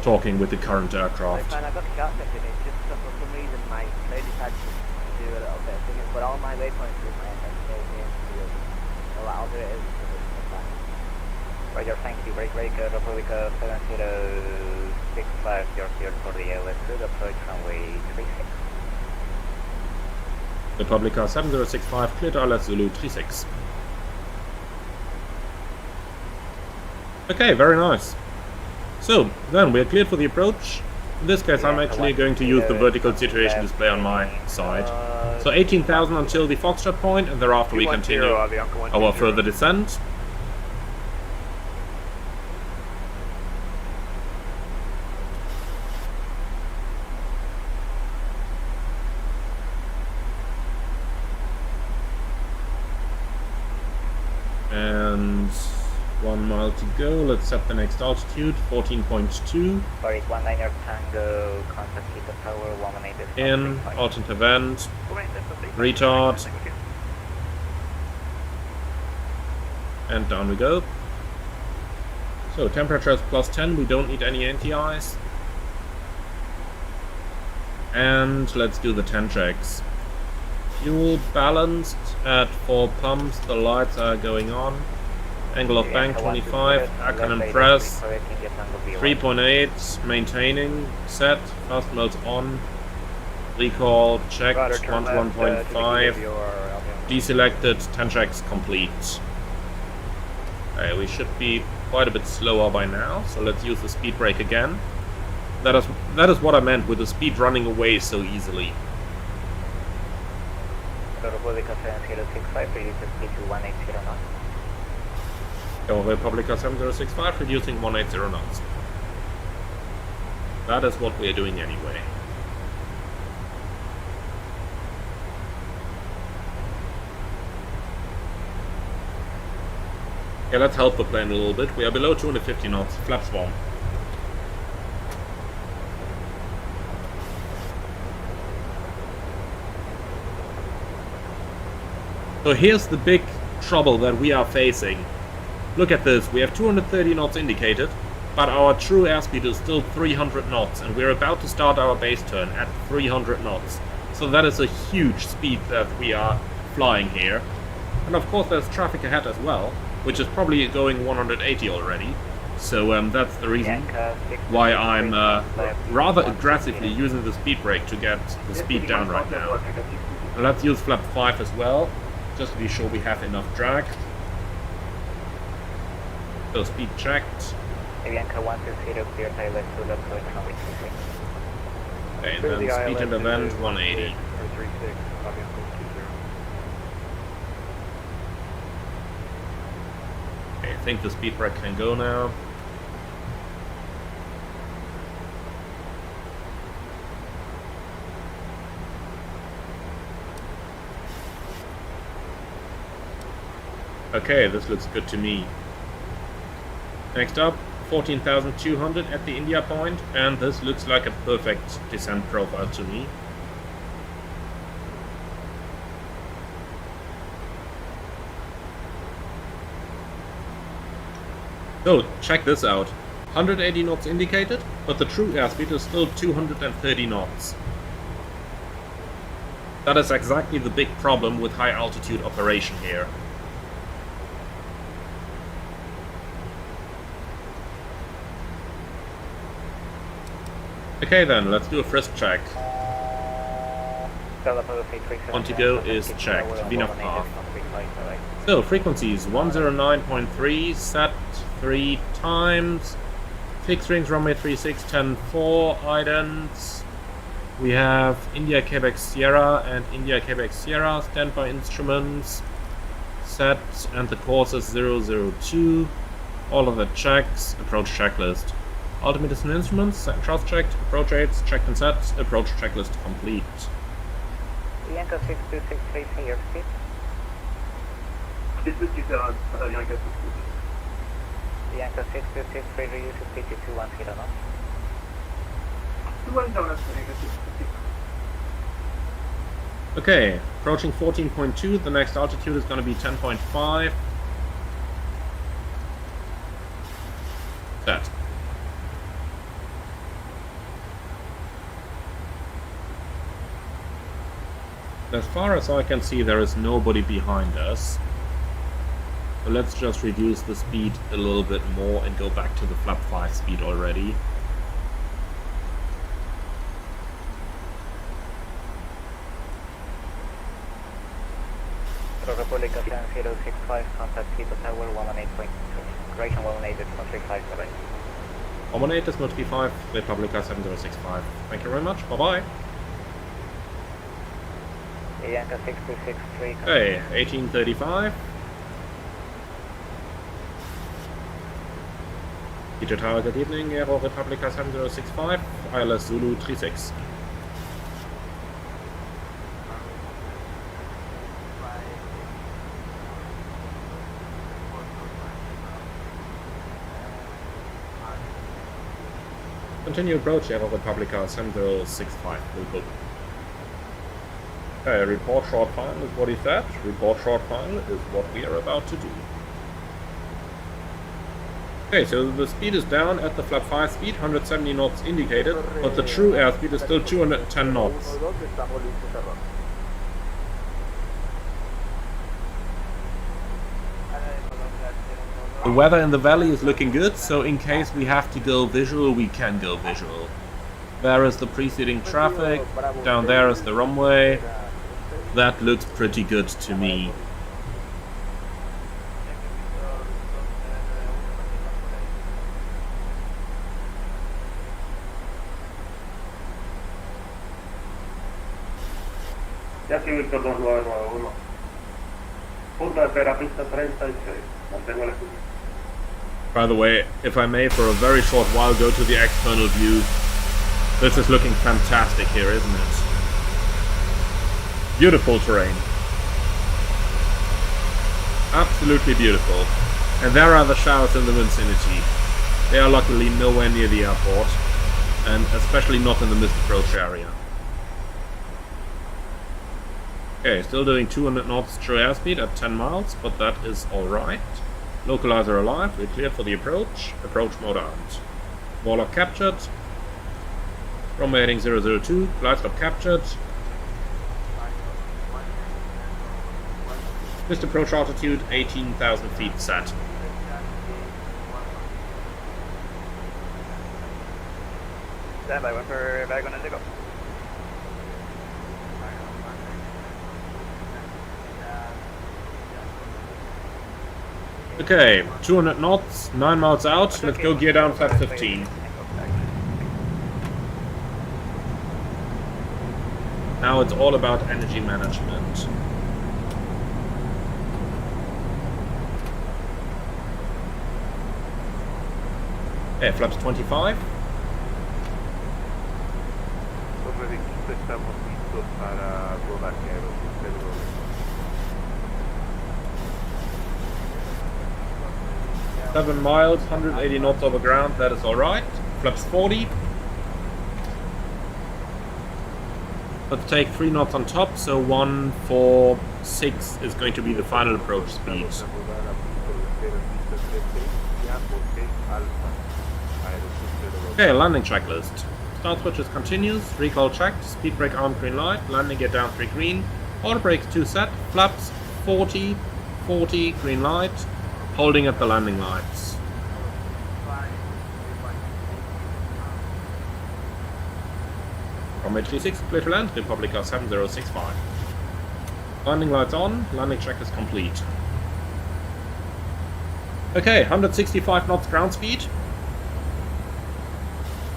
Speaker 1: talking with the current aircraft.
Speaker 7: Roger, thank you. Breaker, Republica 7065, you're cleared for the ILS approach runway 36.
Speaker 1: Republica 7065, cleared ILS Zulu 36. Okay, very nice. So, then we're cleared for the approach. In this case, I'm actually going to use the vertical situation display on my side. So 18,000 until the Foxtrot point, and thereafter we continue our further descent. And 1 mile to go. Let's set the next altitude, 14.2.
Speaker 7: Sorry, 19er Tango, contact Quito Tower, 118.
Speaker 1: In, alternate vent, retard, and down we go. So temperature is +10, we don't need any anti-ice. And let's do the 10 checks. Fuel balanced at 4 pumps, the lights are going on. Angle of bank 25, air cannon press 3.8, maintaining, set, fast modes on, recall checked, 1.5, deselected, 10 checks complete. Okay, we should be quite a bit slower by now, so let's use the speed brake again. That is what I meant with the speed running away so easily.
Speaker 7: Republica 7065, reduces speed to 180 knots.
Speaker 1: Republica 7065, reducing 180 knots. That is what we are doing anyway. Okay, let's help the plane a little bit. We are below 250 knots, flap swarm. So here's the big trouble that we are facing. Look at this, we have 230 knots indicated, but our true airspeed is still 300 knots, and we're about to start our base turn at 300 knots. So that is a huge speed that we are flying here. And of course there's traffic ahead as well, which is probably going 180 already. So that's the reason why I'm rather aggressively using the speed brake to get the speed down right now. And let's use flap 5 as well, just to be sure we have enough drag. So speed checked.
Speaker 7: Avianca 120, clear tail left to left to economic 36.
Speaker 1: Okay, and then speed and event 180. Okay, I think the speed brake can go now. Okay, this looks good to me. Next up, 14,200 at the India point, and this looks like a perfect descent profile to me. So, check this out. 180 knots indicated, but the true airspeed is still 230 knots. That is exactly the big problem with high altitude operation here. Okay then, let's do a frisk check. On to go is checked, VNAV path. So, frequencies 109.3, set 3 times, fixed rings runway 36, 10-4, idents. We have India Quebec Sierra and India Quebec Sierra, standby instruments, set, and the course is 002. All of the checks, approach checklist. Altimeters and instruments, trust checked, approach aids, checked and set, approach checklist complete.
Speaker 7: Yankee 6263, say your speed.
Speaker 6: This is Yankee 6263.
Speaker 7: Yankee 6263, reduce speed to 210 knots.
Speaker 6: 210 knots, Yankee 6263.
Speaker 1: Okay, approaching 14.2, the next altitude is going to be 10.5. Set. As far as I can see, there is nobody behind us. So let's just reduce the speed a little bit more and go back to the flap 5 speed already.
Speaker 7: Republica 7065, contact Quito Tower 118.2. Correction 118.35, correct.
Speaker 1: 118 is not P5, Republica 7065. Thank you very much, bye bye.
Speaker 7: Yankee 6263.
Speaker 1: Okay, 1835. Quito Tower, good evening, Aero Republica 7065, ILS Zulu 36. Continue approach Air Republica 7065. Will go. Okay, report short final is what he said. Report short final is what we are about to do. Okay, so the speed is down at the flap 5 speed, 170 knots indicated, but the true airspeed is still 210 knots. The weather in the valley is looking good, so in case we have to go visual, we can go visual. There is the preceding traffic, down there is the runway. That looks pretty good to me.
Speaker 6: Ya sí, Víctor 2991. Punta de espera, pista 36. Mantengo la escucha.
Speaker 1: By the way, if I may for a very short while go to the external view. This is looking fantastic here, isn't it? Beautiful terrain. Absolutely beautiful. And there are the showers in the vicinity. They are luckily nowhere near the airport, and especially not in the missed approach area. Okay, still doing 200 knots true airspeed at 10 miles, but that is alright. Localizer alive, we're cleared for the approach. Approach mode armed. Warlock captured. Runway heading 002, glide stop captured. Missed approach altitude 18,000 feet set.
Speaker 3: Stand by, went for back on Indigo.
Speaker 1: Okay, 200 knots, 9 miles out, let's go gear down flat 15. Now it's all about energy management. Okay, flaps 25.
Speaker 3: Estamos listos para rodaje.
Speaker 1: 7 miles, 180 knots over ground, that is alright. Flaps 40. Let's take 3 knots on top, so 146 is going to be the final approach speed. Okay, landing checklist. Start switches continues, recall checked, speed brake armed green light, landing gear down 3 green, auto brakes 2 set, flaps 40, 40 green light, holding at the landing lights. Runway 36, clear to land, Republica 7065. Landing lights on, landing check is complete. Okay, 165 knots ground speed.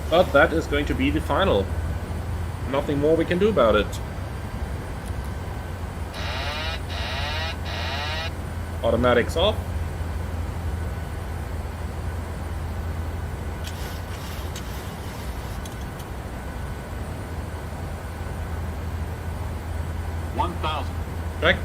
Speaker 1: But that is going to be the final. Nothing more we can do about it. Automatics off. Checked.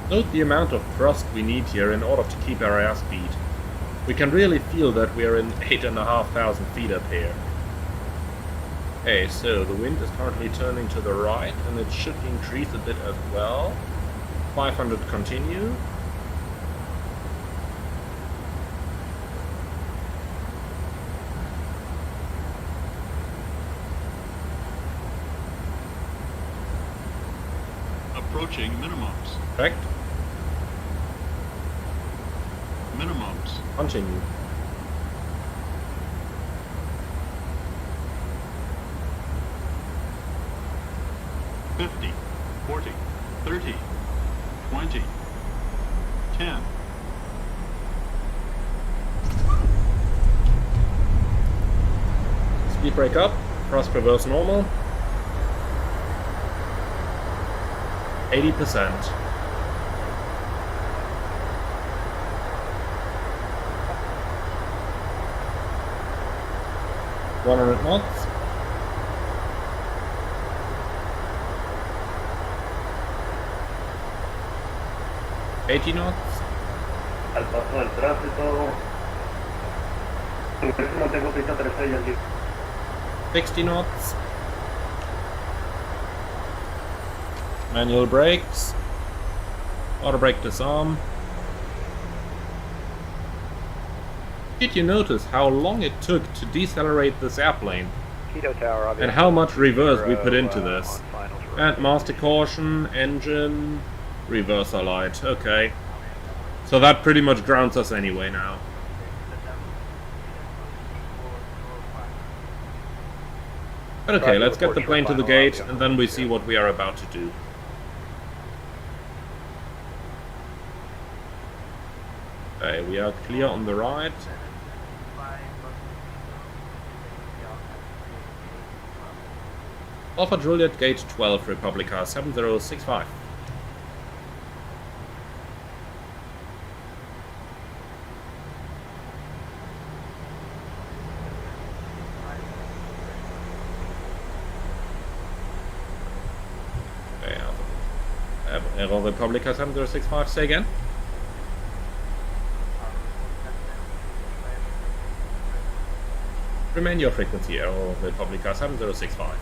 Speaker 1: Note the amount of thrust we need here in order to keep our airspeed. We can really feel that we are in 8,500 feet up here. Okay, so the wind is currently turning to the right and it should increase a bit as well. 500 continue.
Speaker 8: Approaching minimums.
Speaker 1: Correct.
Speaker 8: Minimums.
Speaker 1: Continue.
Speaker 8: 20. 10.
Speaker 1: Speed brake up, thrust reverse normal. 80%. $100 knots. $80 knots.
Speaker 6: Al paso del tránsito. No tengo pista 3 aquí.
Speaker 1: 60 knots. Manual brakes. Auto brake disarm. Did you notice how long it took to decelerate this airplane?
Speaker 2: Quito Tower,
Speaker 1: And how much reverse we put into
Speaker 2: on
Speaker 1: this?
Speaker 2: finals road.
Speaker 1: And master caution, engine, reverser light. Okay. So that pretty much grounds us anyway now. But okay, let's get the plane to the gate and then we see what we are about to do. Okay, we are clear on the right. Alpha Juliet, gate 12, Republica 7065. Okay, Aero Republica 7065, say again. Remain your frequency, Aero Republica 7065.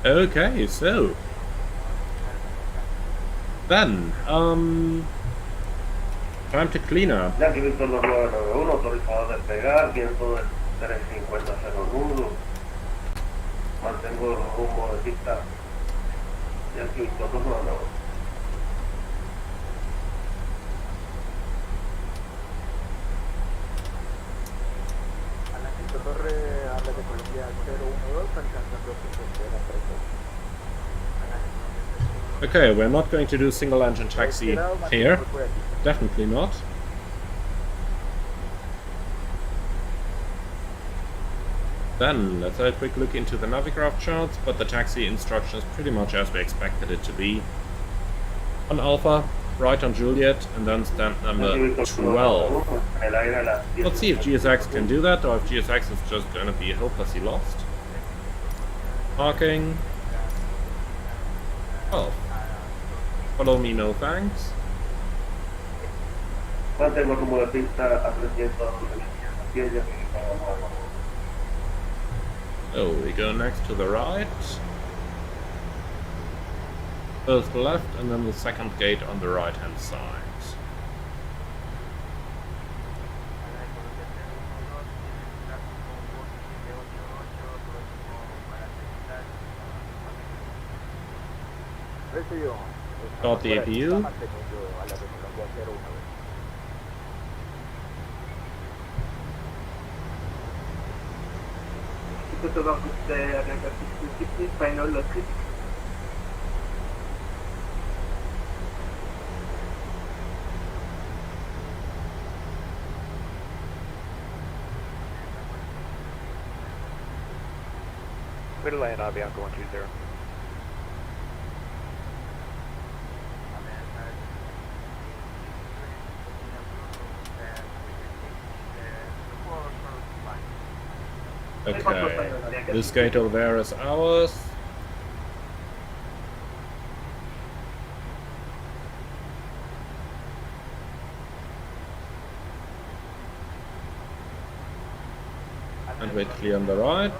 Speaker 1: Okay, so then, time to clean up.
Speaker 6: Ya aquí Víctor 2991, autorizado a despegar, viento del 350 0 nudo. Mantengo el rumbo de pista. Ya aquí Víctor 291.
Speaker 4: Torre, habla de Colombia 012, alcanzando frontera 32.
Speaker 1: Okay, we're not going to do single engine taxi here. Definitely not. Then, let's have a quick look into the Navigraph charts, but the taxi instruction is pretty much as we expected it to be. On Alpha, right on Juliet, and then stand number 12. Let's see if GSX can do that, or if GSX is just gonna be hopelessly lost. Parking. Oh. Follow me, no thanks.
Speaker 6: Mantengo el rumbo de pista a 300 pies.
Speaker 1: Oh, we go next to the right. First left, and then the second gate on the right hand side. Start the APU.
Speaker 2: Clear to land, Avianca 120.
Speaker 1: Okay, this gate over there is ours. And we're clear on the right.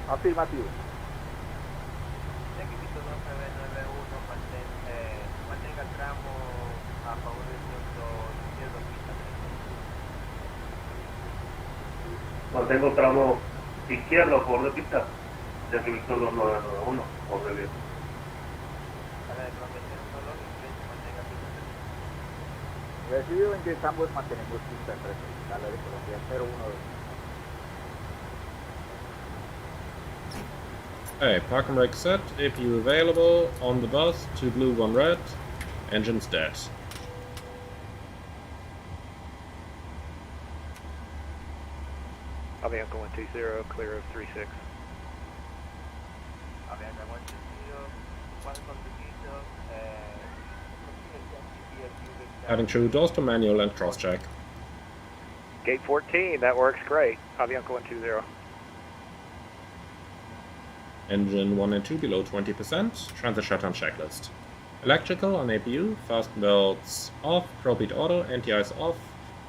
Speaker 4: Afirmativo.
Speaker 3: Mantenga el tramo a favor del viento izquierdo, pista 3.
Speaker 6: Mantengo el tramo izquierdo a favor de pista. Ya que Víctor 2991, por de viento.
Speaker 4: Recibido en que ambos mantenemos pista 3, sala de Colombia 012.
Speaker 1: Okay, park and brake set, APU available, on the bus, 2 blue, 1 red, engines dead.
Speaker 3: Avianca 120, clear of 36.
Speaker 2: Avianca 120, welcome to Quito,
Speaker 1: Heading through doors to manual and cross check.
Speaker 3: Gate 14, that works great. Avianca 120.
Speaker 1: Engine 1 and 2 below 20%, transit shutdown checklist. Electrical on APU, fasten belts off, probe bleed auto, anti-ice off,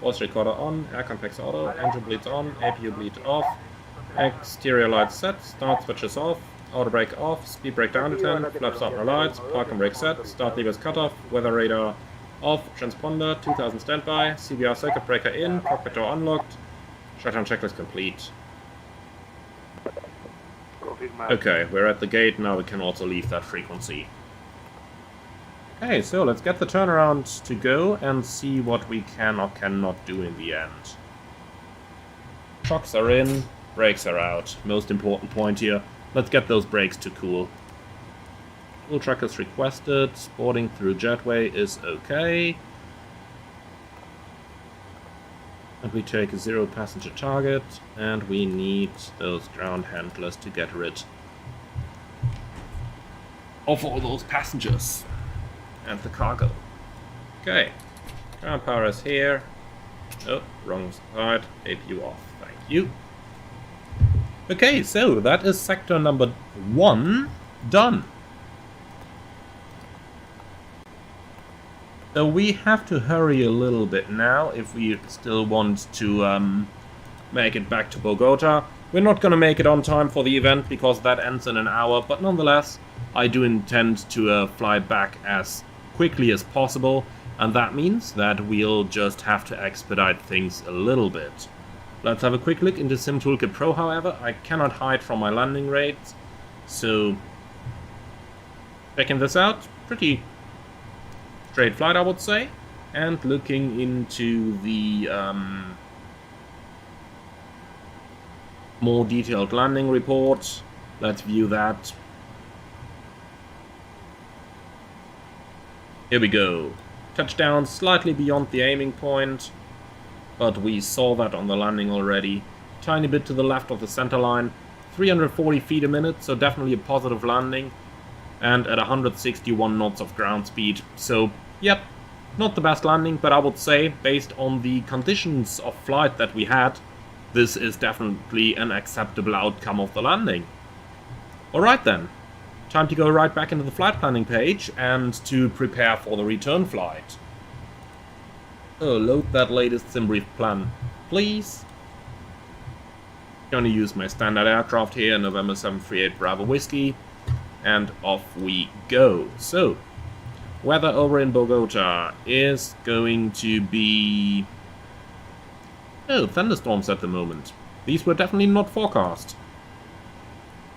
Speaker 1: voice recorder on, air complex auto, engine bleeds on, APU bleed off, exterior lights set, start switches off, auto brake off, speed brake down to 10, flaps up no lights, park and brake set, start levers cut off, weather radar off, transponder 2000 standby, CBR circuit breaker in, cockpit door unlocked, shutdown checklist complete. Okay, we're at the gate, now we can also leave that frequency. Okay, so let's get the turnaround to go and see what we can or cannot do in the end. Shocks are in, brakes are out. Most important point here, let's get those brakes to cool. Fuel truck is requested, boarding through jetway is okay. And we take a 0 passenger target, and we need those ground handlers to get rid of all those passengers and the cargo. Okay, ground power is here. Oh, wrong side, APU off, thank you. Okay, so that is sector number 1 done. So we have to hurry a little bit now if we still want to make it back to Bogota. We're not going to make it on time for the event because that ends in an hour, but nonetheless, I do intend to fly back as quickly as possible, and that means that we'll just have to expedite things a little bit. Let's have a quick look into Sim Toolkit Pro, however. I cannot hide from my landing rates, so checking this out, pretty straight flight, I would say, and looking into the more detailed landing report. Let's view that. Here we go. Touchdown slightly beyond the aiming point, but we saw that on the landing already. Tiny bit to the left of the center line. 340 feet a minute, so definitely a positive landing. And at 161 knots of ground speed. So, yep, not the best landing, but I would say, based on the conditions of flight that we had, this is definitely an acceptable outcome of the landing. Alright then, time to go right back into the flight planning page and to prepare for the return flight. So, load that latest SimBrief plan, please. Gonna use my standard aircraft here, November 738 Bravo Whiskey. And off we go. So, weather over in Bogota is going to be... oh, thunderstorms at the moment. These were definitely not forecast.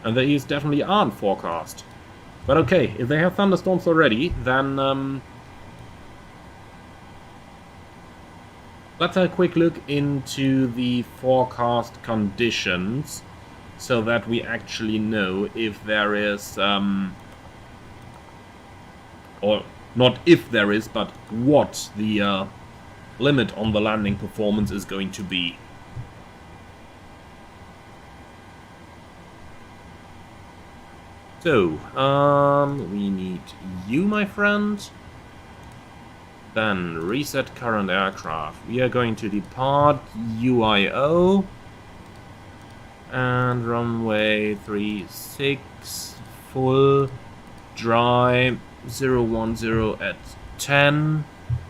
Speaker 1: And these definitely aren't forecast. But okay, if they have thunderstorms already, then... let's have a quick look into the forecast conditions, so that we actually know if there is, or not if there is, but what the limit on the landing performance is going to be. So, we need you, my friend. Then reset current aircraft. We are going to depart UIO. And runway 36, full, dry, 010 at 10,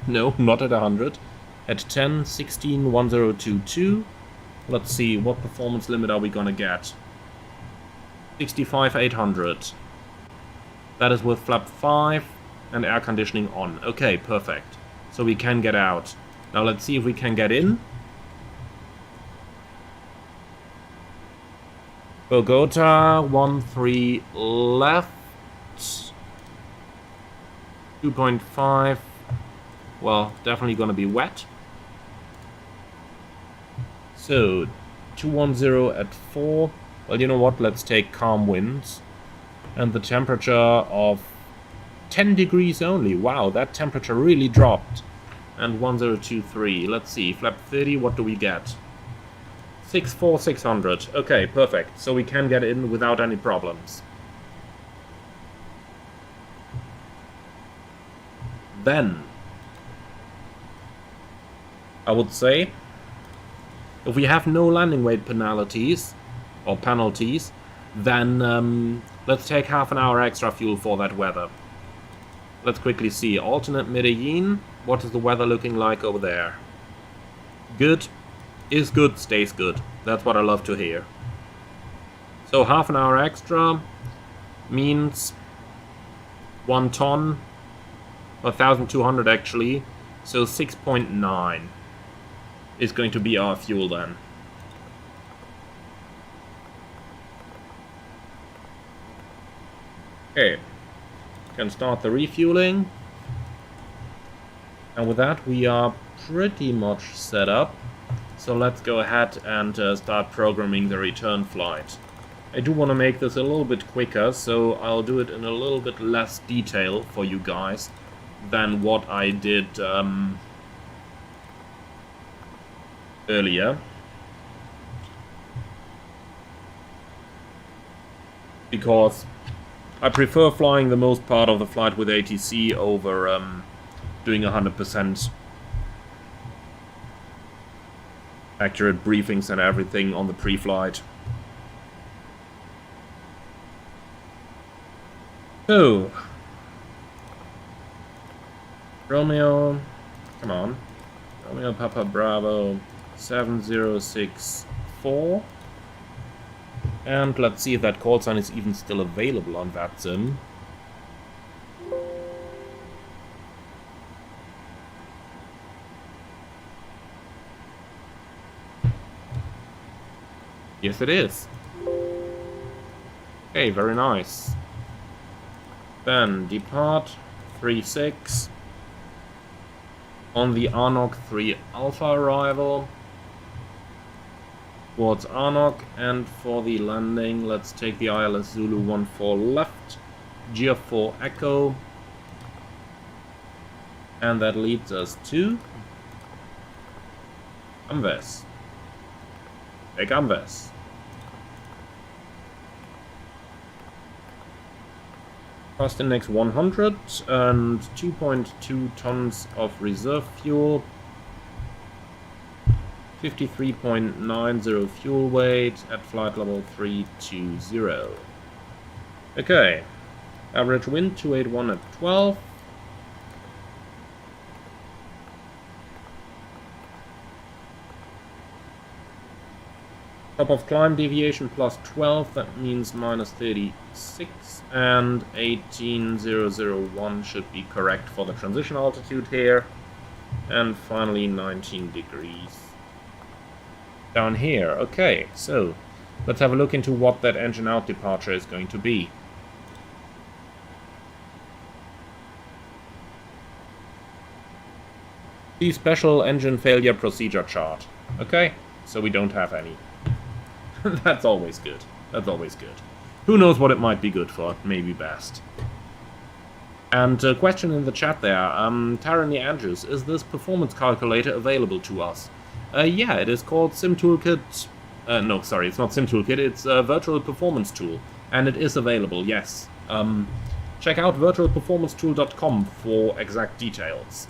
Speaker 1: no, not at 100, at 10, 16, 1022. Let's see, what performance limit are we gonna get? 65, 800. That is with flap 5 and air conditioning on. Okay, perfect. So we can get out. Now let's see if we can get in. Bogota, 13 left, 2.5, well, definitely gonna be wet. So, 210 at 4, well, you know what, let's take calm winds, And the temperature of 10 degrees only. Wow, that temperature really dropped. And 1023. Let's see, flap 30, what do we get? 64600. Okay, perfect. So we can get in without any problems. Then, I would say, if we have no landing weight penalties, then let's take half an hour extra fuel for that weather. Let's quickly see. Alternate Medellin. What is the weather looking like over there? Good. Is good, stays good. That's what I love to hear. So half an hour extra means 1 ton. 1,200 actually. So 6.9 is going to be our fuel then. Okay. Can start the refueling. And with that we are pretty much set up. So let's go ahead and start programming the return flight. I do want to make this a little bit quicker, so I'll do it in a little bit less detail for you guys than what I did earlier. Because I prefer flying the most part of the flight with ATC over doing 100% accurate briefings and everything on the pre-flight. So, Romeo, come on, Romeo Papa Bravo 7064. And let's see if that call sign is even still available on that sim. Yes, it is. Okay, very nice. Then depart 36 on the Arnok 3 Alpha arrival towards Arnok, and for the landing let's take the ILS Zulu 14 left, Gear 4 Echo, and that leads us to Amves. Take Amves. Cost index 100 and 2.2 tons of reserve fuel. 53.90 fuel weight at flight level 320. Okay. Average wind 281 at 12. Top of climb deviation plus 12, that means minus 36, and 18001 should be correct for the transition altitude here. And finally 19 degrees. Down here, okay, so let's have a look into what that engine out departure is going to be. The special engine failure procedure chart. Okay, so we don't have any. That's always good. That's always good. Who knows what it might be good for? Maybe best. And a question in the chat there, Tyranny Andrews, is this performance calculator available to us? Yeah, it is called SimToolkit. No, sorry, it's not SimToolkit, it's a virtual performance tool. And it is available, yes. Check out virtualperformancetool.com for exact details.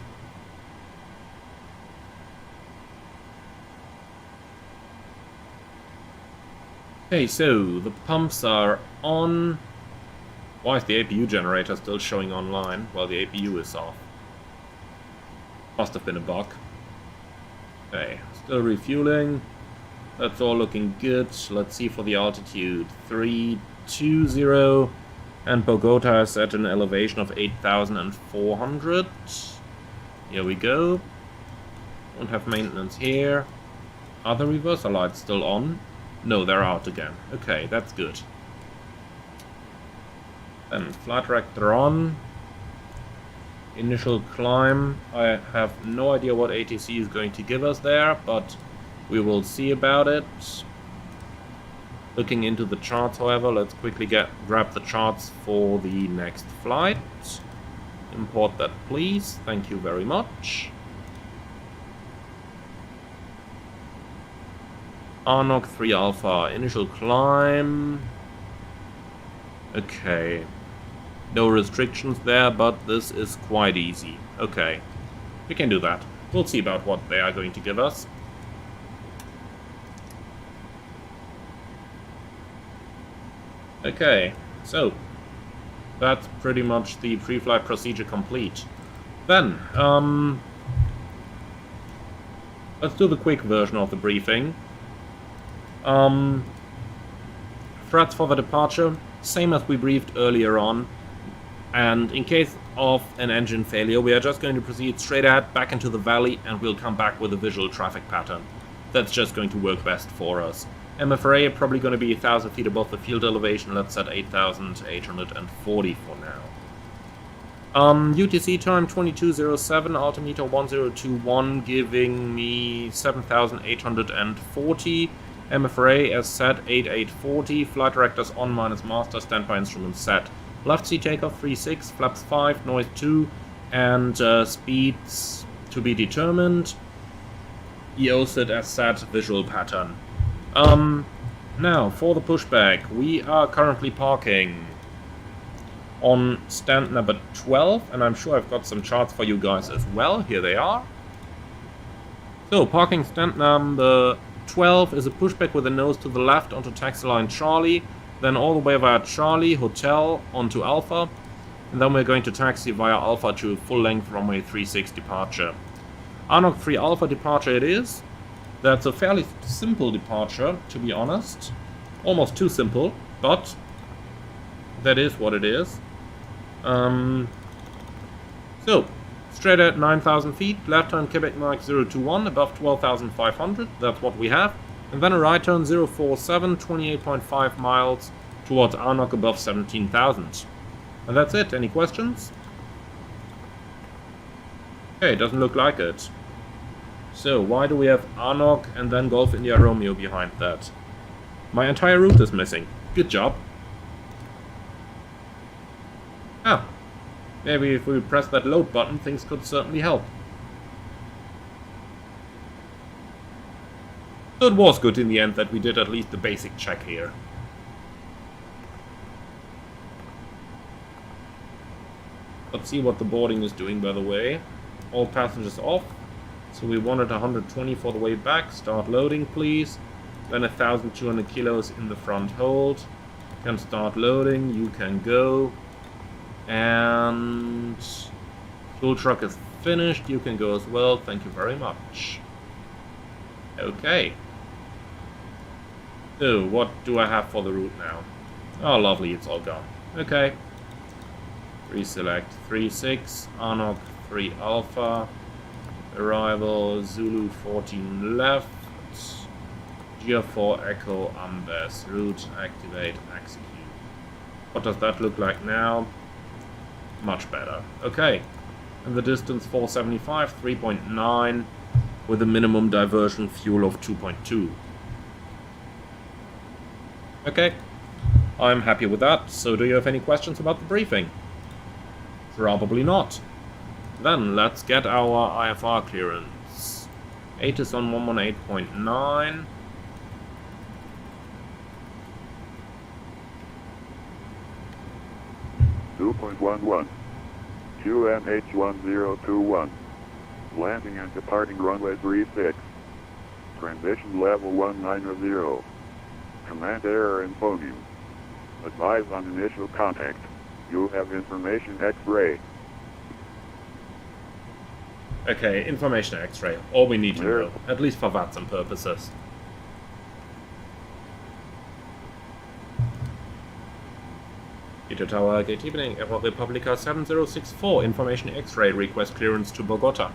Speaker 1: Okay, so the pumps are on. Why is the APU generator still showing online while the APU is off? Must have been a bug. Okay, still refueling. That's all looking good. Let's see for the altitude. 320. And Bogota is at an elevation of 8,400. Here we go. Don't have maintenance here. Are the reverser lights still on? No, they're out again. Okay, that's good. Then flight director on. Initial climb. I have no idea what ATC is going to give us there, but we will see about it. Looking into the charts, however, let's quickly grab the charts for the next flight. Import that, please. Thank you very much. Arnog 3 Alpha, initial climb. Okay. No restrictions there, but this is quite easy. Okay. We can do that. We'll see about what they are going to give us. Okay, so that's pretty much the pre-flight procedure complete. Then, let's do the quick version of the briefing. Threats for the departure, same as we briefed earlier on. And in case of an engine failure, we are just going to proceed straight ahead back into the valley, and we'll come back with a visual traffic pattern. That's just going to work best for us. MFRA probably going to be 1,000 feet above the field elevation. Let's set 8,840 for now. UTC time 2207, altimeter 1021, giving me 7,840. MFRA as set 8840. Flight directors on minus master. Standby instruments set. Left sea takeoff 36, flaps 5, noise 2, and speeds to be determined. EOSID as set, visual pattern. Now, for the pushback, we are currently parking on stand number 12, and I'm sure I've got some charts for you guys as well. Here they are. So, parking stand number 12 is a pushback with a nose to the left onto taxi line Charlie, then all the way via Charlie, Hotel, onto Alpha, and then we're going to taxi via Alpha to full-length runway 36 departure. Arnog 3 Alpha departure it is. That's a fairly simple departure, to be honest. Almost too simple, but that is what it is. So, straight at 9,000 feet, left turn Quebec Mike 021, above 12,500, that's what we have. And then a right turn 047, 28.5 miles towards Arnog above 17,000. And that's it. Any questions? Okay, doesn't look like it. So, why do we have Arnog and then Golf India Romeo behind that? My entire route is missing. Good job. Ah, maybe if we press that load button, things could certainly help. So it was good in the end that we did at least the basic check here. Let's see what the boarding is doing, by the way. All passengers off. So we wanted 120 for the way back. Start loading, please. Then 1,200 kilos in the front hold. Can start loading. You can go. And fuel truck is finished. You can go as well. Thank you very much. Okay. So, what do I have for the route now? Oh, lovely, it's all gone. Okay. Reselect 36, Arnog 3 Alpha. Arrival Zulu 14 left. Gear 4 Echo Ambas. Route, activate, execute. What does that look like now? Much better. Okay. And the distance 475, 3.9. With a minimum diversion fuel of 2.2. Okay, I'm happy with that. So do you have any questions about the briefing? Probably not. Then let's get our IFR clearance. 8 is on 118.9.
Speaker 9: (2.11) QNH1021. Landing and departing runway 36. Transition level 190. Command error in phoneme. Advise on initial contact. You have information X-ray.
Speaker 1: Okay, information X-ray. All we need to know, at least for Watson purposes. Quito Tower, good evening. Air Republica 7064, information X-ray, request clearance to Bogota.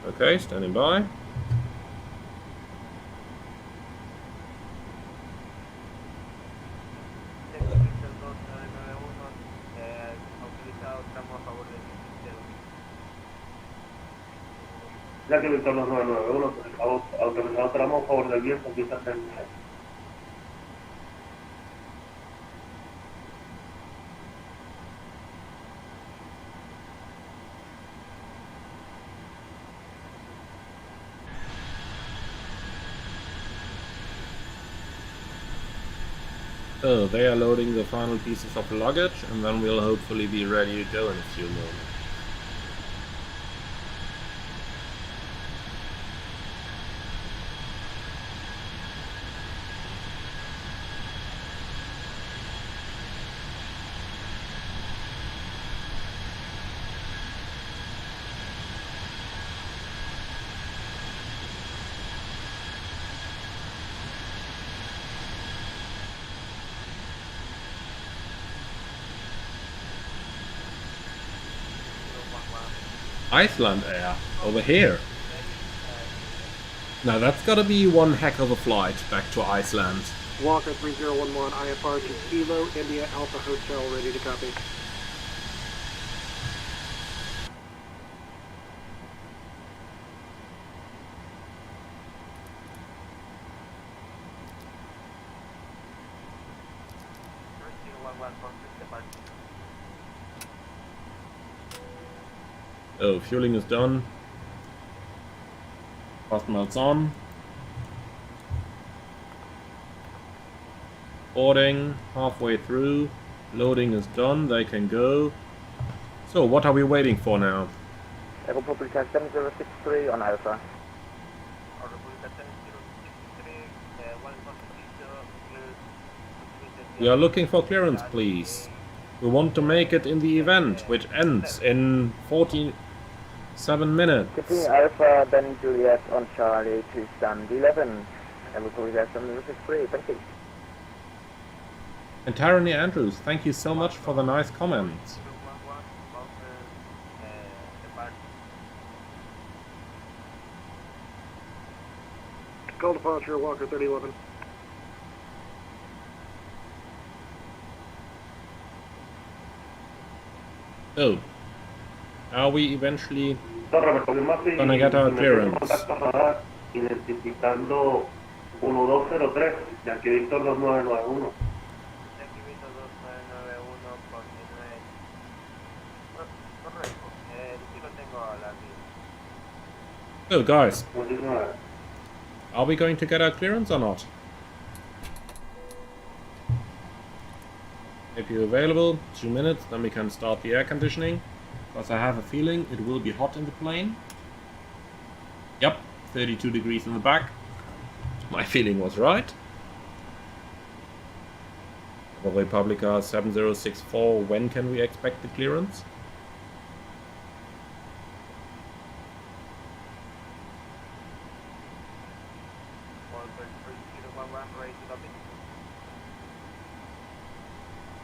Speaker 1: Okay, standing by.
Speaker 6: Yankee Victor 2991, autorizado tramo a favor del viento, pista 36.
Speaker 1: So they are loading the final pieces of luggage, and then we'll hopefully be ready to go in a few moments. Iceland Air, over here. Now that's gotta be one heck of a flight back to Iceland.
Speaker 4: Walker 3011, IFR to Kilo, India Alpha Hotel, ready to copy.
Speaker 1: Oh, fueling is done. Fast melts on. Boarding, halfway through. Loading is done, they can go. So, what are we waiting for now?
Speaker 5: Republica 7063 on Alpha.
Speaker 1: We are looking for clearance, please. We want to make it in the event, which ends in 47 minutes.
Speaker 5: City Alpha, Ben Juliet on Charlie to stand 11. Republica 7063, thank you.
Speaker 1: And Tyranny Andrews, thank you so much for the nice comments.
Speaker 4: Call departure, Walker 3011.
Speaker 1: So, are we eventually gonna get our clearance?
Speaker 6: Identificando 1203, Yankee Victor 2991.
Speaker 1: So guys, are we going to get our clearance or not? If you're available, 2 minutes, then we can start the air conditioning. Because I have a feeling it will be hot in the plane. Yep, 32 degrees in the back. My feeling was right. Republica 7064, when can we expect the clearance?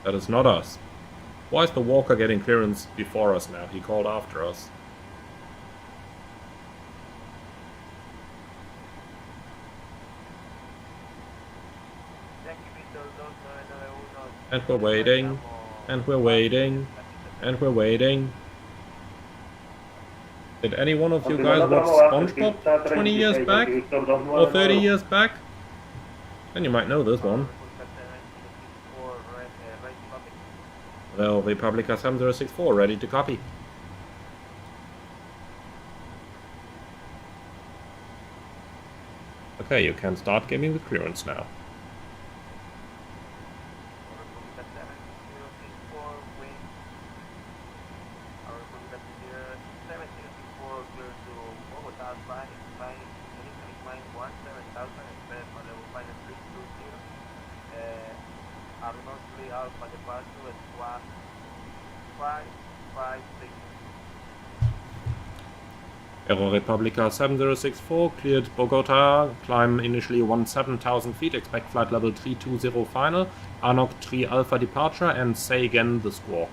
Speaker 1: That is not us. Why is the Walker getting clearance before us now? He called after us. And we're waiting, and we're waiting, and we're waiting. Did any one of you guys watch SpongeBob 20 years back? Or 30 years back? Then you might know this one. Well, Republica 7064, ready to copy. Okay, you can start giving the clearance now. Aero Republica 7064, cleared Bogota, climb initially 17,000 feet, expect flight level 320 final, ANOC 3 Alpha departure, and say again the squawk.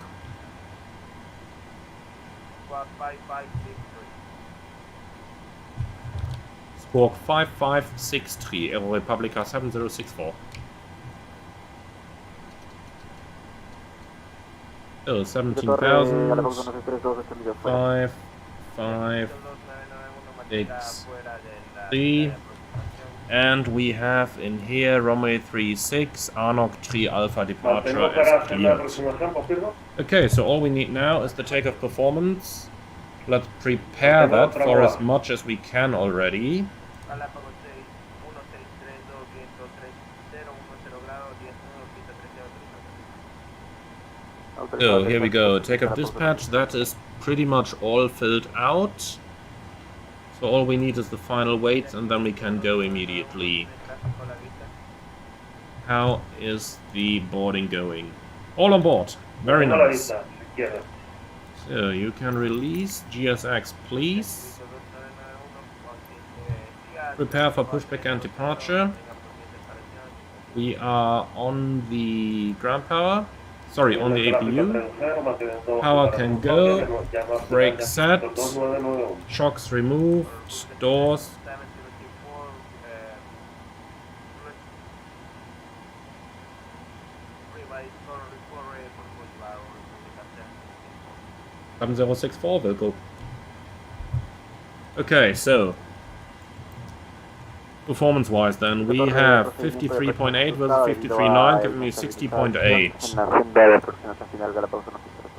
Speaker 1: Squawk 5563, Aero Republica 7064. Oh, 17,000, 5, 6-3. And we have in here runway 36, Arnock 3 Alpha departure
Speaker 6: Mantengo
Speaker 1: as
Speaker 6: para hacer la
Speaker 1: cleared.
Speaker 6: aproximación, confirmo.
Speaker 1: Okay, so all we need now is the takeoff performance. Let's prepare that for as much as we can already. So here we go, takeoff dispatch, that is pretty much all filled out. So all we need is the final weights and then we can go immediately. How is the boarding going? All on board, very nice. So you can release GSX please. Prepare for pushback and departure. We are on the ground power. Sorry, on the APU. Power can go. Brake set. Shocks removed. Doors. .7064 will go. Okay, so performance-wise then, we have 53.8 versus 53.9, giving me 60.8.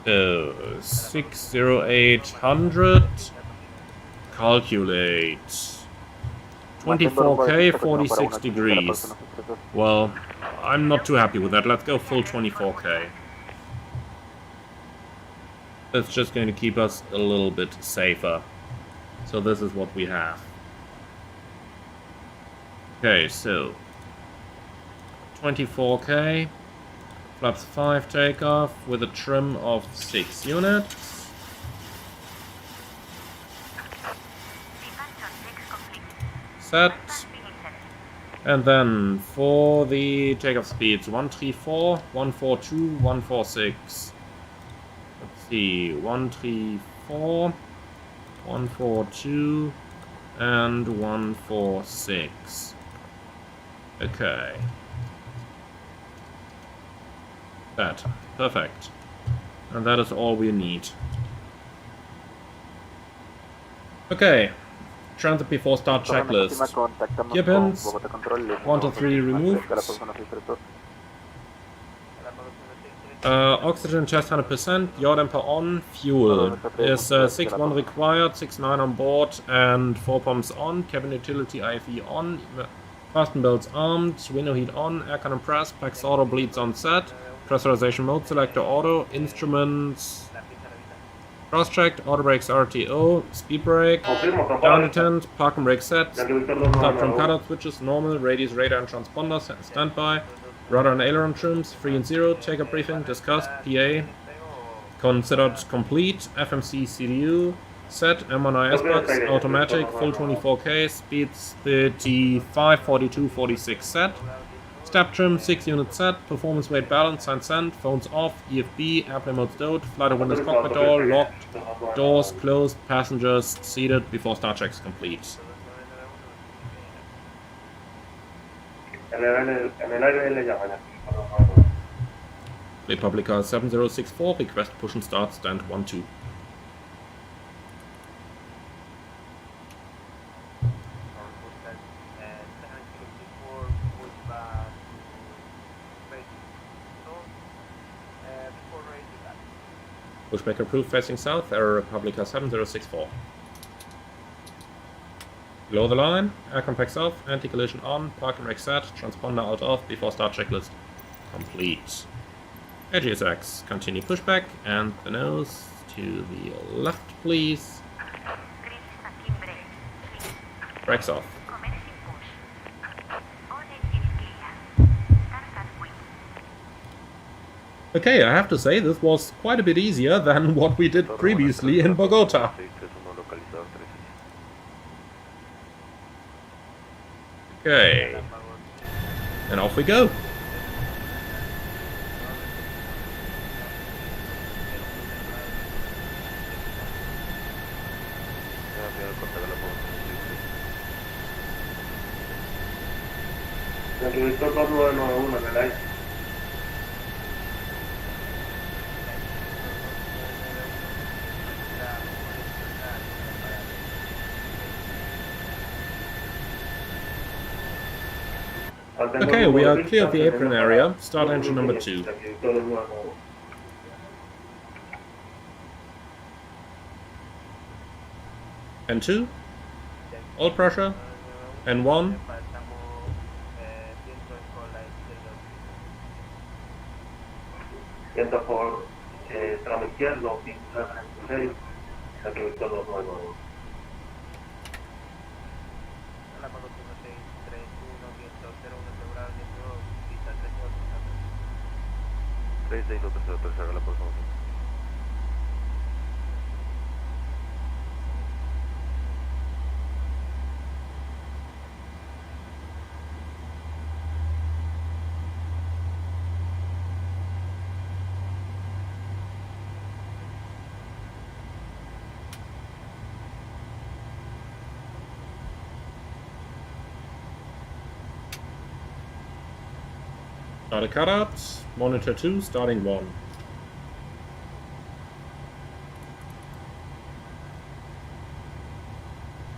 Speaker 1: So, 60800, calculate. 24K, 46 degrees. Well, I'm not too happy with that, let's go full 24K. That's just going to keep us a little bit safer. So this is what we have. Okay, so 24K, flaps 5 takeoff with a trim of 6 units. Set. And then for the takeoff speeds, 134, 142, 146. Let's see, 134, 142, and 146. Okay. That. Perfect. And that is all we need. Okay. Transit before start checklist. Gear pins. 1 to 3 removed. Oxygen test 100%. Yaw damper on. Fuel is 6-1 required, 6-9 on board, and 4 pumps on. Cabin utility IFE on. Fasten belts armed. Window heat on. Air cannon press. Pax auto bleeds on set. Pressurization mode selector auto. Instruments. Cross-checked, auto brakes RTO, speed brake, down detent, park and brake set, start from cutout switches, normal, radius, radar and transponders, standby, rudder and aileron trims, 3 and 0, take a briefing, discussed, PA, considered complete, FMC CDU, set, M1 IS box, automatic, full 24K, speeds 35, 42, 46 set. Step trim, 6 units set, performance weight balance, sign send, phones off, EFB, airplane mode stowed, flight of Windows cockpit door, locked, doors closed, passengers seated before start checks complete. Republica 7064, request push and start, stand 1-2. Pushback approved facing south, error Republica 7064. Below the line, air compact south, anti-collision on, parking brake set, transponder alt off before start checklist complete. AGSX, continue pushback, and the nose to the left please. Brakes off. Okay, I have to say this was quite a bit easier than what we did previously in Bogota. Okay, and off we go. Okay, we are clear of the apron area. Start engine number 2. And 2. All pressure. And 1.
Speaker 6: Siento por tramo izquierdo, 536, aquí Víctor 299.
Speaker 1: Start a cutout. Monitor 2, starting 1.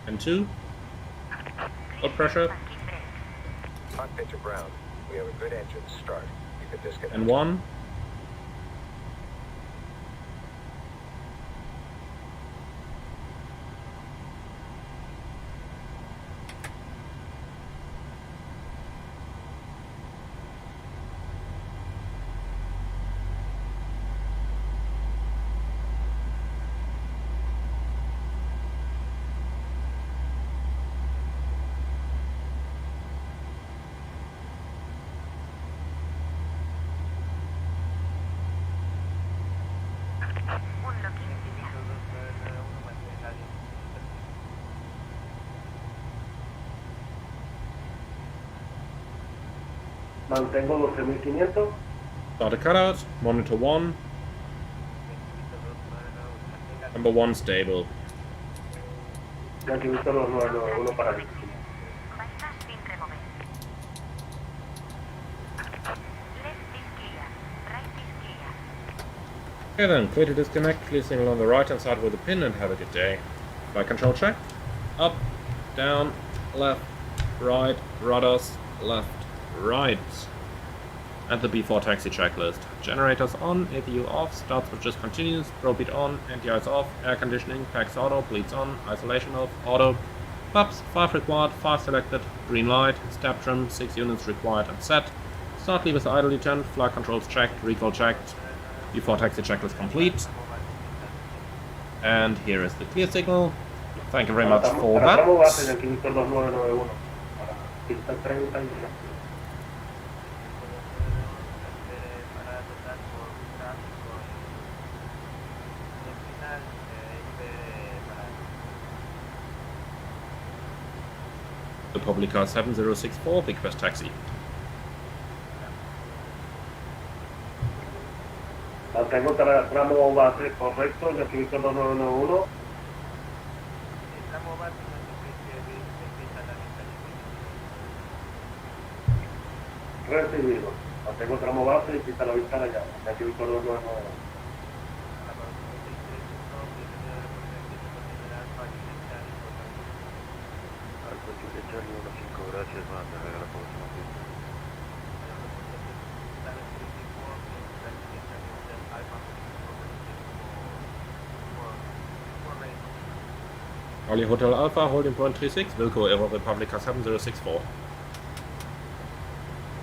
Speaker 1: And 2. All pressure.
Speaker 10: Cockpit to ground. We have a good engine start. You can disconnect.
Speaker 1: And 1.
Speaker 6: Mantengo 12.500.
Speaker 1: Start a cutout. Monitor 1. Number 1 stable.
Speaker 6: Aquí Víctor 299, para el
Speaker 1: Okay then, clear to disconnect, clear signal on the right hand side with a pin and have a good day. Flight control check. Up, down, left, right, rudders, left, right. And the B4 taxi checklist. Generators on, APU off, start switches continues, probe beat on, NTIs off, air conditioning, PAX auto, bleeds on, isolation off, auto. Pups, 5 required, 5 selected, green light, step trim, 6 units required and set. Start levers idle detent, flight controls checked, recall checked. B4 taxi checklist complete. And here is the clear signal. Thank you very much for that. The public car 7064, request taxi.
Speaker 6: Mantengo tramo base correcto, y aquí Víctor 2991. Recibido. Mantengo tramo base y quita la vista allá. Y aquí Víctor 2991.
Speaker 3: Gracias, van a tener la próxima pista.
Speaker 1: Charlie Hotel Alpha, holding point 36, Wilco Aero Republica 7064.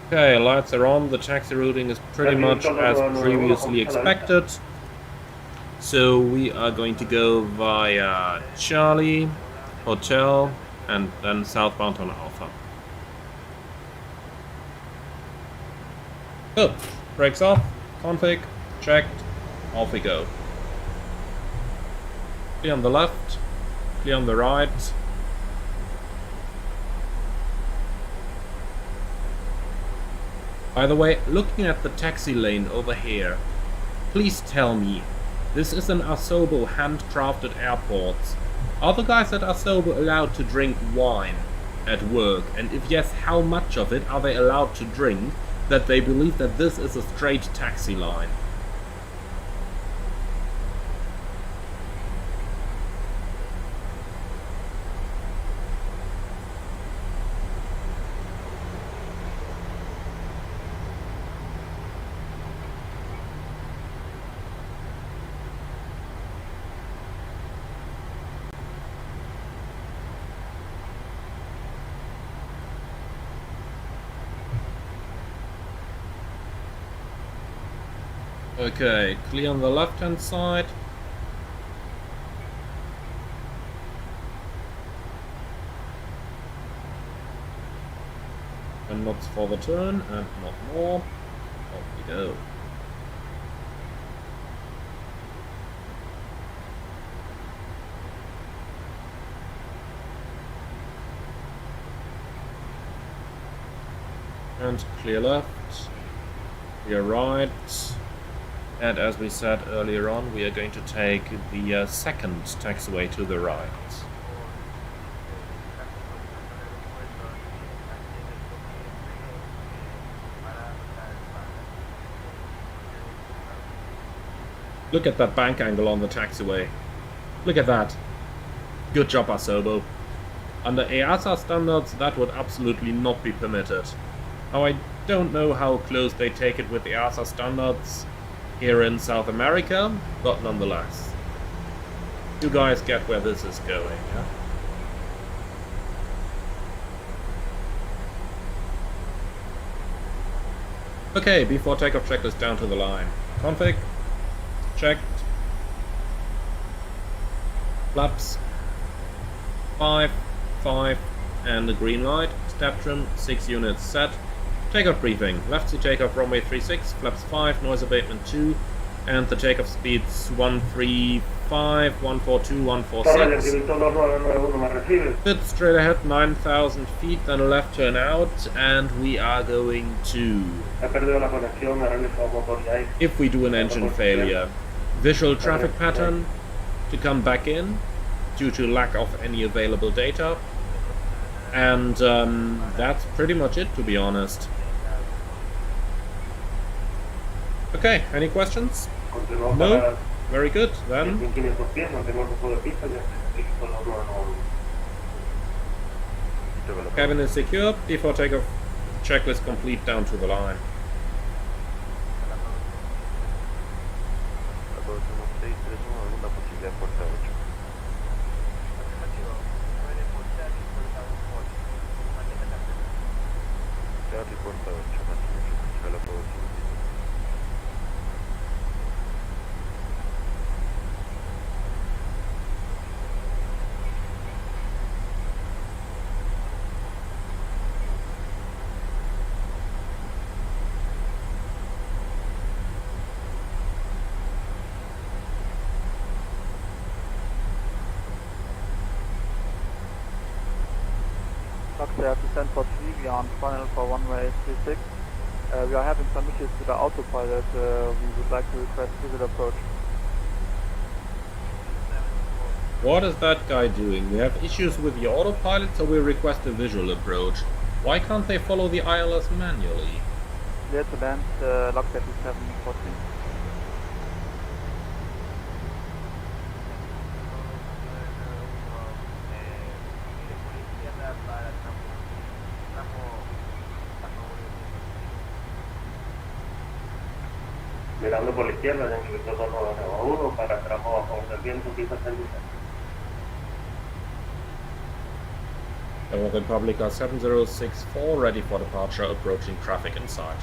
Speaker 1: Okay, lights are on, the taxi routing is pretty much as previously expected. So we are going to go via Charlie, Hotel, and then southbound on Alpha. Good. Brakes off, config, checked, off we go. Clear on the left, clear on the right. By the way, looking at the taxi lane over here, please tell me, this is an Asobo handcrafted airport. Are the guys at Asobo allowed to drink wine at work? And if yes, how much of it are they allowed to drink that they believe that this is a straight taxi line? Okay, clear on the left-hand side. And knots for the turn, and not more. Off we go. And clear left, clear right. And as we said earlier on, we are going to take the second taxiway to the right. Look at that bank angle on the taxiway. Look at that. Good job, Asobo. Under EASA standards, that would absolutely not be permitted. Now, I don't know how close they take it with EASA standards here in South America, but nonetheless. You guys get where this is going, yeah? Okay, before takeoff checklist down to the line. Config. Checked. Flaps. 5, 5, and the green light. Step trim, 6 units set. Takeoff briefing. Left sea takeoff runway 36, flaps 5, noise abatement 2, and the takeoff speeds 135, 142, 146. Bit straight ahead, 9,000 feet, then a left turn out, and we are going to... If we do an engine failure, visual traffic pattern to come back in due to lack of any available data. And that's pretty much it, to be honest. Okay, any questions? No? Very good, then. Cabin is secure. Before takeoff, checklist complete down to the line.
Speaker 11: Descent for 3, we are on final for runway 36. We are having some issues with the autopilot. We would like to request visual approach.
Speaker 1: What is that guy doing? We have issues with the autopilot, so we request a visual approach. Why can't they follow the ILS manually?
Speaker 11: Clear to land, Lockheed 714.
Speaker 6: Mirando por la izquierda, Yankee Victor 291 para tramo a favor del viento, pista Pendular.
Speaker 1: Republica 7064, ready for departure, approaching traffic in sight.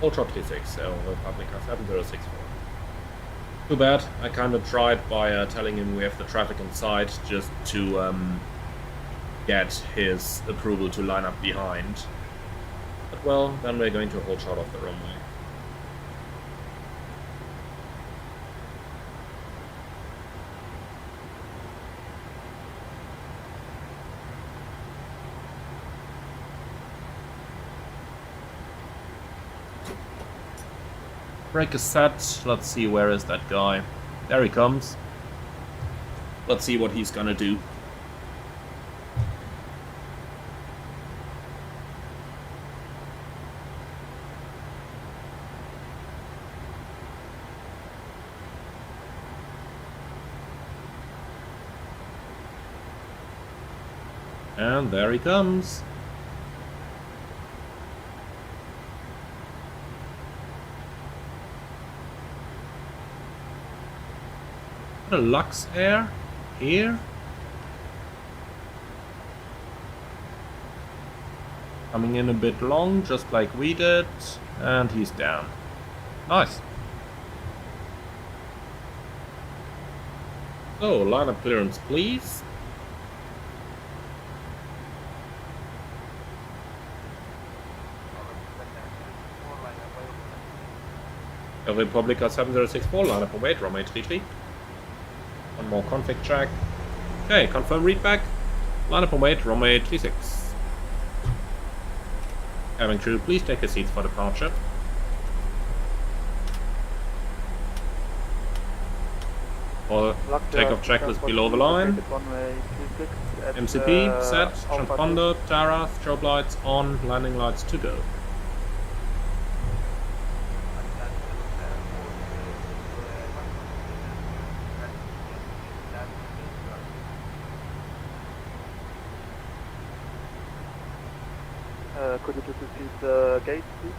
Speaker 1: Ultra 36, Republica 7064. Too bad, I kind of tried by telling him we have the traffic in sight just to get his approval to line up behind. But well, then we're going to hold short of the runway. Brake is set. Let's see, where is that guy? There he comes. Let's see what he's gonna do. And there he comes. A Lux Air here. Coming in a bit long, just like we did, and he's down. Nice. So, line up clearance, please. Republica 7064, line up await, runway 33. One more config check. Okay, confirm readback. Line up await, runway 36. Cabin crew, please take your seats for departure. Or takeoff checklist below the line. MCP set, transponder, Tara, strobe lights on, landing lights to go.
Speaker 11: Could you just repeat the gate, please?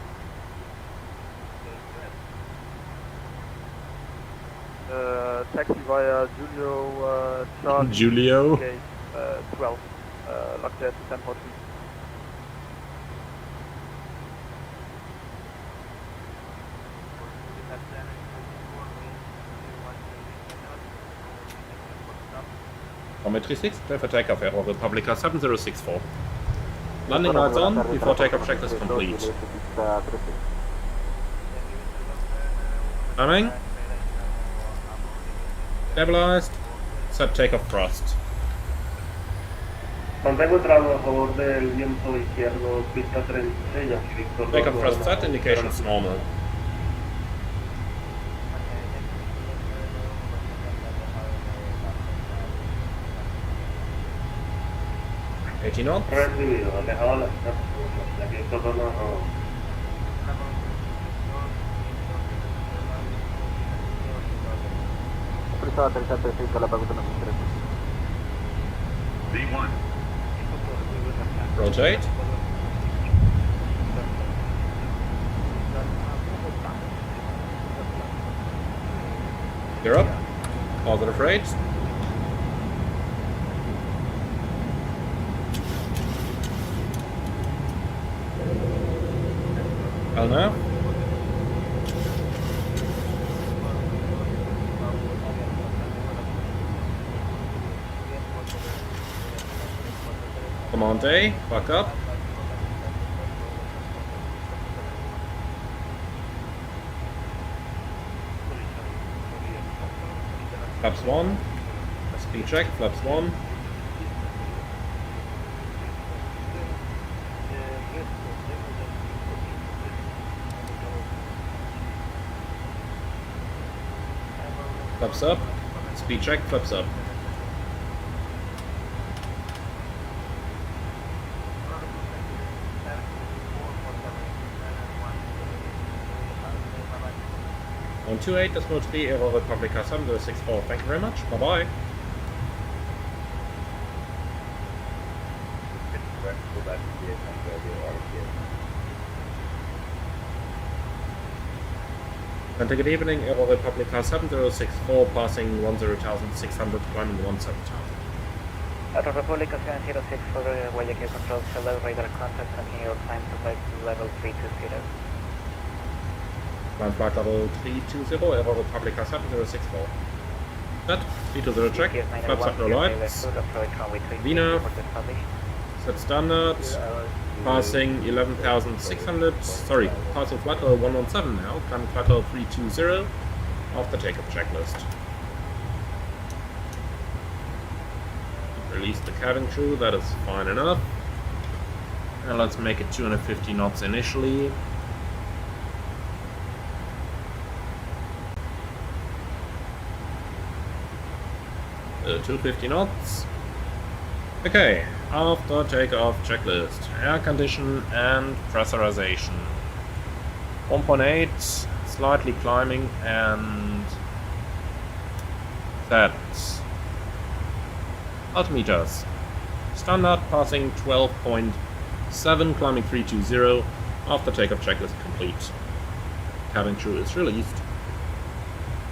Speaker 11: Taxi via Julio, Charlie,
Speaker 1: Julio.
Speaker 11: gate 12, locked there to 10.3.
Speaker 1: Runway 36, clear for takeoff, Aero Republica 7064. Landing lights on before takeoff checklist complete. Timing. Stabilized. Set takeoff thrust.
Speaker 6: Mantengo el tramo a favor del viento izquierdo, pista 36, Yankee Victor.
Speaker 1: Takeoff thrust set, indications normal. knots.
Speaker 6: Recibido, alejado a las ya que esto no.
Speaker 9: V1.
Speaker 1: Rotate. Gear up. Positive rate. Now. Command A, back up. Flaps 1. Speed check, flaps 1. Flaps up. Speed check, flaps up. On 28.3 Aero Republica 7064. Thank you very much. Bye bye. And good evening, Aero Republica 7064, passing 10,600, climbing 17,000.
Speaker 7: Aero Republica 7064, Guayaquil Control, hello, radar contact, continue your climb to flight level 320.
Speaker 1: Climb flight level 320, Aero Republica 7064. Set, 320 check, flaps up no lights. VNAV, set standard. Passing 11,600, sorry, passing flight level 117 now, climbing flight level 320 off the takeoff checklist. Release the cabin crew, that is fine enough. And let's make it 250 knots initially. Uh, 250 knots. Okay, after takeoff checklist, air condition and pressurization. 1.8, slightly climbing and set. Altimeters. Standard passing 12.7, climbing 320, after takeoff checklist complete. Cabin crew is released.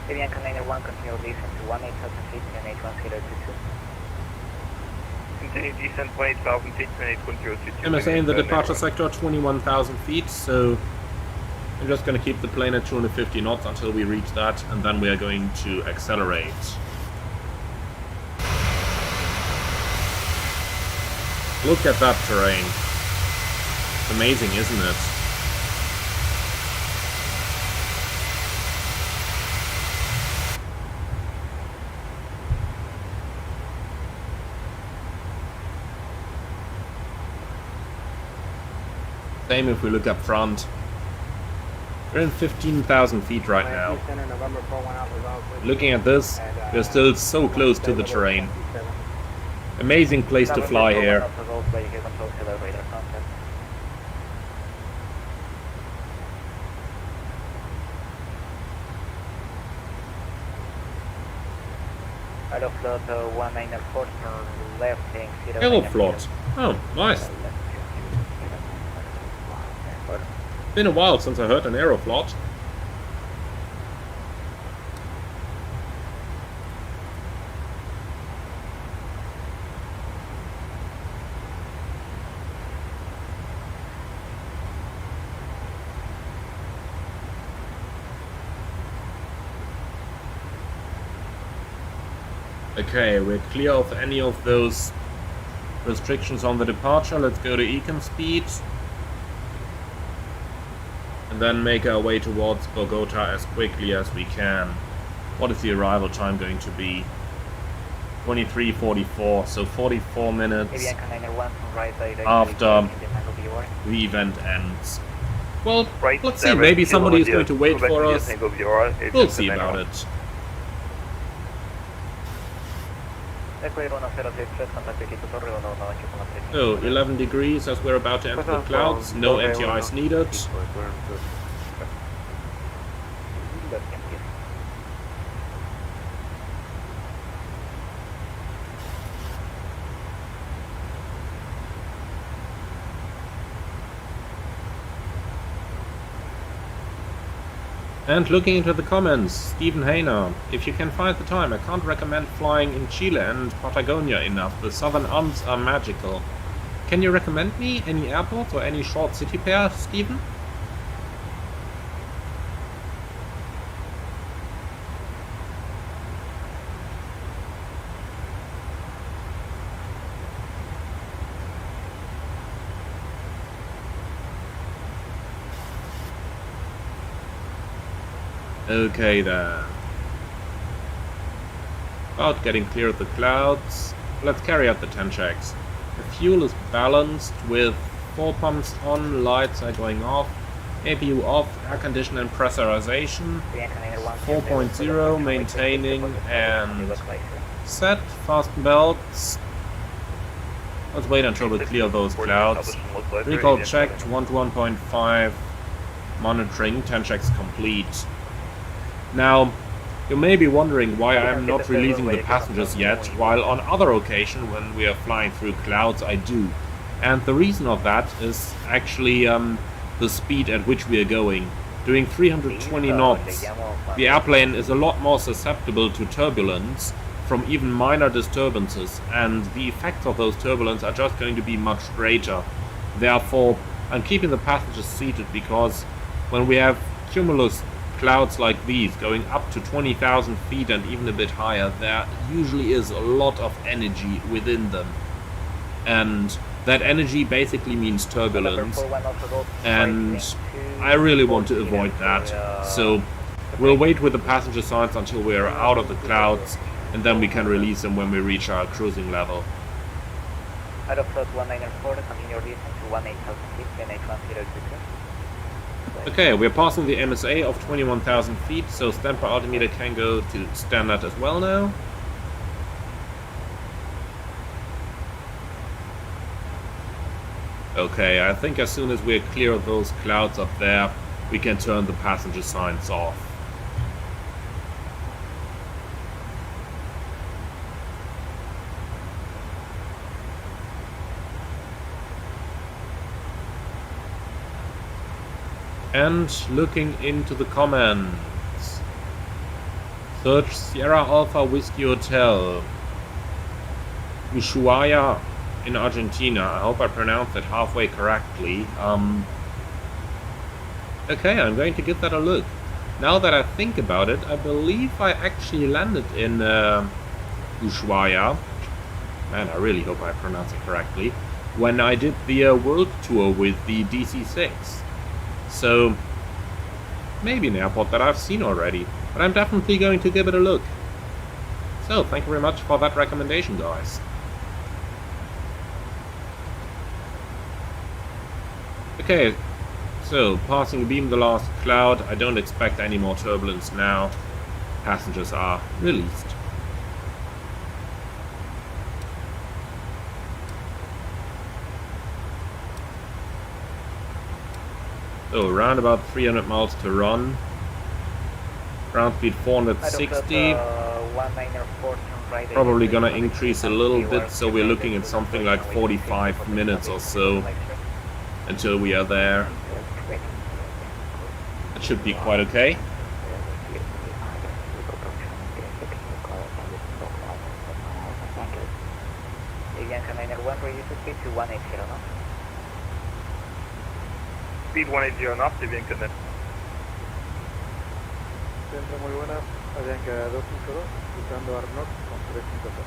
Speaker 7: Avian Commander 1, continue descent to 18,000 feet and 81022.
Speaker 3: continue descent 18,000 feet, 28.06.
Speaker 1: MSA in the departure sector, 21,000 feet, so I'm just going to keep the plane at 250 knots until we reach that, and then we are going to accelerate. Look at that terrain. It's amazing, isn't it? Same if we look up front. We're in 15,000 feet right now. Looking at this, we're still so close to the terrain. Amazing place to fly here.
Speaker 7: Aeroflot 194 turn left, heading 0.
Speaker 1: Aeroflot. Oh, nice. Been a while since I heard an Aeroflot. Okay, we're clear of any of those restrictions on the departure. Let's go to econ speed. And then make our way towards Bogota as quickly as we can. What is the arrival time going to be? 23:44, so 44 minutes after the event ends. Well, let's see, maybe somebody is going to wait for us. We'll see about it. So, 11 degrees as we're about to enter the clouds, no anti-ice needed. And looking into the comments, Stephen Hayner, if you can find the time, I can't recommend flying in Chile and Patagonia enough. The southern Alps are magical. Can you recommend me any airports or any short city pairs, Stephen? Okay then. About getting clear of the clouds, let's carry out the 10 checks. The fuel is balanced with 4 pumps on, lights are going off, APU off, air condition and pressurization, 4.0 maintaining and set, fasten belts. Let's wait until we clear those clouds. Recall checked, 1 to 1.5, monitoring, 10 checks complete. Now, you may be wondering why I am not releasing the passengers yet, while on other occasions when we are flying through clouds I do. And the reason of that is actually the speed at which we are going. Doing 320 knots, the airplane is a lot more susceptible to turbulence from even minor disturbances, and the effects of those turbulence are just going to be much greater. Therefore, I'm keeping the passengers seated because when we have cumulus clouds like these going up to 20,000 feet and even a bit higher, there usually is a lot of energy within them, and that energy basically means turbulence, and I really want to avoid that. So we'll wait with the passenger signs until we are out of the clouds, and then we can release them when we reach our cruising level.
Speaker 7: Aeroflot 194, continue descent to 18,000 feet, NH1022.
Speaker 1: Okay, we're passing the MSA of 21,000 feet, so standby altimeter can go to standard as well now. Okay, I think as soon as we're clear of those clouds up there, we can turn the passenger signs off. And looking into the comments. Search Sierra Alpha Whiskey Hotel. Ushuaia in Argentina. I hope I pronounced it halfway correctly. Okay, I'm going to give that a look. Now that I think about it, I believe I actually landed in Ushuaia. Man, I really hope I pronounced it correctly. When I did the world tour with the DC-6. So, maybe an airport that I've seen already. But I'm definitely going to give it a look. So, thank you very much for that recommendation, guys. Okay, so passing beam the last cloud. I don't expect any more turbulence now. Passengers are released. So around about 300 miles to run. Ground speed 460. Probably gonna increase a little bit, so we're looking at something like 45 minutes or so until we are there. That should be quite okay.
Speaker 3: Speed 180 knots, Avianca net.
Speaker 11: Centro muy buena, Avianca 252, usando Arnold con 352.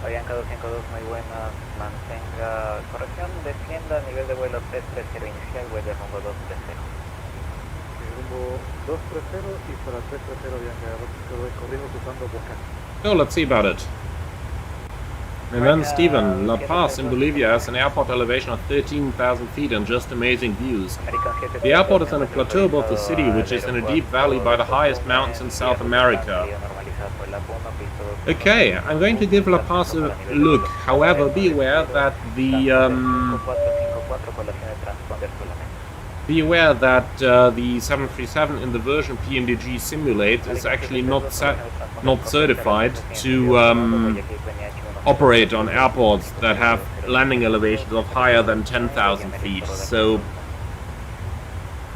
Speaker 7: Avianca 252 muy buena, mantenga corrección, descienda a nivel de vuelo 330 inicial, vuelo rumbo 230.
Speaker 11: Rumbo 230 y para 330 Avianca 252 corrimos usando Boca.
Speaker 1: So let's see about it. And then Steven, La Paz in Bolivia has an airport elevation of 13,000 feet and just amazing views. The airport is on a plateau above the city, which is in a deep valley by the highest mountains in South America. Okay, I'm going to give La Paz a look. However, be aware that the 737 in the version PMDG Simulate is actually not certified to operate on airports that have landing elevations of higher than 10,000 feet. So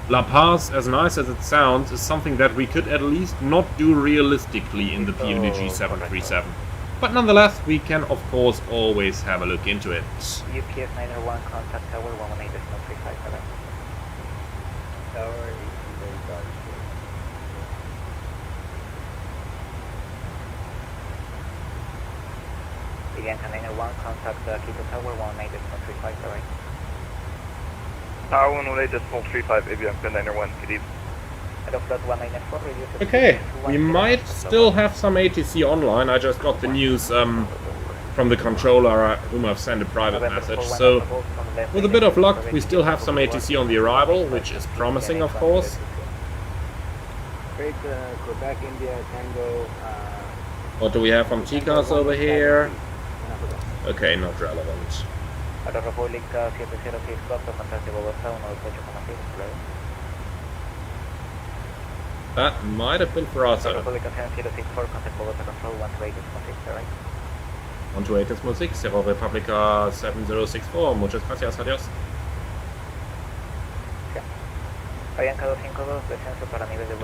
Speaker 1: La Paz, as nice as it sounds, is something that we could at least not do realistically in the PMDG 737. But nonetheless, we can of course always have a look into it.
Speaker 7: UPS 901, contact tower 118.357. Tower 18.5. Avianca 901, contact Quito tower 118.35, sorry.
Speaker 3: Tower 118.35, Avianca 901, good evening.
Speaker 1: Okay, we might still have some ATC online. I just got the news from the controller whom I've sent a private message. So with a bit of luck, we still have some ATC on the arrival, which is promising, of course.
Speaker 2: Great, Quebec, India, Tango.
Speaker 1: What do we have from TCAS over here? Okay, not relevant. That might have been Ferrazzo. 128.6, Sierra Republica 7064, muchas gracias, adiós.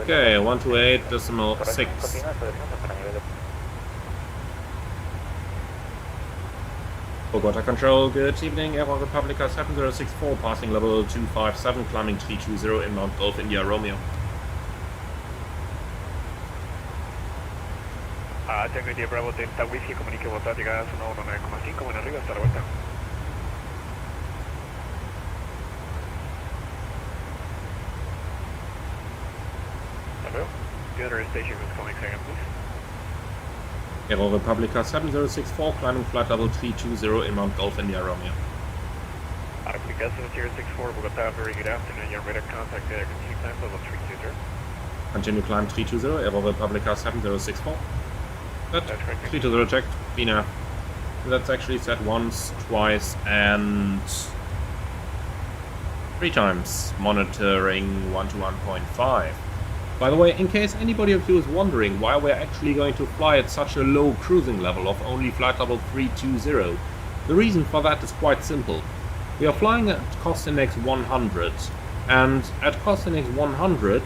Speaker 1: Okay, 128.6. Bogota Control, good evening, Aero Republica 7064, passing level 257, climbing 320 in Mount Golf, India, Romeo.
Speaker 3: Tengo idea Bravo Delta Whiskey, comunique Bogotá, llegada a zona 19,5, bueno arriba, hasta la vuelta. Hello, the other station is coming second, please.
Speaker 1: Aero Republica 7064, climbing flight level 320 in Mount Golf, India, Romeo.
Speaker 3: Republica 7064, Bogotá, very good afternoon, you're ready to contact continue climb level 320.
Speaker 1: Continue climb 320, Aero Republica 7064. That 320 checked, Bina. That's actually said once, twice, and 3 times, monitoring 1 to 1.5. By the way, in case anybody of you is wondering why we're actually going to fly at such a low cruising level of only flight level 320, the reason for that is quite simple. We are flying at cost index 100, and at cost index 100,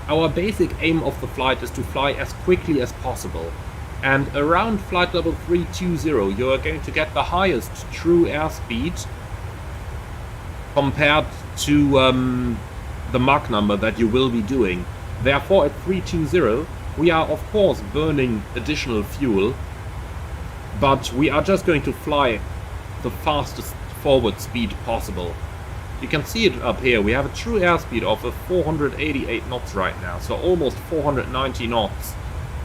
Speaker 1: our basic aim of the flight is to fly as quickly as possible. And around flight level 320, you are going to get the highest true airspeed compared to the Mach number that you will be doing. Therefore, at 320, we are of course burning additional fuel, but we are just going to fly the fastest forward speed possible. You can see it up here. We have a true airspeed of 488 knots right now, so almost 490 knots.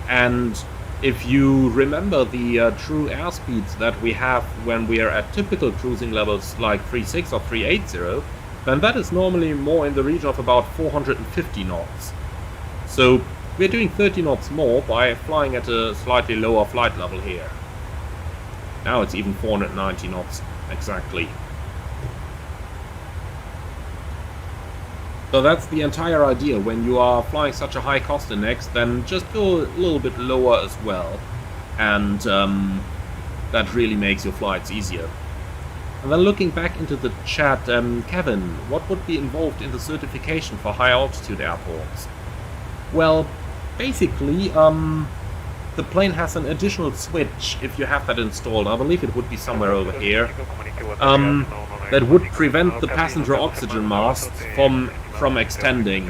Speaker 1: And if you remember the true airspeeds that we have when we are at typical cruising levels like 36 or 380, then that is normally more in the region of about 450 knots. So we're doing 30 knots more by flying at a slightly lower flight level here. Now it's even 490 knots exactly. So that's the entire idea. When you are flying such a high cost index, then just go a little bit lower as well, and that really makes your flights easier. And then looking back into the chat, Kevin, what would be involved in the certification for high altitude airports? Well, basically, the plane has an additional switch, if you have that installed. I believe it would be somewhere over here. That would prevent the passenger oxygen mask from extending.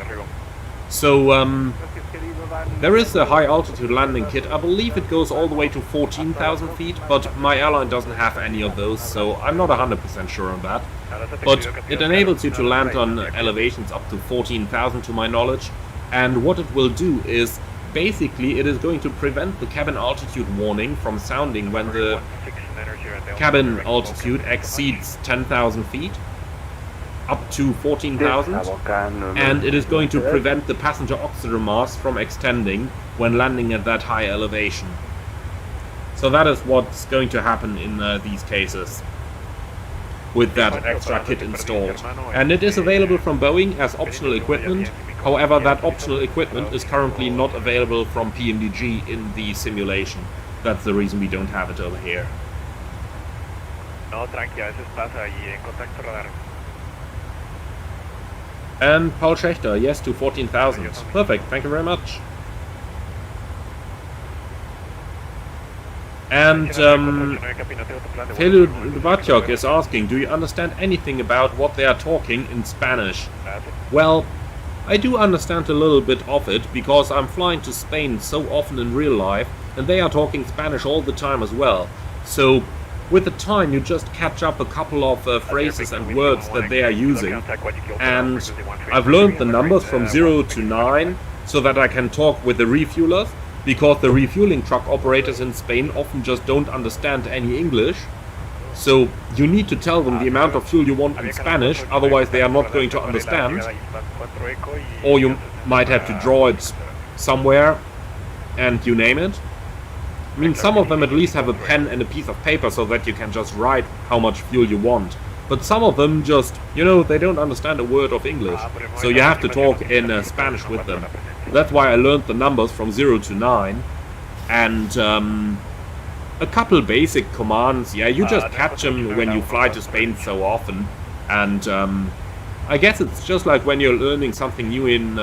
Speaker 1: So there is a high altitude landing kit. I believe it goes all the way to 14,000 feet, but my airline doesn't have any of those, so I'm not 100% sure on that. But it enables you to land on elevations up to 14,000 to my knowledge, and what it will do is basically it is going to prevent the cabin altitude warning from sounding when the cabin altitude exceeds 10,000 feet up to 14,000, and it is going to prevent the passenger oxygen mask from extending when landing at that high elevation. So that is what's going to happen in these cases with that extra kit installed. And it is available from Boeing as optional equipment. However, that optional equipment is currently not available from PMDG in the simulation. That's the reason we don't have it over here.
Speaker 3: No, tranqui, a veces pasa y en contacto radar.
Speaker 1: And Paul Schechter, yes to 14,000. Perfect, thank you very much. And Felud Warthog is asking, do you understand anything about what they are talking in Spanish? Well, I do understand a little bit of it, because I'm flying to Spain so often in real life, and they are talking Spanish all the time as well. So with the time you just catch up a couple of phrases and words that they are using, and I've learned the numbers from 0 to 9 so that I can talk with the refuelers, because the refueling truck operators in Spain often just don't understand any English. So you need to tell them the amount of fuel you want in Spanish, otherwise they are not going to understand. Or you might have to draw it somewhere, and you name it. I mean, some of them at least have a pen and a piece of paper so that you can just write how much fuel you want. But some of them just, you know, they don't understand a word of English. So you have to talk in Spanish with them. That's why I learned the numbers from 0 to 9. And a couple basic commands. Yeah, you just catch them when you fly to Spain so often. And I guess it's just like when you're learning something new in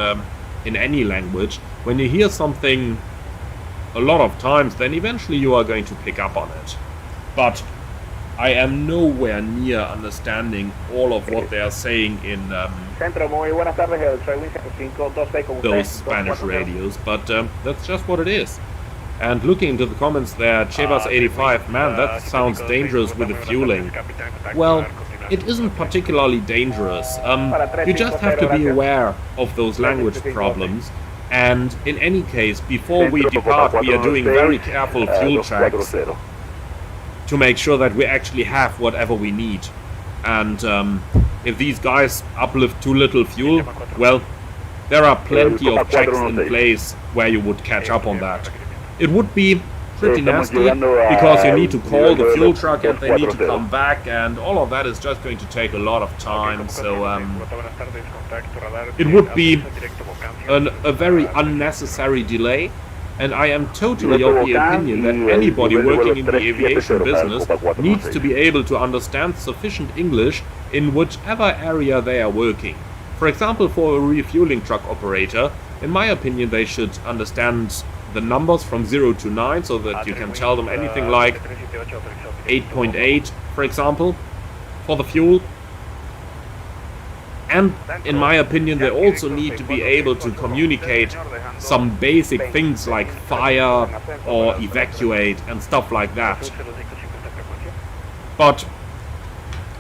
Speaker 1: any language. When you hear something a lot of times, then eventually you are going to pick up on it. But I am nowhere near understanding all of what they are saying in those Spanish radios, but that's just what it is. And looking into the comments there, Chevas85, man, that sounds dangerous with the fueling. Well, it isn't particularly dangerous. You just have to be aware of those language problems. And in any case, before we depart, we are doing very careful fuel checks to make sure that we actually have whatever we need. And if these guys uplift too little fuel, well, there are plenty of checks in place where you would catch up on that. It would be pretty nasty, because you need to call the fuel truck and they need to come back, and all of that is just going to take a lot of time. So it would be a very unnecessary delay, and I am totally of the opinion that anybody working in the aviation business needs to be able to understand sufficient English in whichever area they are working. For example, for a refueling truck operator, in my opinion, they should understand the numbers from 0 to 9 so that you can tell them anything like 8.8, for example, for the fuel. And in my opinion, they also need to be able to communicate some basic things like fire or evacuate and stuff like that. But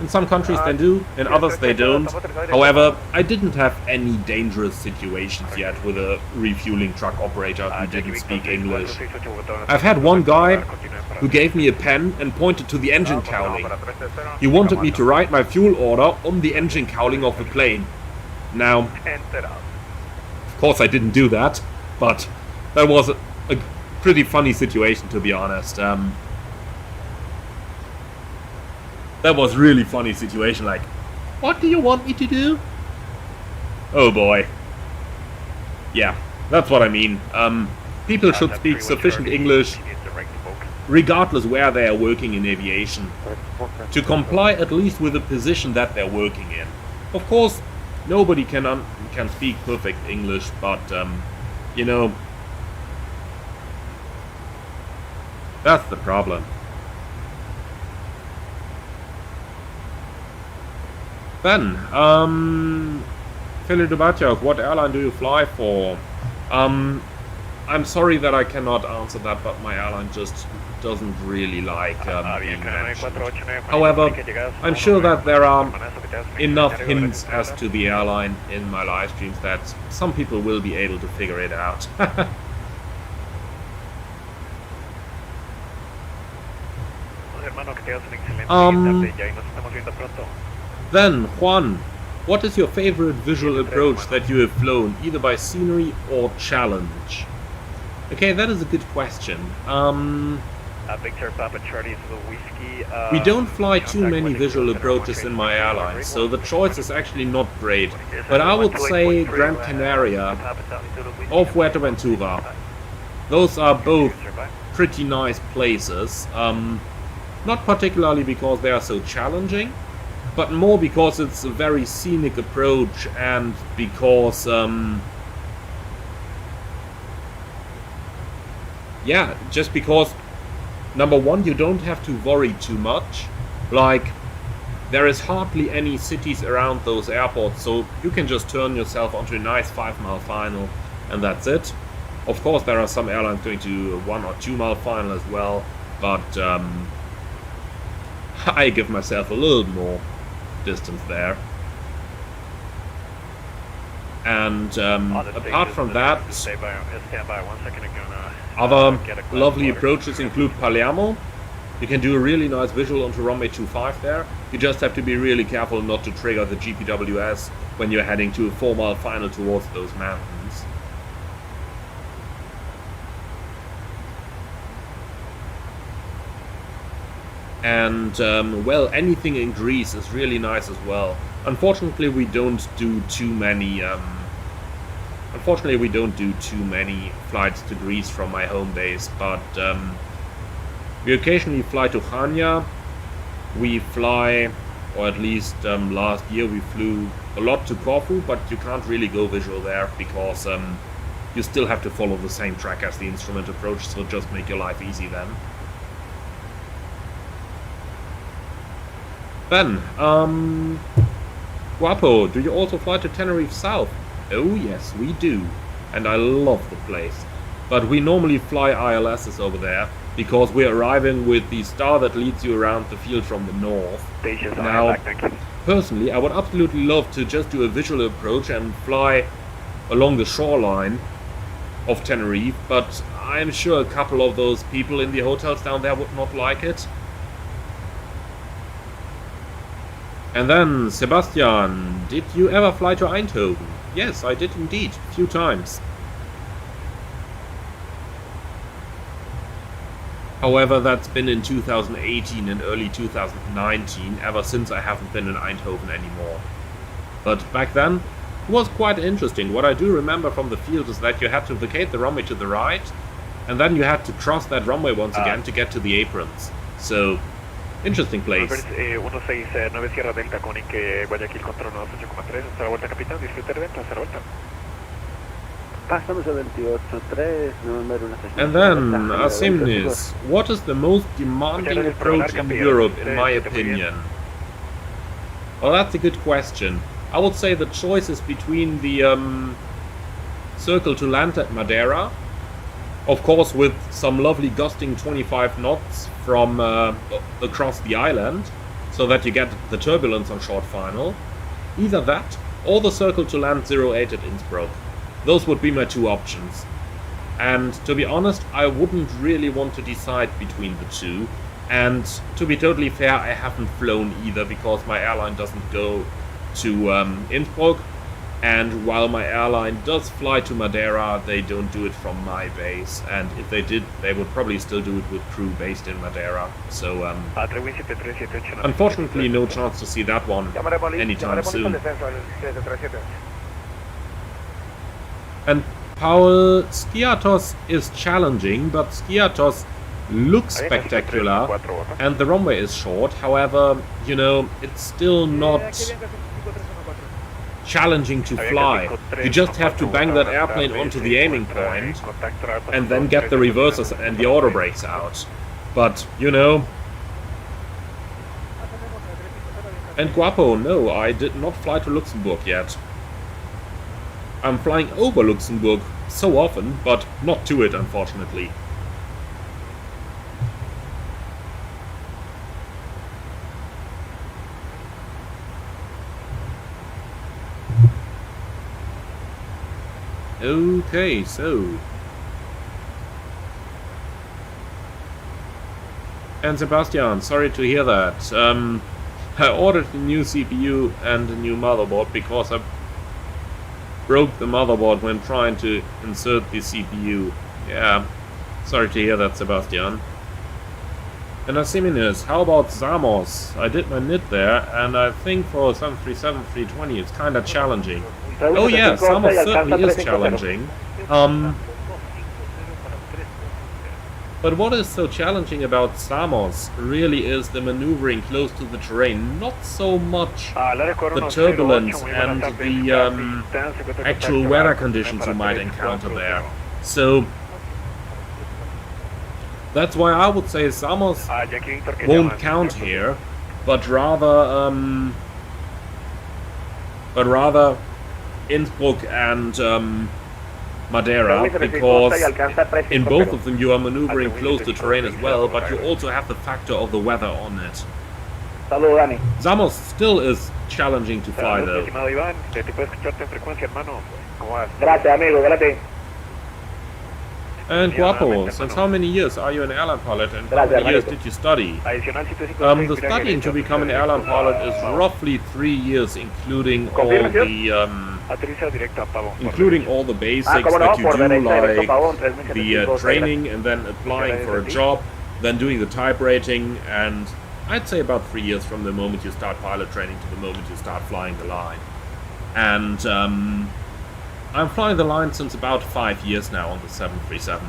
Speaker 1: in some countries they do, in others they don't. However, I didn't have any dangerous situations yet with a refueling truck operator who didn't speak English. I've had one guy who gave me a pen and pointed to the engine cowling. He wanted me to write my fuel order on the engine cowling of the plane. Now, of course I didn't do that, but that was a pretty funny situation, to be honest. That was really funny situation, like, what do you want me to do? Oh boy. Yeah, that's what I mean. People should speak sufficient English, regardless where they are working in aviation, to comply at least with the position that they're working in. Of course, nobody can speak perfect English, but, you know, that's the problem. Then, Philip Dubatyok, what airline do you fly for? I'm sorry that I cannot answer that, but my airline just doesn't really like being mentioned. However, I'm sure that there are enough hints as to the airline in my live streams that some people will be able to figure it out. Then, Juan, what is your favorite visual approach that you have flown, either by scenery or challenge? Okay, that is a good question. We don't fly too many visual approaches in my airline, so the choice is actually not great. But I would say Gran Canaria or Fuerteventura. Those are both pretty nice places. Not particularly because they are so challenging, but more because it's a very scenic approach and because, yeah, just because, number one, you don't have to worry too much. Like, there is hardly any cities around those airports, so you can just turn yourself onto a nice 5-mile final, and that's it. Of course, there are some airlines going to a 1 or 2 mile final as well, but I give myself a little more distance there. And apart from that, other lovely approaches include Palermo. You can do a really nice visual onto runway 25 there. You just have to be really careful not to trigger the GPWS when you're heading to a 4-mile final towards those mountains. And, well, anything in Greece is really nice as well. Unfortunately, we don't do too many, flights to Greece from my home base, but, we occasionally fly to Chania. We fly, or at least, last year we flew a lot to Corfu, but you can't really go visual there, because, you still have to follow the same track as the instrument approach, so just make your life easy then. Then, Guapo, do you also fly to Tenerife South? Oh yes, we do. And I love the place. But we normally fly ILSs over there, because we're arriving with the star that leads you around the field from the north. Now, personally, I would absolutely love to just do a visual approach and fly along the shoreline of Tenerife, but I'm sure a couple of those people in the hotels down there would not like it. And then, Sebastian, did you ever fly to Eindhoven? Yes, I did indeed, a few times. However, that's been in 2018 and early 2019, ever since I haven't been in Eindhoven anymore. But back then, it was quite interesting. What I do remember from the field is that you had to vacate the runway to the right, and then you had to cross that runway once again to get to the aprons. So, interesting place.
Speaker 3: 169 Sierra Delta, Conning Guayaquil, control 98.3, hasta la vuelta capitán, disfrute de venta, hasta la vuelta.
Speaker 4: Pásame ese 28.3, número una sesión.
Speaker 1: And then, Asimnis, what is the most demanding approach in Europe, in my opinion? Well, that's a good question. I would say the choice is between the circle to land at Madeira, of course with some lovely gusting 25 knots from across the island, so that you get the turbulence on short final. Either that, or the circle to land 08 at Innsbruck. Those would be my two options. And to be honest, I wouldn't really want to decide between the two. And to be totally fair, I haven't flown either because my airline doesn't go to Innsbruck. And while my airline does fly to Madeira, they don't do it from my base. And if they did, they would probably still do it with crew based in Madeira. So, unfortunately, no chance to see that one anytime soon. And Paul, Skiathos is challenging, but Skiathos looks spectacular, and the runway is short. However, you know, it's still not challenging to fly. You just have to bang that airplane onto the aiming point and then get the reversers and the auto brakes out. But, you know... And Guapo, no, I did not fly to Luxembourg yet. I'm flying over Luxembourg so often, but not to it, unfortunately. Okay, so... And Sebastian, sorry to hear that. I ordered a new CPU and a new motherboard because I broke the motherboard when trying to insert the CPU. Yeah, sorry to hear that, Sebastian. And Asiminis, how about Samos? I did my NIT there, and I think for 737-320 it's kinda challenging. Oh yeah, Samos certainly is challenging. But what is so challenging about Samos really is the maneuvering close to the terrain, not so much the turbulence and the actual weather conditions you might encounter there. So that's why I would say Samos won't count here, but rather Innsbruck and Madeira, because in both of them you are maneuvering close to terrain as well, but you also have the factor of the weather on it. Samos still is challenging to fly though. And Guapo, since how many years are you an airline pilot and how many years did you study? The studying to become an airline pilot is roughly 3 years, including all the basics that you do, like the training and then applying for a job, then doing the type rating, and I'd say about 3 years from the moment you start pilot training to the moment you start flying the line. And I'm flying the line since about 5 years now on the 737.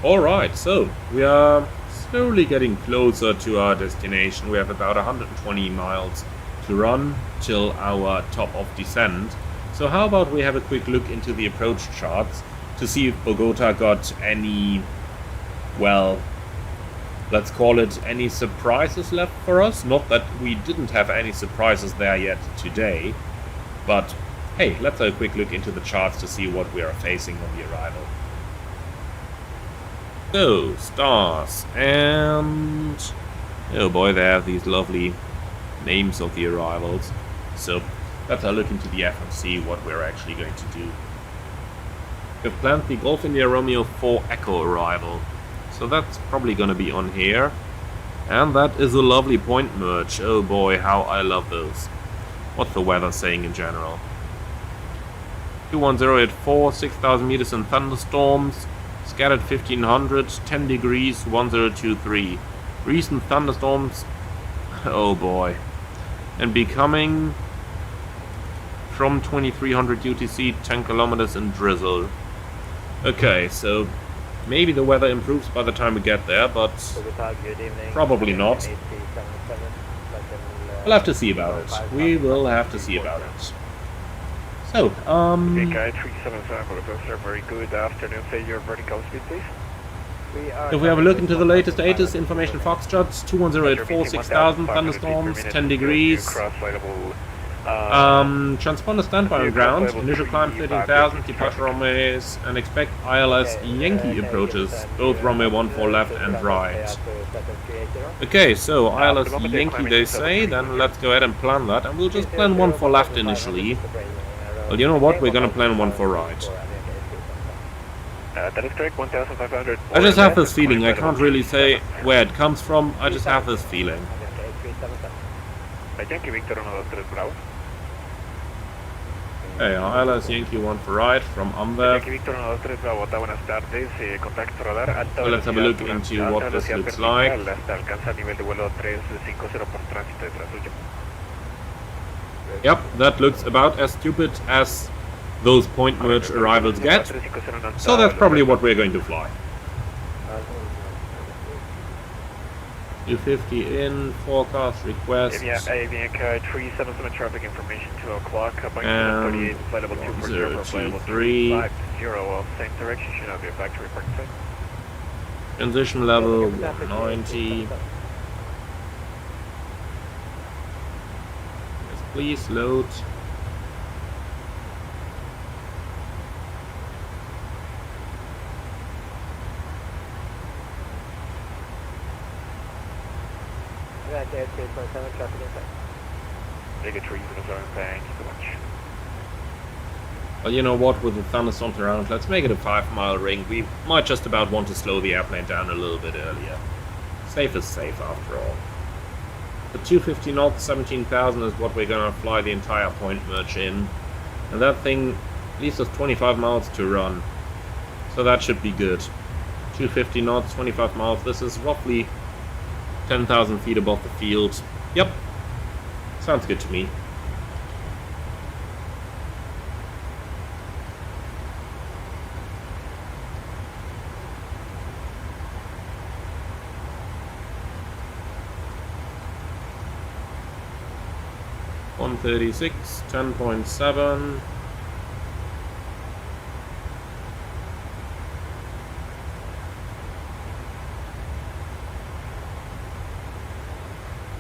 Speaker 1: Alright, so we are slowly getting closer to our destination. We have about 120 miles to run till our top of descent. So how about we have a quick look into the approach charts to see if Bogota got any, well, let's call it any surprises left for us. Not that we didn't have any surprises there yet today, but hey, let's have a quick look into the charts to see what we are facing on the arrival. So, stars, and oh boy, they have these lovely names of the arrivals. So let's have a look into the F and see what we're actually going to do. We've planned the Golf India Romeo 4 Echo arrival. So that's probably gonna be on here. And that is a lovely point merge. Oh boy, how I love those. What's the weather saying in general? 21084, 6,000 meters in thunderstorms. Scattered 1500, 10 degrees, 1023. Recent thunderstorms. Oh boy. And becoming from 2300 UTC, 10 kilometers in drizzle. Okay, so maybe the weather improves by the time we get there, but probably not. We'll have to see about it. We will have to see about it. So,
Speaker 3: Okay, guy 377 Bogota, sir, very good afternoon. Say your vertical speed, please.
Speaker 1: if we have a look into the latest ATIS information, Foxtrot 208 6000, thunderstorms, 10 degrees. Transponder standby on ground, initial climb 13,000, departure runways, and expect ILS Yankee approaches, both runway 14 left and right. Okay, so ILS Yankee they say, then let's go ahead and plan that, and we'll just plan 14 left initially. Well, you know what, we're gonna plan 14 right.
Speaker 3: That is correct, 1,500.
Speaker 1: I just have this feeling, I can't really say where it comes from, I just have this feeling.
Speaker 3: Yankee Victor 123 Bravo.
Speaker 1: Hey, ILS Yankee 1 for right from Amber.
Speaker 3: Yankee Victor 123 Bravo, buenas tardes, contacto radar, alta
Speaker 1: So let's have a look into what this looks like.
Speaker 3: Hasta alcanza nivel de vuelo 350 por tránsito detrás suyo.
Speaker 1: Yep, that looks about as stupid as those point merge arrivals get. So that's probably what we're going to fly. 250 in, forecast, request.
Speaker 3: Avianca 377 traffic information, 2 o'clock,
Speaker 1: And
Speaker 3: 38, flight level 240, flight level 250, same direction, should not be a factory park site.
Speaker 1: Transition level 190. Yes, please load.
Speaker 3: Take a tree for the zone, thank you so much.
Speaker 1: Well, you know what, with the thunderstorms around, let's make it a 5-mile ring. We might just about want to slow the airplane down a little bit earlier. Safe is safe after all. The 250 knots, 17,000 is what we're gonna fly the entire point merge in. And that thing leaves us 25 miles to run. So that should be good. 250 knots, 25 miles, this is roughly 10,000 feet above the field. Yep. Sounds good to me. $136, 10.7.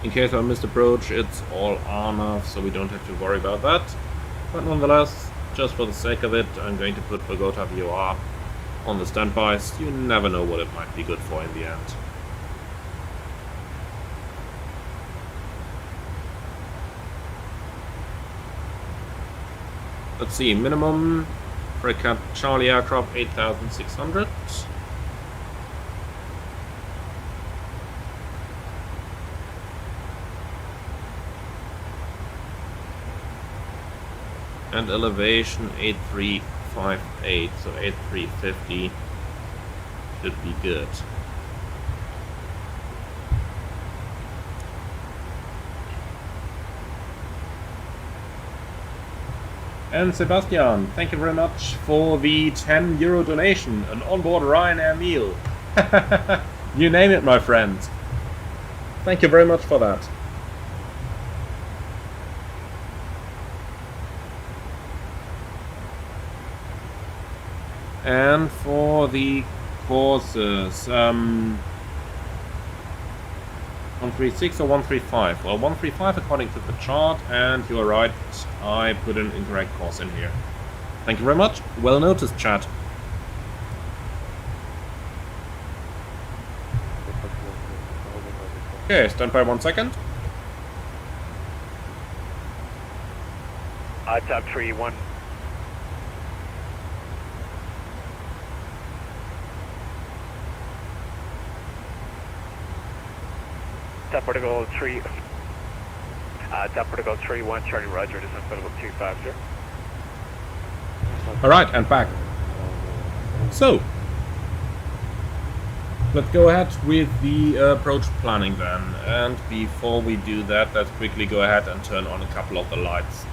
Speaker 1: In case I missed approach, it's all RNAV, so we don't have to worry about that. But nonetheless, just for the sake of it, I'm going to put Bogota VOR on the standbys. You never know what it might be good for in the end. Let's see, minimum for a Cat Charlie aircraft 8,600. And elevation 8358, so 8350 should be good. And Sebastian, thank you very much for the €10 donation, an onboard Ryanair meal. You name it, my friend. Thank you very much for that. And for the courses, 136 or 135? Well, 135 according to the chart, and you are right, I put an incorrect course in here. Thank you very much, well noticed, chat. Okay, stand by 1 second.
Speaker 3: Top 3-1. Top protocol 3. Top protocol 3-1, Charlie Roger, this is protocol 250.
Speaker 1: Alright, and back. So, let's go ahead with the approach planning then. And before we do that, let's quickly go ahead and turn on a couple of the lights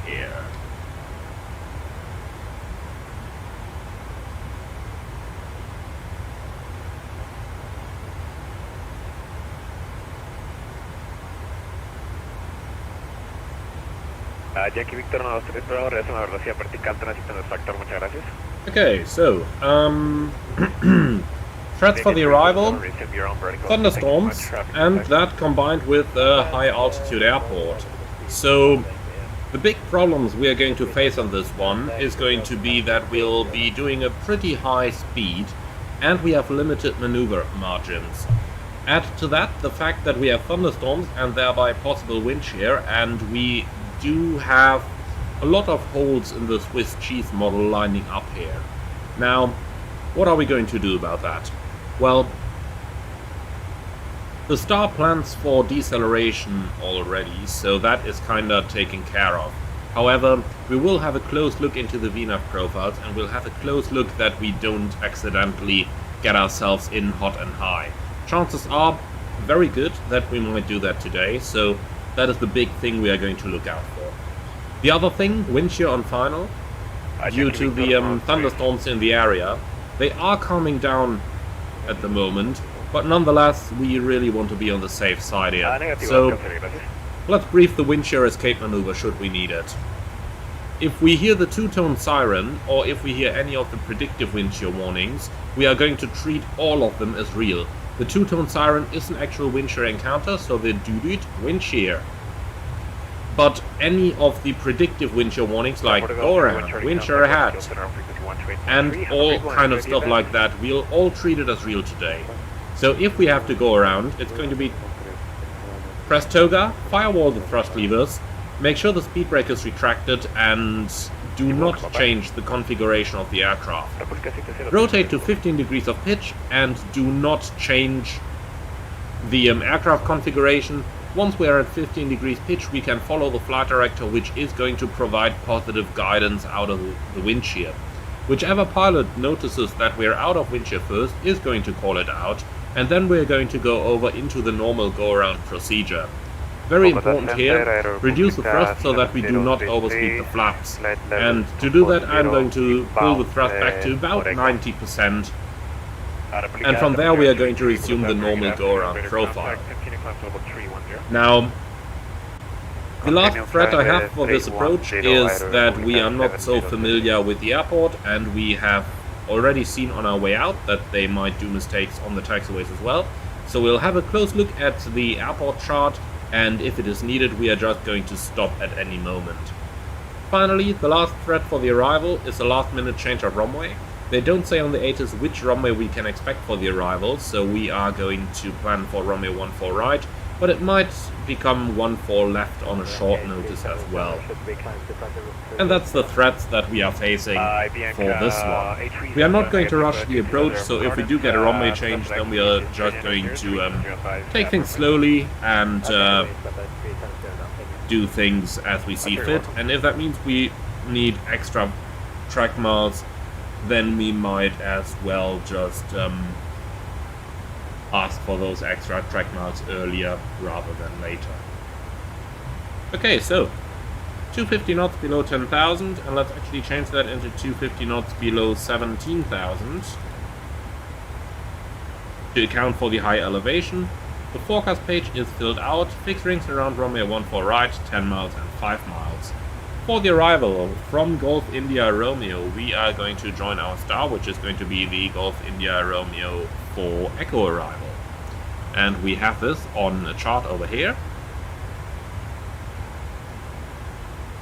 Speaker 1: here.
Speaker 3: Yankee Victor 123, pero regresa a una velocidad vertical, tránsito en el factor, muchas gracias.
Speaker 1: Okay, so, threats for the arrival, thunderstorms, and that combined with a high altitude airport. So, the big problems we are going to face on this one is going to be that we'll be doing a pretty high speed and we have limited maneuver margins. Add to that the fact that we have thunderstorms and thereby possible wind shear, and we do have a lot of holes in the Swiss cheese model lining up here. Now, what are we going to do about that? Well, the star plans for deceleration already, so that is kinda taken care of. However, we will have a close look into the VNAV profiles and we'll have a close look that we don't accidentally get ourselves in hot and high. Chances are very good that we might do that today, so that is the big thing we are going to look out for. The other thing, wind shear on final, due to the thunderstorms in the area, they are calming down at the moment, but nonetheless we really want to be on the safe side here. So let's brief the wind shear escape maneuver should we need it. If we hear the two-tone siren, or if we hear any of the predictive wind shear warnings, we are going to treat all of them as real. The two-tone siren is an actual wind shear encounter, so the doo-doot wind shear. But any of the predictive wind shear warnings like go around, wind shear ahead, and all kind of stuff like that, we'll all treat it as real today. So if we have to go around, it's going to be press toga, firewall the thrust levers, make sure the speed brake is retracted, and do not change the configuration of the aircraft. Rotate to 15 degrees of pitch and do not change the aircraft configuration. Once we are at 15 degrees pitch, we can follow the flight director, which is going to provide positive guidance out of the wind shear. Whichever pilot notices that we're out of wind shear first is going to call it out, and then we're going to go over into the normal go-around procedure. Very important here, reduce the thrust so that we do not overspeed the flaps. And to do that I'm going to pull the thrust back to about 90%. And from there we are going to resume the normal go-around profile. Now, the last threat I have for this approach is that we are not so familiar with the airport, and we have already seen on our way out that they might do mistakes on the taxiways as well. So we'll have a close look at the airport chart, and if it is needed we are just going to stop at any moment. Finally, the last threat for the arrival is a last minute change of runway. They don't say on the ATIS which runway we can expect for the arrival, so we are going to plan for runway 14 right, but it might become 14 left on a short notice as well. And that's the threats that we are facing for this one. We are not going to rush the approach, so if we do get a runway change, then we are just going to take things slowly and do things as we see fit. And if that means we need extra track miles, then we might as well just ask for those extra track miles earlier rather than later. Okay, so 250 knots below 10,000, and let's actually change that into 250 knots below 17,000 to account for the high elevation. The forecast page is filled out, fixed rings around runway 14 right, 10 miles and 5 miles. For the arrival from Golf India Romeo, we are going to join our star, which is going to be the Golf India Romeo 4 Echo arrival. And we have this on a chart over here.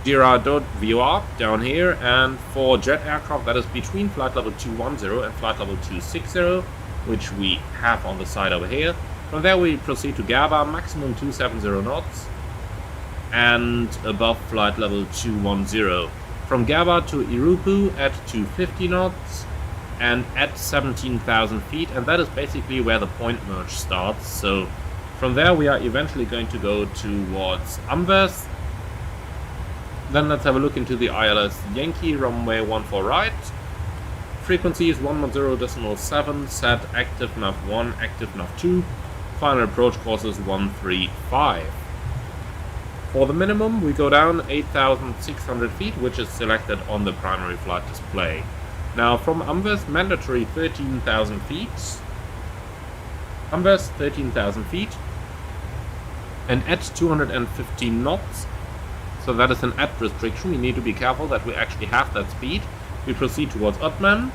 Speaker 1: Gira.vor down here, and for jet aircraft that is between flight level 210 and flight level 260, which we have on the side over here. From there we proceed to GABA, maximum 270 knots. And above flight level 210. From GABA to Irupu at 250 knots and at 17,000 feet, and that is basically where the point merge starts. So from there we are eventually going to go towards Amvers. Then let's have a look into the ILS Yankee runway 14 right. Frequency is 110.7, set active nav 1, active nav 2. Final approach course is 135. For the minimum, we go down 8,600 feet, which is selected on the primary flight display. Now, from Amvers, mandatory 13,000 feet. Amvers, 13,000 feet. And at 215 knots, So that is an at restriction. We need to be careful that we actually have that speed. We proceed towards Otman.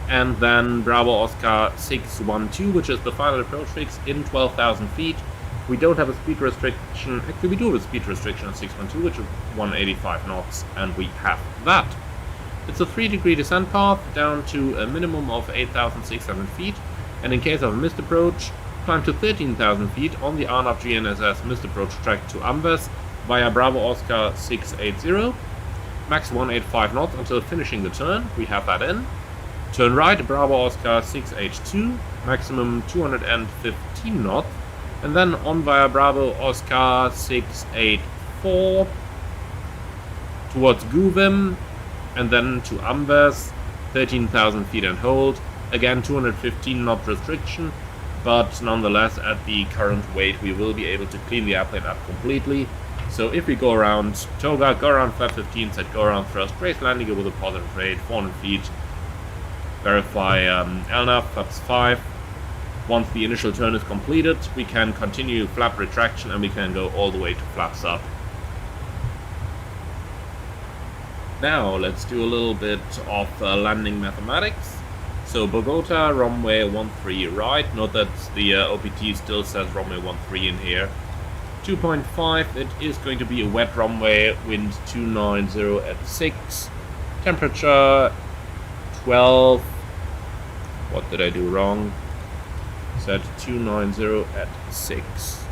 Speaker 1: And then Bravo Oscar 612, which is the final approach fix in 12,000 feet. We don't have a speed restriction. Actually, we do have a speed restriction at 612, which is 185 knots, and we have that. It's a 3-degree descent path down to a minimum of 8,600 feet, and in case of a missed approach, climb to 13,000 feet on the RNAV GNSS missed approach track to Ambes via Bravo Oscar 680, max 185 knots until finishing the turn. We have that in. Turn right, Bravo Oscar 682, maximum 215 knots, and then on via Bravo Oscar 684 towards Guvim, and then to Ambes, 13,000 feet and hold. Again, 215 knot restriction, but nonetheless, at the current weight, we will be able to clean the airplane up completely. So if we go around Toga, go around flap 15, set go around thrust, raise landing gear with a positive rate, 400 feet, verify LNAV, flaps 5. Once the initial turn is completed, we can continue flap retraction and we can go all the way to flaps up. Now let's do a little bit of landing mathematics. So Bogota, runway 13 right. Note that the OPT still says runway 13 in here. 2.5, it is going to be a wet runway, wind 290 at 6. Temperature 12. What did I do wrong? Set 290 at 6.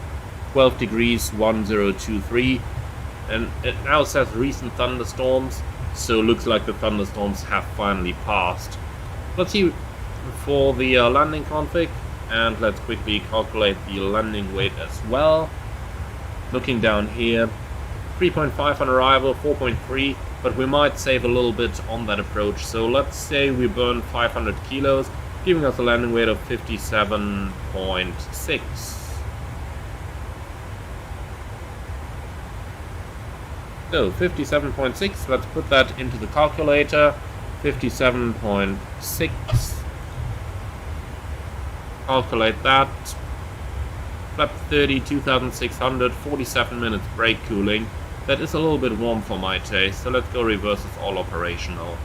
Speaker 1: 12 degrees 1023. And it now says recent thunderstorms, so looks like the thunderstorms have finally passed. Let's see for the landing config, and let's quickly calculate the landing weight as well. Looking down here, 3.5 on arrival, 4.3, but we might save a little bit on that approach. So let's say we burn 500 kilos, giving us a landing weight of 57.6. So 57.6, let's put that into the calculator. 57.6. Calculate that. Flap 30, 2,600, 47 minutes brake cooling. That is a little bit warm for my taste, so let's go reverse as all operational.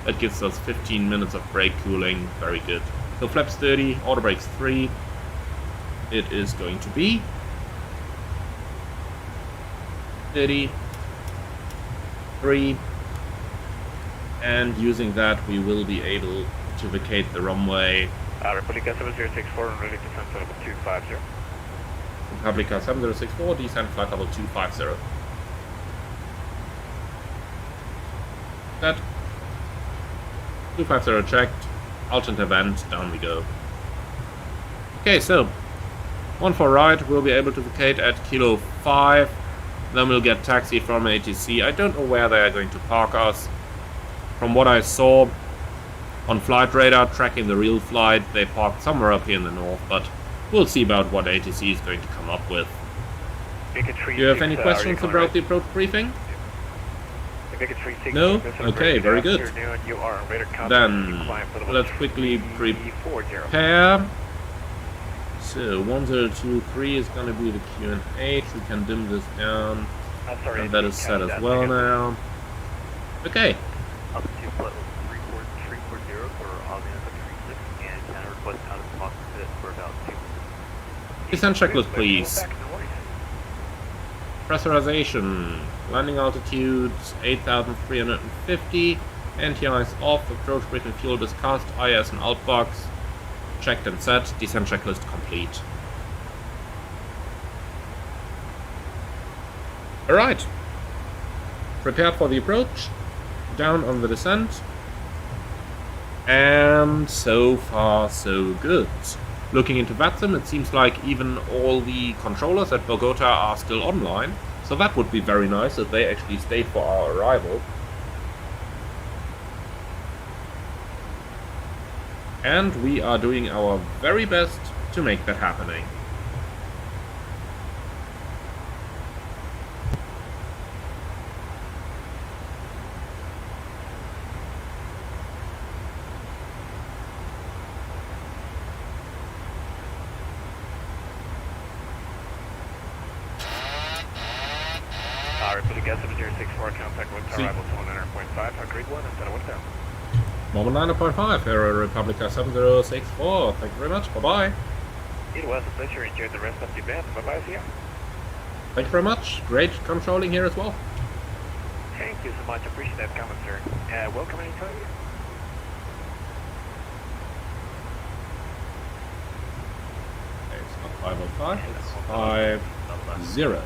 Speaker 1: That gives us 15 minutes of brake cooling, very good. So flaps 30, auto brakes 3. It is going to be 30, 3, and using that we will be able to vacate the runway.
Speaker 3: Republica 7064, ready to descend to level 250.
Speaker 1: Republica 7064, descent flight level 250. That 250 checked, alternate event, down we go. Okay, so 14 right, we'll be able to vacate at kilo 5. Then we'll get taxied from ATC. I don't know where they are going to park us. From what I saw on flight radar tracking the real flight, they parked somewhere up here in the north, but we'll see about what ATC is going to come up with. Do you have any questions about the approach briefing? No? Okay, very good. Then let's quickly prepare. So 1023 is going to be the QNH. We can dim this down, and that is set as well now. Okay.
Speaker 3: Altitude level 340 for Avianca 36, and can I request out of cockpit for about 2 minutes.
Speaker 1: Descent checklist, please. Pressurization. Landing altitude 8,350. Anti-ice off. Approach briefing fuel discussed. IS and alt box. Checked and set. Descent checklist complete. Alright. Prepared for the approach. Down on the descent. And so far so good. Looking into VATSIM, it seems like even all the controllers at Bogota are still online. So that would be very nice if they actually stayed for our arrival. And we are doing our very best to make that happening.
Speaker 3: Republic 7064, contact with arrival to 100.5, agreed one, instead of 1,000.
Speaker 1: Moment 9.5, Aero Republica 7064. Thank you very much. Bye-bye.
Speaker 3: It was a pleasure. Enjoy the rest of the event. Bye-bye, see ya.
Speaker 1: Thank you very much. Great controlling here as well.
Speaker 3: Thank you so much. Appreciate that comment, sir. Welcome anytime.
Speaker 1: Okay, it's not 505, it's 50.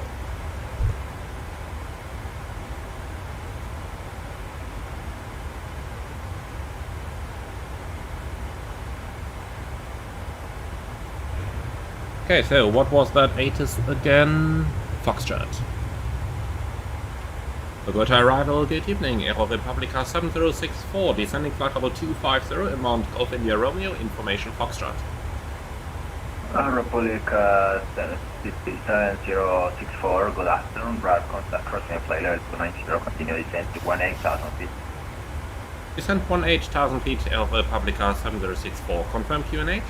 Speaker 1: Okay, so what was that ATIS again? Foxtrot. Bogota arrival, good evening. Aero Republica 7064, descending flight level 250, amount Golf India Romeo, information Foxtrot.
Speaker 12: Republic 7064, good afternoon, Brad, contact crossing flight level 290, continue descent to 18,000 feet.
Speaker 1: Descent 18,000 feet, Aero Republica 7064, confirm QNH.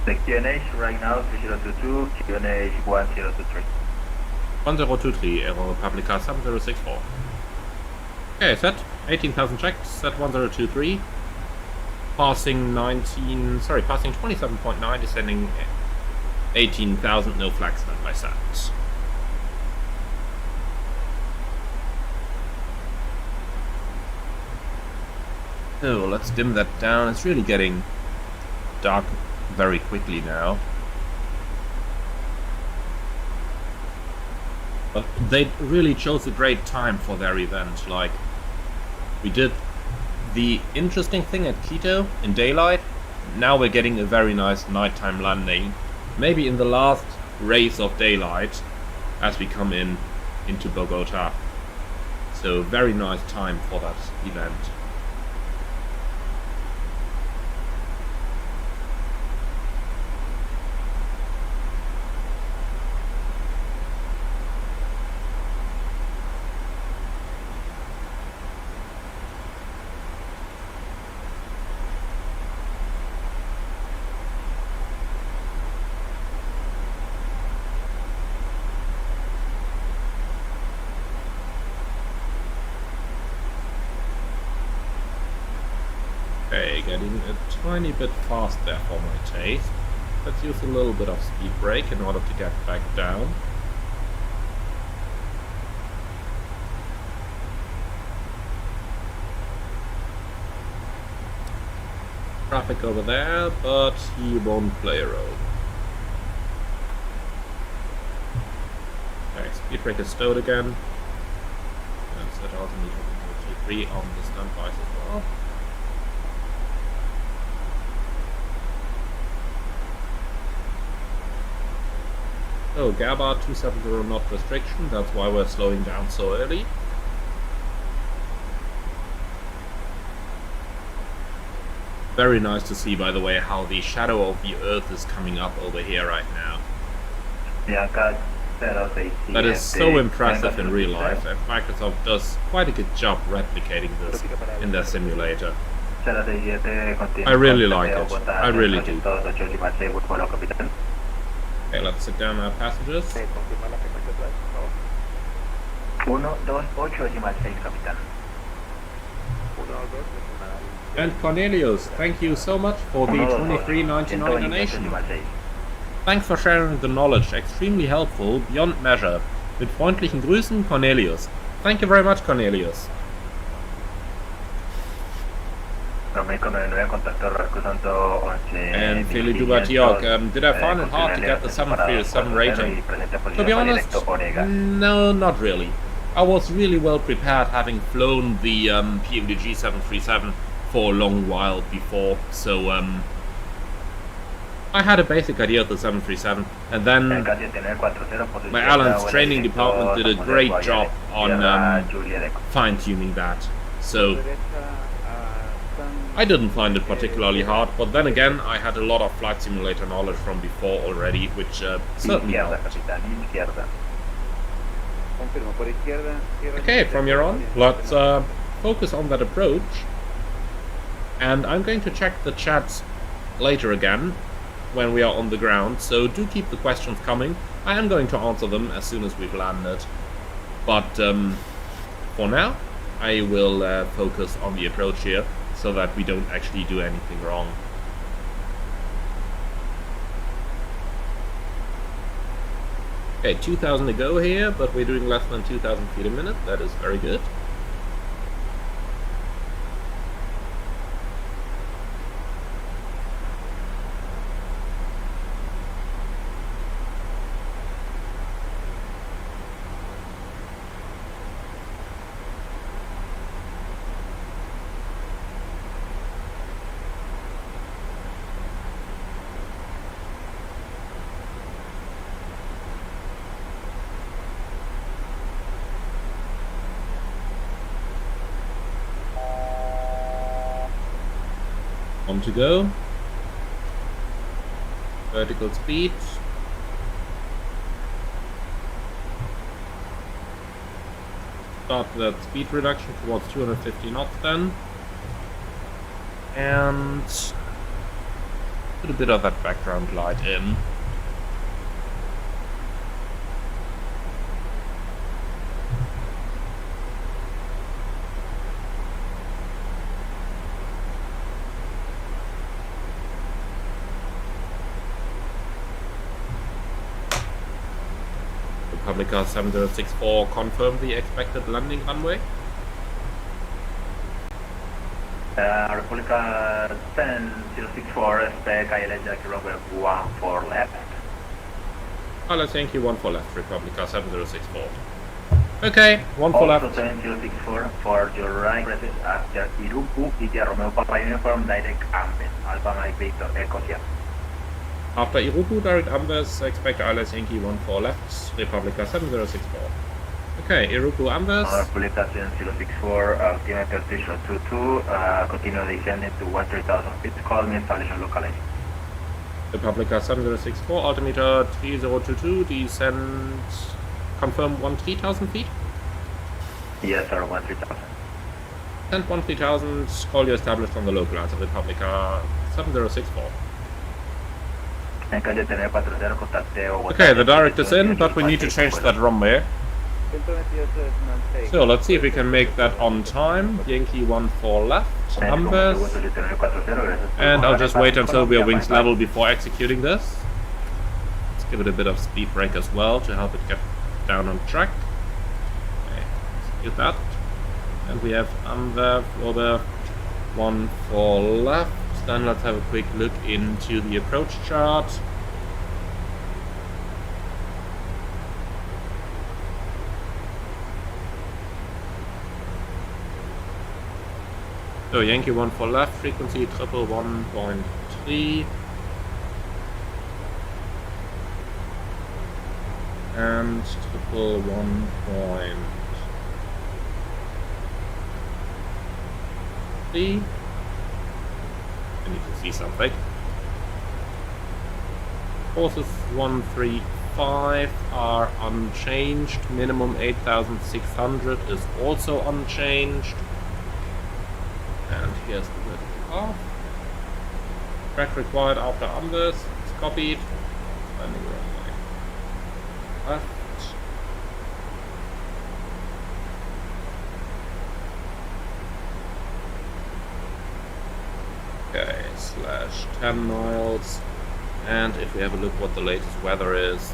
Speaker 12: The QNH right now 3022, QNH 1023.
Speaker 1: 1023, Aero Republica 7064. Okay, set 18,000 checked, set 1023. Passing 27.9, descending 18,000, no flags set by set. So let's dim that down. It's really getting dark very quickly now. But they really chose a great time for their event. Like, we did the interesting thing at Quito in daylight. Now we're getting a very nice nighttime landing. Maybe in the last race of daylight as we come into Bogota. So very nice time for that event. Okay, getting a tiny bit fast there for my taste. Let's use a little bit of speed brake in order to get back down. Traffic over there, but he won't play a role. Okay, speed brake is stowed again. And set also need to 3 on the standbys as well. Oh, GABA 270 knot restriction, that's why we're slowing down so early. Very nice to see, by the way, how the shadow of the Earth is coming up over here right now. That is so impressive in real life, and Microsoft does quite a good job replicating this in their simulator. I really like it, I really do. Okay, let's sit down our passengers.
Speaker 12: 128 capitán.
Speaker 1: And Cornelius, thank you so much for the 23.99 donation. Thanks for sharing the knowledge, extremely helpful, beyond measure. Mit freundlichen Grüßen, Cornelius. Thank you very much, Cornelius. And Philly Dubat Yoke, did I find it hard to get the 737 rating? To be honest, no, not really. I was really well prepared, having flown the PMDG 737 for a long while before, so I had a basic idea of the 737, and then my airline's training department did a great job on fine-tuning that, so I didn't find it particularly hard, but then again, I had a lot of flight simulator knowledge from before already, which certainly helped. Okay, from here on, let's focus on that approach. And I'm going to check the chats later again, when we are on the ground, so do keep the questions coming. I am going to answer them as soon as we've landed. But for now, I will focus on the approach here, so that we don't actually do anything wrong. Okay, 2,000 to go here, but we're doing less than 2,000 feet a minute. That is very good. On to go. Vertical speed. Start that speed reduction towards 250 knots then. And put a bit of that background glide in. Republica 7064 confirm the expected landing runway.
Speaker 12: Republica 10064, expect ILS Yankee runway 14 left.
Speaker 1: ILS Yankee 14 left, Republica 7064. Okay, 14 left.
Speaker 12: Also 7064 for your right, presses after Irupu, India Romeo Papa Uniform, direct Ambes, Alpha Mike Victor, Echo Sierra.
Speaker 1: After Irupu, direct Ambes, expect ILS Yankee 14 left, Republica 7064. Okay, Irupu Ambes.
Speaker 12: Republica 7064, altimeter 3022, continue descending to 13,000 feet, call me installation localized.
Speaker 1: Republica 7064, altimeter 3022, descend, confirm 13,000 feet?
Speaker 12: Yes sir, 13,000.
Speaker 1: Send 13,000, call you established on the localizer, Republica 7064. Okay, the direct is in, but we need to change that runway. So let's see if we can make that on time. Yankee 14 left, Ambes. And I'll just wait until we are wings level before executing this. Let's give it a bit of speed brake as well to help it get down on track. Okay, execute that. And we have Ambes, Robert 14 left. Then let's have a quick look into the approach chart. So Yankee 14 left, frequency 111.3. And 111.3. And you can see something. Forces 135 are unchanged. Minimum 8,600 is also unchanged. And here's the vertical path. Track required after Ambes. It's copied. Landing runway left. Okay, slash 10 miles. And if we have a look what the latest weather is.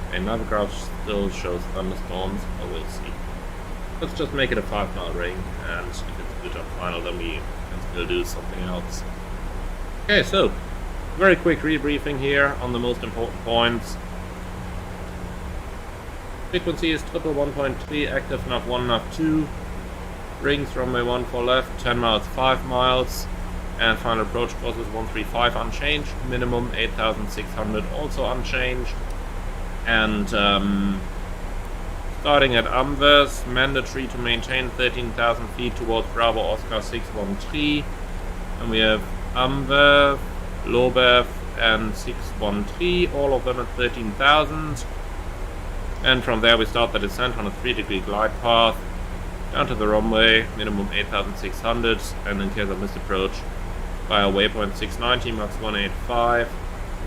Speaker 1: Okay, Naviggraph still shows thunderstorms, but we'll see. Let's just make it a 5-mile ring, and if it's good on final, then we can still do something else. Okay, so very quick rebriefing here on the most important points. Frequency is 111.3, active nav 1, nav 2. Rings runway 14 left, 10 miles, 5 miles. And final approach course is 135 unchanged, minimum 8,600 also unchanged. And starting at Ambes, mandatory to maintain 13,000 feet towards Bravo Oscar 613. And we have Ambes, Lobev and 613, all of them at 13,000. And from there we start the descent on a 3-degree glide path down to the runway, minimum 8,600, and in case of missed approach, via waypoint 690, max 185,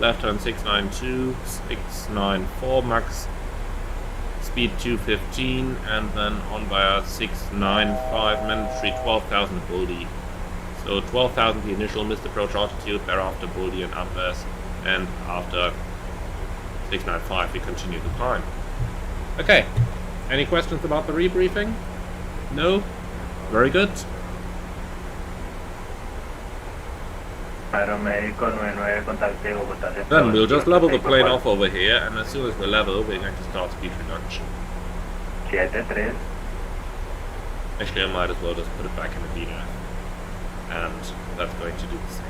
Speaker 1: left turn 692, 694 max, speed 215, and then on via 695, mandatory 12,000 Boldy. So 12,000 the initial missed approach altitude, thereafter Boldy and Ambers, and after 695 we continue the climb. Okay, any questions about the rebriefing? No? Very good. Then we'll just level the plane off over here, and as soon as we're level, we're going to start speed reduction. Actually, I might as well just put it back in the VNAV, and that's going to do the same.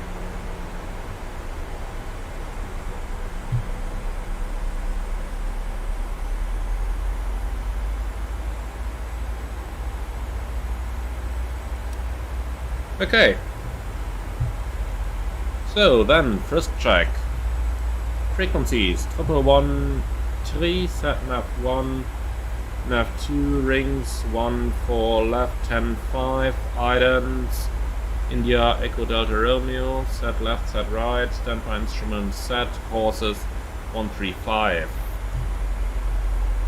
Speaker 1: Okay. So then, first check. Frequencies: 111.3, set nav 1, nav 2, rings 1 for left 10.5, islands, India Echo Delta Romeo, set left, set right, standby instruments set, horses 135.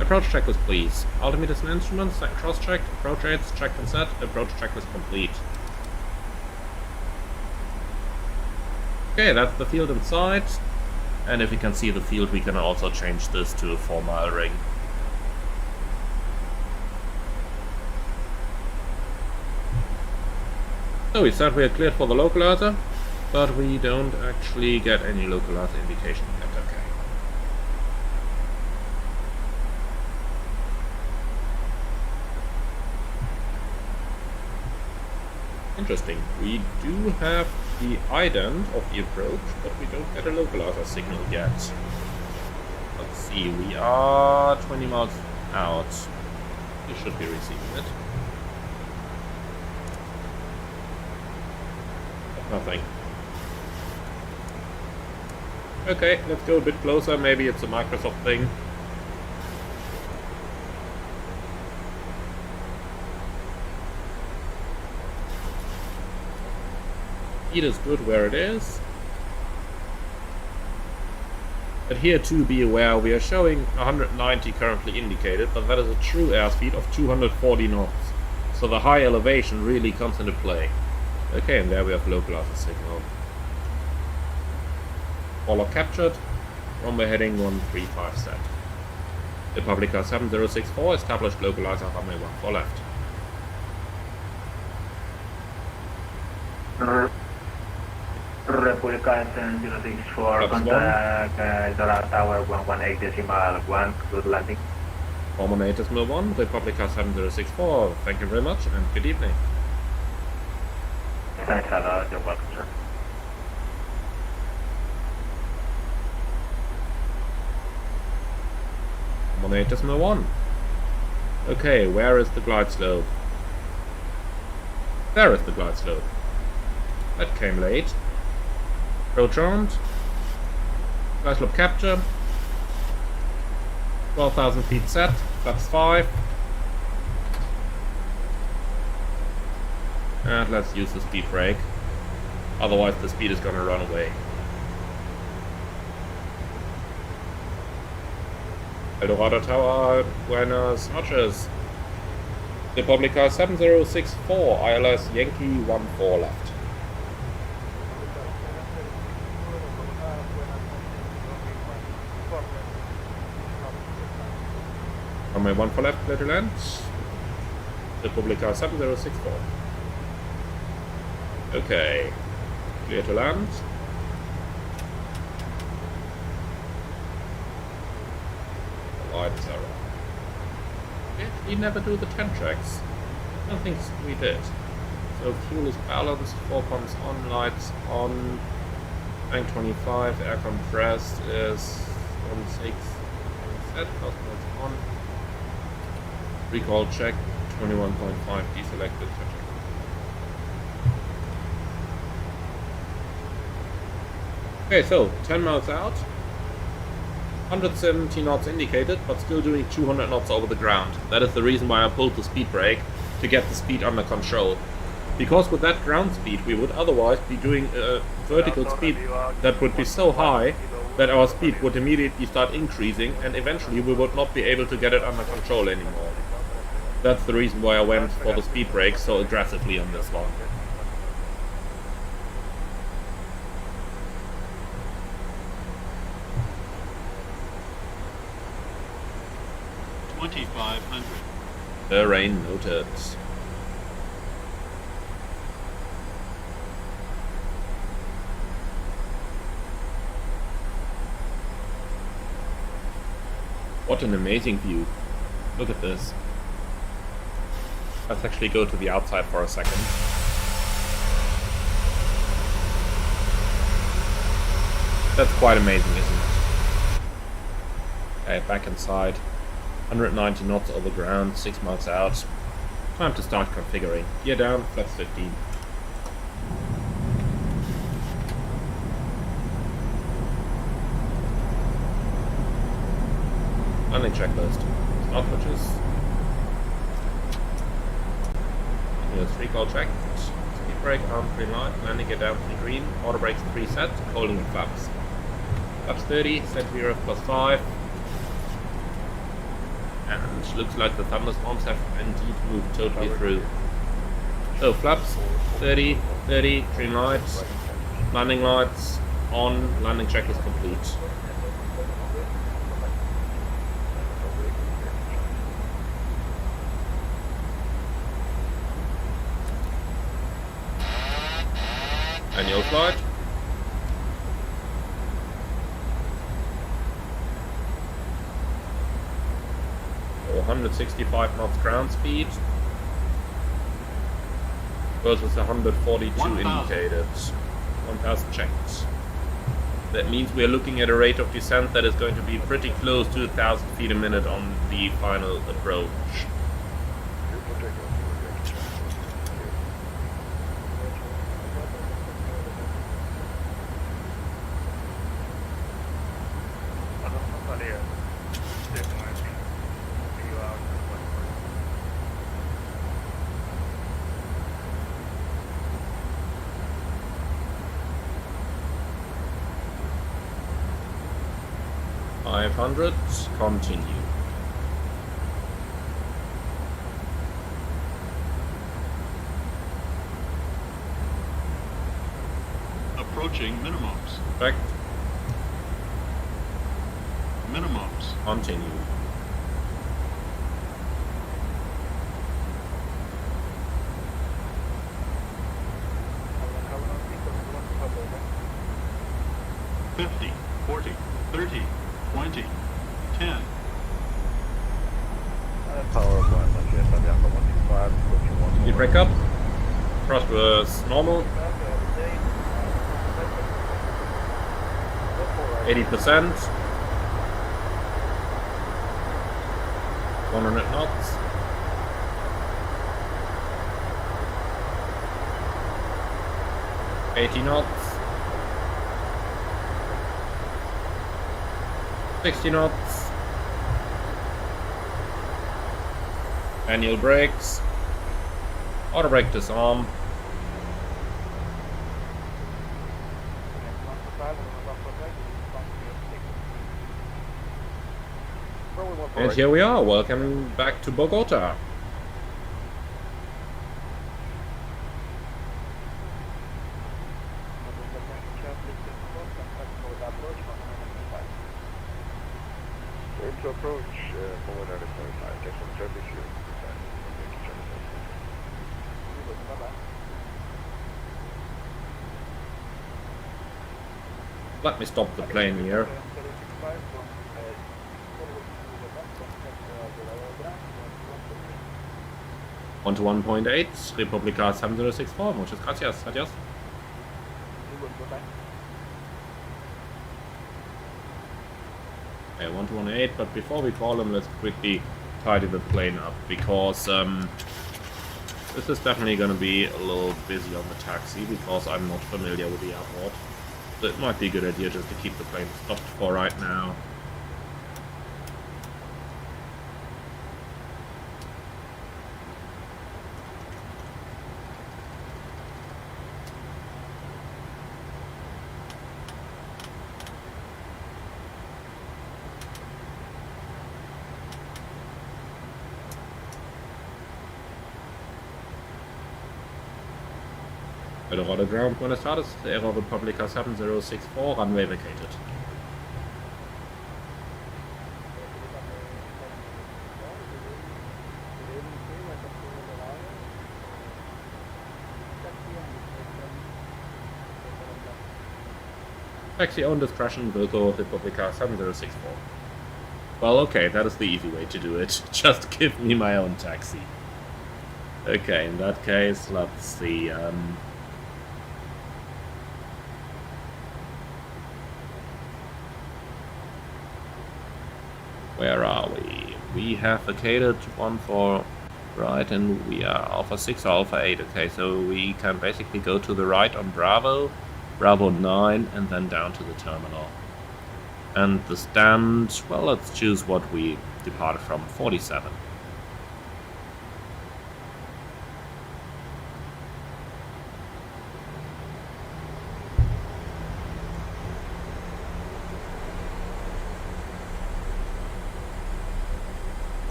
Speaker 1: Approach checklist please. Altimeters and instruments, cross-checked, approach aids checked and set, approach checklist complete. Okay, that's the field inside, and if we can see the field we can also change this to a 4-mile ring. So we said we are cleared for the localizer, but we don't actually get any localizer indication yet, okay. Interesting, we do have the ident of the approach, but we don't get a localizer signal yet. Let's see, we are 20 miles out. You should be receiving it. Nothing. Okay, let's go a bit closer, maybe it's a Microsoft thing. Speed is good where it is. But here too, be aware, we are showing 190 currently indicated, but that is a true airspeed of 240 knots. So the high elevation really comes into play. Okay, and there we have localizer signal. Follow captured. Runway heading 135 set. Republica 7064 established localizer runway 14 left.
Speaker 12: Republica 7064, contact Doral Tower 118.1, good landing.
Speaker 1: 118.1, Republica 7064, thank you very much and good evening.
Speaker 12: Thanks a lot, you're welcome, sir.
Speaker 1: .1. Okay, where is the glide slope? There is the glide slope. That came late. Approach armed. Glide slope capture. 12,000 feet set. That's 5. And let's use the speed brake. Otherwise the speed is gonna run away. Eldorado Tower, buenas noches. Republica 7064, ILS Yankee 14 left. Runway 14 left, clear to land. Republica 7064. Okay, clear to land. Lights are on. We never do the 10 checks. I don't think we did. So fuel is balanced, 4 pumps on, lights on, tank 25, air compressed is 16, set, cosmos on. Recall check, 21.5 deselected. Okay, so 10 miles out. 170 knots indicated, but still doing 200 knots over the ground. That is the reason why I pulled the speed brake, to get the speed under control. Because with that ground speed we would otherwise be doing a vertical speed that would be so high that our speed would immediately start increasing and eventually we would not be able to get it under control anymore. That's the reason why I went for the speed brake so aggressively on this one. Terrain noted. What an amazing view. Look at this. Let's actually go to the outside for a second. That's quite amazing, isn't it? Okay, back inside. 190 knots over ground, 6 miles out. Time to start configuring. Gear down, flaps 15. Landing checklist. Start switches. Continuous recall check. Speed brake, arm green light. Landing gear down 3 green. Auto brakes preset. Holding the flaps. Flaps 30. Set VRF +5. And looks like the thunderstorms have indeed moved totally through. So flaps 30, 30, green lights, landing lights on, landing check is complete. Annual flight. Or 165 knots ground speed versus 142 indicated. 1000 checked. That means we are looking at a rate of descent that is going to be pretty close to 1000 feet a minute on the final approach. Continue.
Speaker 8: Approaching minimums.
Speaker 1: Correct.
Speaker 8: Minimums.
Speaker 1: Continue. Speed brake up. Thrust was normal. 80%. 100 knots. $80 knots. 60 knots. Manual brakes. Auto brake disarm. And here we are, welcome back to Bogota.
Speaker 2: To approach forward at 25, get some traffic here.
Speaker 1: Let me stop the plane here. On to 1.8, Republica 7064, muchas gracias, adios. Okay, 1218, but before we call him, let's quickly tidy the plane up, because this is definitely going to be a little busy on the taxi, because I'm not familiar with the airport. So it might be a good idea just to keep the plane stopped for right now. Throttle ground, Buenos Aires, Aero Republica 7064, runway vacated. Taxi own discretion, Wilco Republica 7064. Well, okay, that is the easy way to do it. Just give me my own taxi. Okay, in that case, let's see. Where are we? We have vacated 14 right, and we are Alpha 6 or Alpha 8. Okay, so we can basically go to the right on Bravo, Bravo 9, and then down to the terminal. And the stand, well, let's choose what we departed from, 47.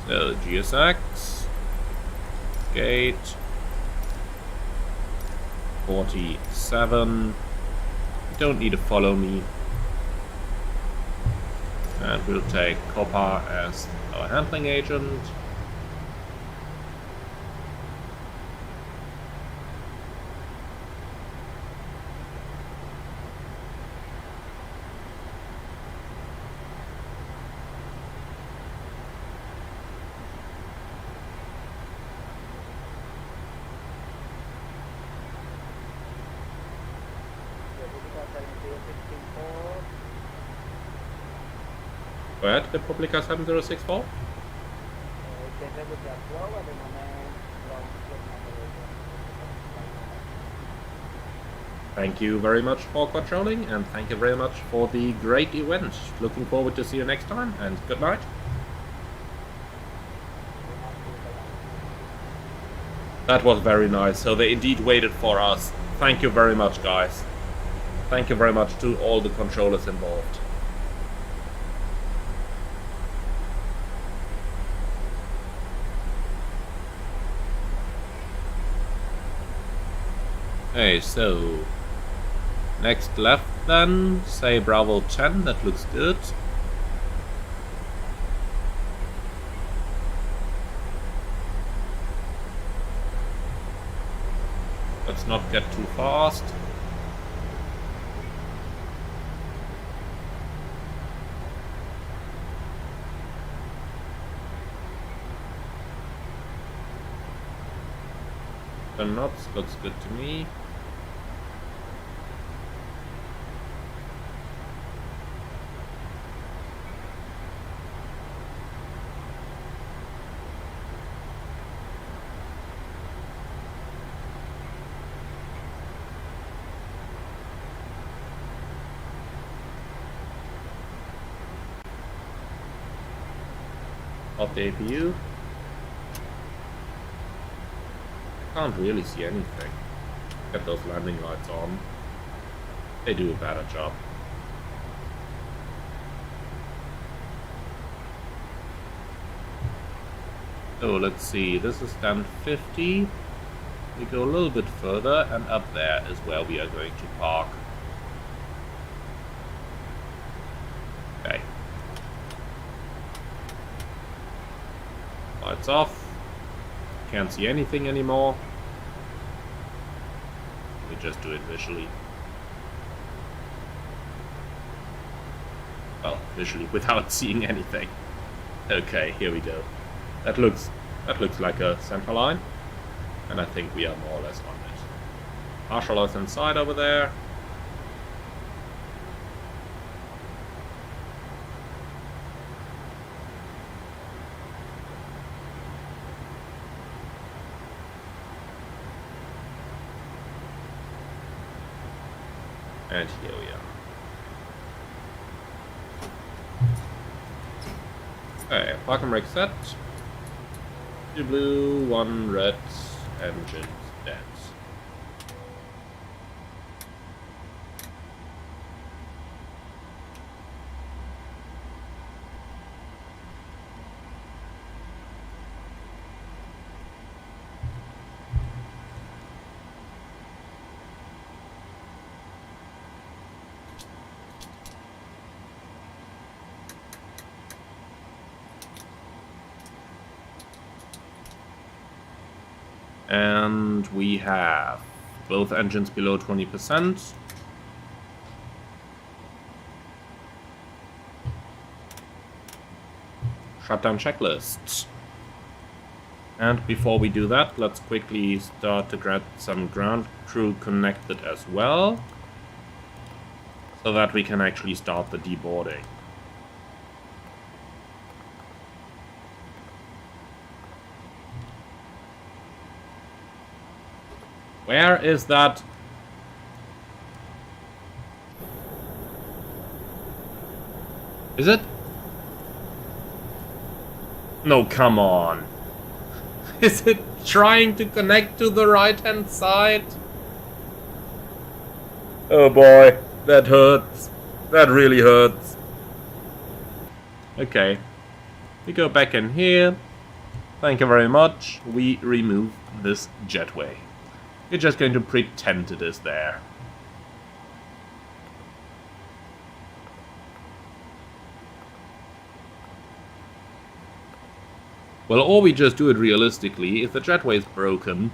Speaker 1: So, GSX, gate, 47, you don't need to follow me, and we'll take Copa as our handling agent. Where at Republica 7064? Thank you very much for controlling, and thank you very much for the great event. Looking forward to see you next time, and good night. That was very nice, so they indeed waited for us. Thank you very much, guys. Thank you very much to all the controllers involved. Okay, so next left then, say Bravo 10, that looks good. Let's not get too fast. The knots looks good to me. Off the APU. I can't really see anything. Get those landing lights on. They do a better job. So let's see, this is stand 50. We go a little bit further, and up there is where we are going to park. Okay. Lights off. Can't see anything anymore. We just do it visually. Well, visually without seeing anything. Okay, here we go. That looks like a center line, and I think we are more or less on it. Marshall is inside over there. And here we are. Okay, park and brake set. 2 blue, 1 red, engine dead. And we have both engines below 20%. Shutdown checklist. And before we do that, let's quickly start to get some ground crew connected as well, so that we can actually start the deboarding. Where is that? Is it? No, come on. Is it trying to connect to the right-hand side? Oh boy, that hurts. That really hurts. Okay. We go back in here. Thank you very much. We remove this jetway. We're just going to pretend it is there. Well, or we just do it realistically. If the jetway is broken,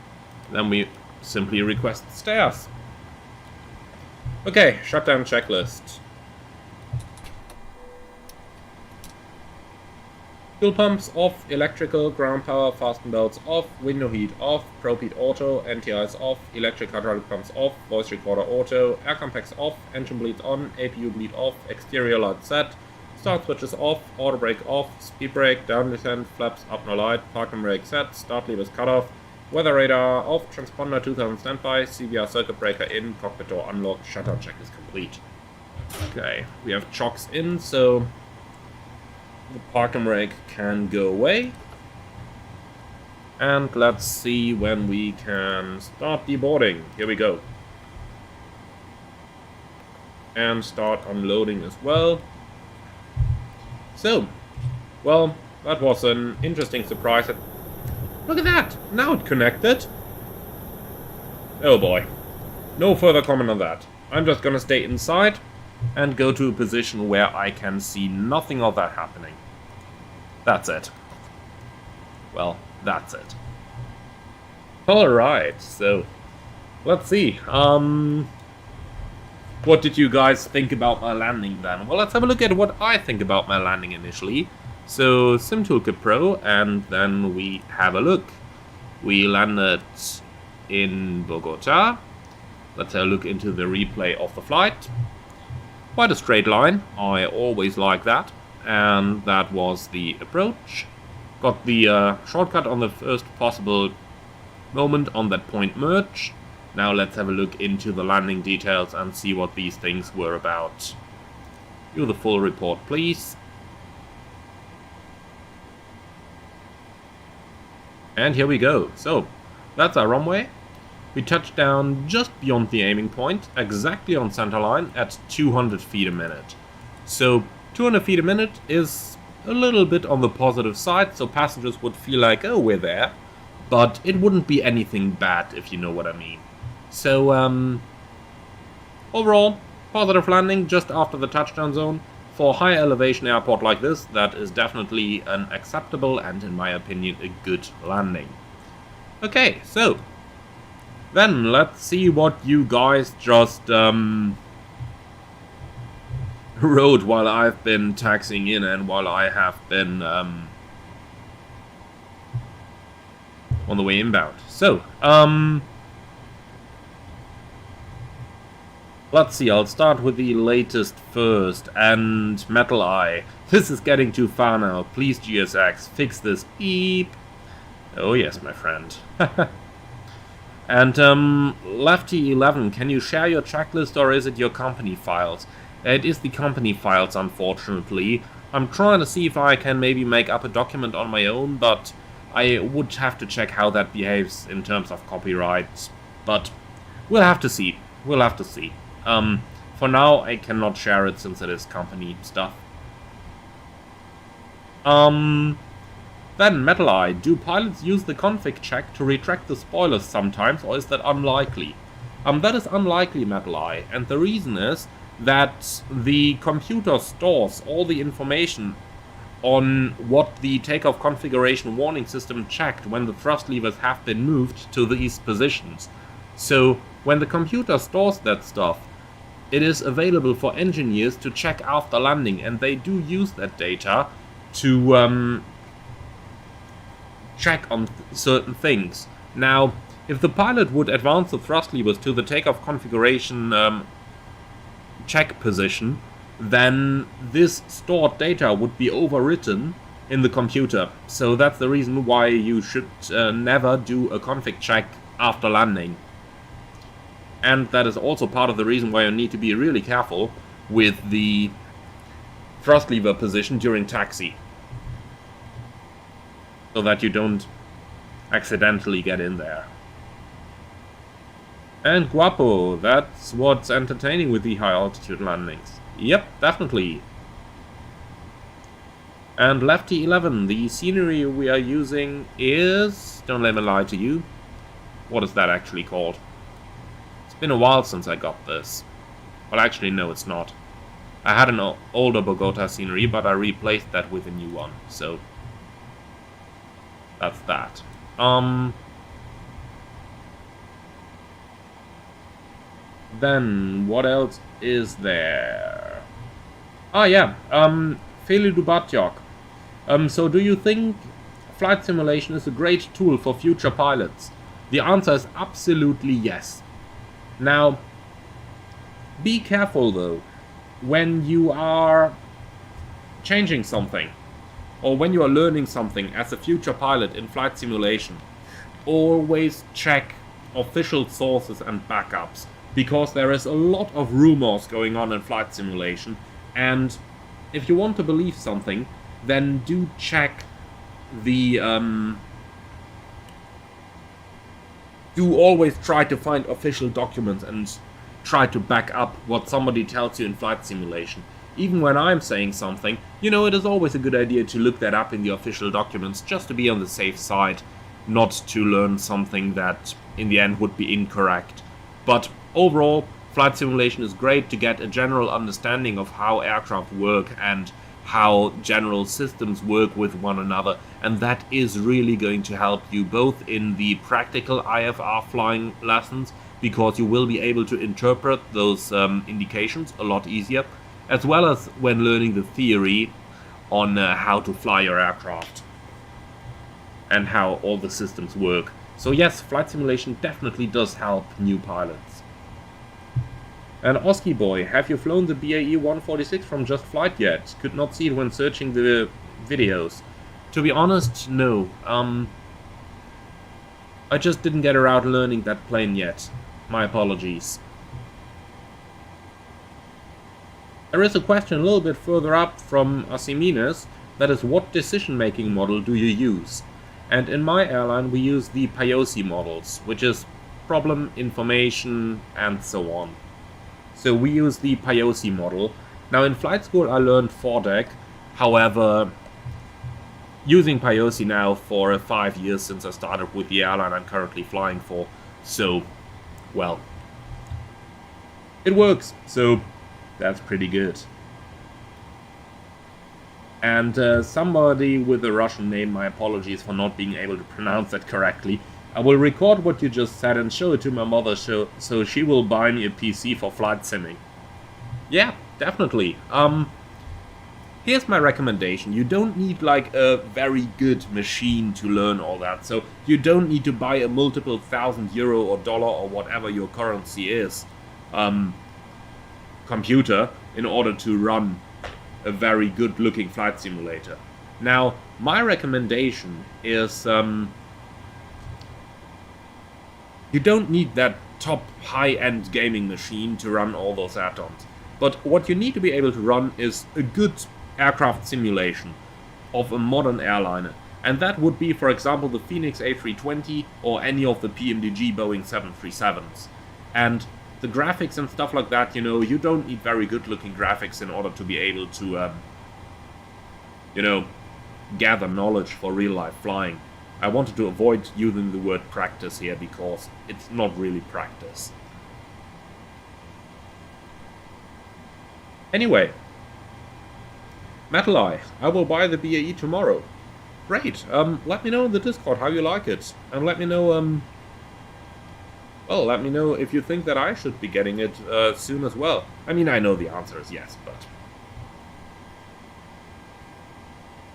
Speaker 1: then we simply request stairs. Okay, shutdown checklist. Fuel pumps off, electrical, ground power, fasten belts off, window heat off, probe heat auto, anti-ice off, electric hydraulic pumps off, voice recorder auto, air compacts off, engine bleeds on, APU bleed off, exterior light set, start switches off, auto brake off, speed brake, down descent, flaps up no light, parking brake set, start levers cut off, weather radar off, transponder 2000 standby, CVR circuit breaker in, cockpit door unlocked, shutdown check is complete. Okay, we have chocks in, so the parking brake can go away. And let's see when we can start deboarding. Here we go. And start unloading as well. So, well, that was an interesting surprise. Look at that! Now it connected. Oh boy. No further comment on that. I'm just gonna stay inside and go to a position where I can see nothing of that happening. That's it. Well, that's it. Alright, so let's see. What did you guys think about my landing then? Well, let's have a look at what I think about my landing initially. So, Sim Toolkit Pro, and then we have a look. We landed in Bogota. Let's have a look into the replay of the flight. Quite a straight line, I always like that, and that was the approach. Got the shortcut on the first possible moment on that point merge. Now let's have a look into the landing details and see what these things were about. Do the full report, please. And here we go. So, that's our runway. We touched down just beyond the aiming point, exactly on center line at 200 feet a minute. So 200 feet a minute is a little bit on the positive side, so passengers would feel like, oh, we're there. But it wouldn't be anything bad, if you know what I mean. So, overall, positive landing just after the touchdown zone. For a high elevation airport like this, that is definitely an acceptable and, in my opinion, a good landing. Okay, so then let's see what you guys just wrote while I've been taxiing in and while I have been on the way inbound. So, let's see, I'll start with the latest first, and Metal Eye. This is getting too far now. Please, GSX, fix this. Beep. Oh yes, my friend. And, Lefty11, can you share your checklist, or is it your company files? It is the company files, unfortunately. I'm trying to see if I can maybe make up a document on my own, but I would have to check how that behaves in terms of copyright. But we'll have to see. We'll have to see. For now, I cannot share it since it is company stuff. Then, Metal Eye, do pilots use the config check to retract the spoilers sometimes, or is that unlikely? That is unlikely, Metal Eye, and the reason is that the computer stores all the information on what the takeoff configuration warning system checked when the thrust levers have been moved to these positions. So when the computer stores that stuff, it is available for engineers to check after landing, and they do use that data to check on certain things. Now, if the pilot would advance the thrust levers to the takeoff configuration check position, then this stored data would be overwritten in the computer. So that's the reason why you should never do a config check after landing. And that is also part of the reason why you need to be really careful with the thrust lever position during taxi, so that you don't accidentally get in there. And guapo, that's what's entertaining with the high altitude landings. Yep, definitely. And Lefty 11, the scenery we are using is... don't let me lie to you. What is that actually called? It's been a while since I got this. Well, actually, no, it's not. I had an older Bogota scenery, but I replaced that with a new one, so... that's that. Then, what else is there? Ah, yeah, Feli Dubatyok. So do you think flight simulation is a great tool for future pilots? The answer is absolutely yes. Now, be careful though, when you are changing something, or when you are learning something as a future pilot in flight simulation, always check official sources and backups, because there is a lot of rumors going on in flight simulation, and if you want to believe something, then do check the... do always try to find official documents and try to back up what somebody tells you in flight simulation. Even when I'm saying something, you know, it is always a good idea to look that up in the official documents, just to be on the safe side, not to learn something that in the end would be incorrect. But overall, flight simulation is great to get a general understanding of how aircraft work and how general systems work with one another, and that is really going to help you both in the practical IFR flying lessons, because you will be able to interpret those indications a lot easier, as well as when learning the theory on how to fly your aircraft and how all the systems work. So yes, flight simulation definitely does help new pilots. And Oski Boy, have you flown the BAE 146 from Just Flight yet? Could not see it when searching the videos. To be honest, no. I just didn't get around learning that plane yet. My apologies. There is a question a little bit further up from Asimines, that is, what decision-making model do you use? And in my airline we use the PIOSI models, which is problem, information, and so on. So we use the PIOSI model. Now in flight school I learned 4-deck, however, using PIOSI now for 5 years since I started with the airline I'm currently flying for, so, well, it works, so that's pretty good. And somebody with a Russian name, my apologies for not being able to pronounce that correctly, I will record what you just said and show it to my mother so she will buy me a PC for flight simming. Yeah, definitely. Here's my recommendation. You don't need like a very good machine to learn all that. So you don't need to buy a multiple €1,000 or dollar or whatever your currency is computer in order to run a very good looking flight simulator. Now, my recommendation is you don't need that top high-end gaming machine to run all those add-ons. But what you need to be able to run is a good aircraft simulation of a modern airliner. And that would be, for example, the Phoenix A320 or any of the PMDG Boeing 737s. And the graphics and stuff like that, you know, you don't need very good looking graphics in order to be able to, you know, gather knowledge for real life flying. I wanted to avoid using the word practice here because it's not really practice. Anyway, Metal Eye, I will buy the BAE tomorrow. Great. Let me know in the Discord how you like it, and let me know well, let me know if you think that I should be getting it soon as well. I mean, I know the answer is yes, but...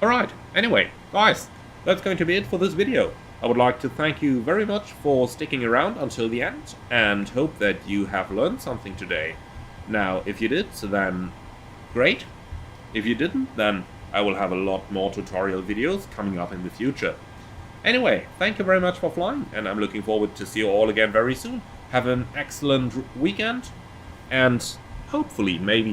Speaker 1: Alright, anyway, guys, that's going to be it for this video. I would like to thank you very much for sticking around until the end, and hope that you have learned something today. Now, if you did, then great. If you didn't, then I will have a lot more tutorial videos coming up in the future. Anyway, thank you very much for flying, and I'm looking forward to see you all again very soon. Have an excellent weekend, and hopefully maybe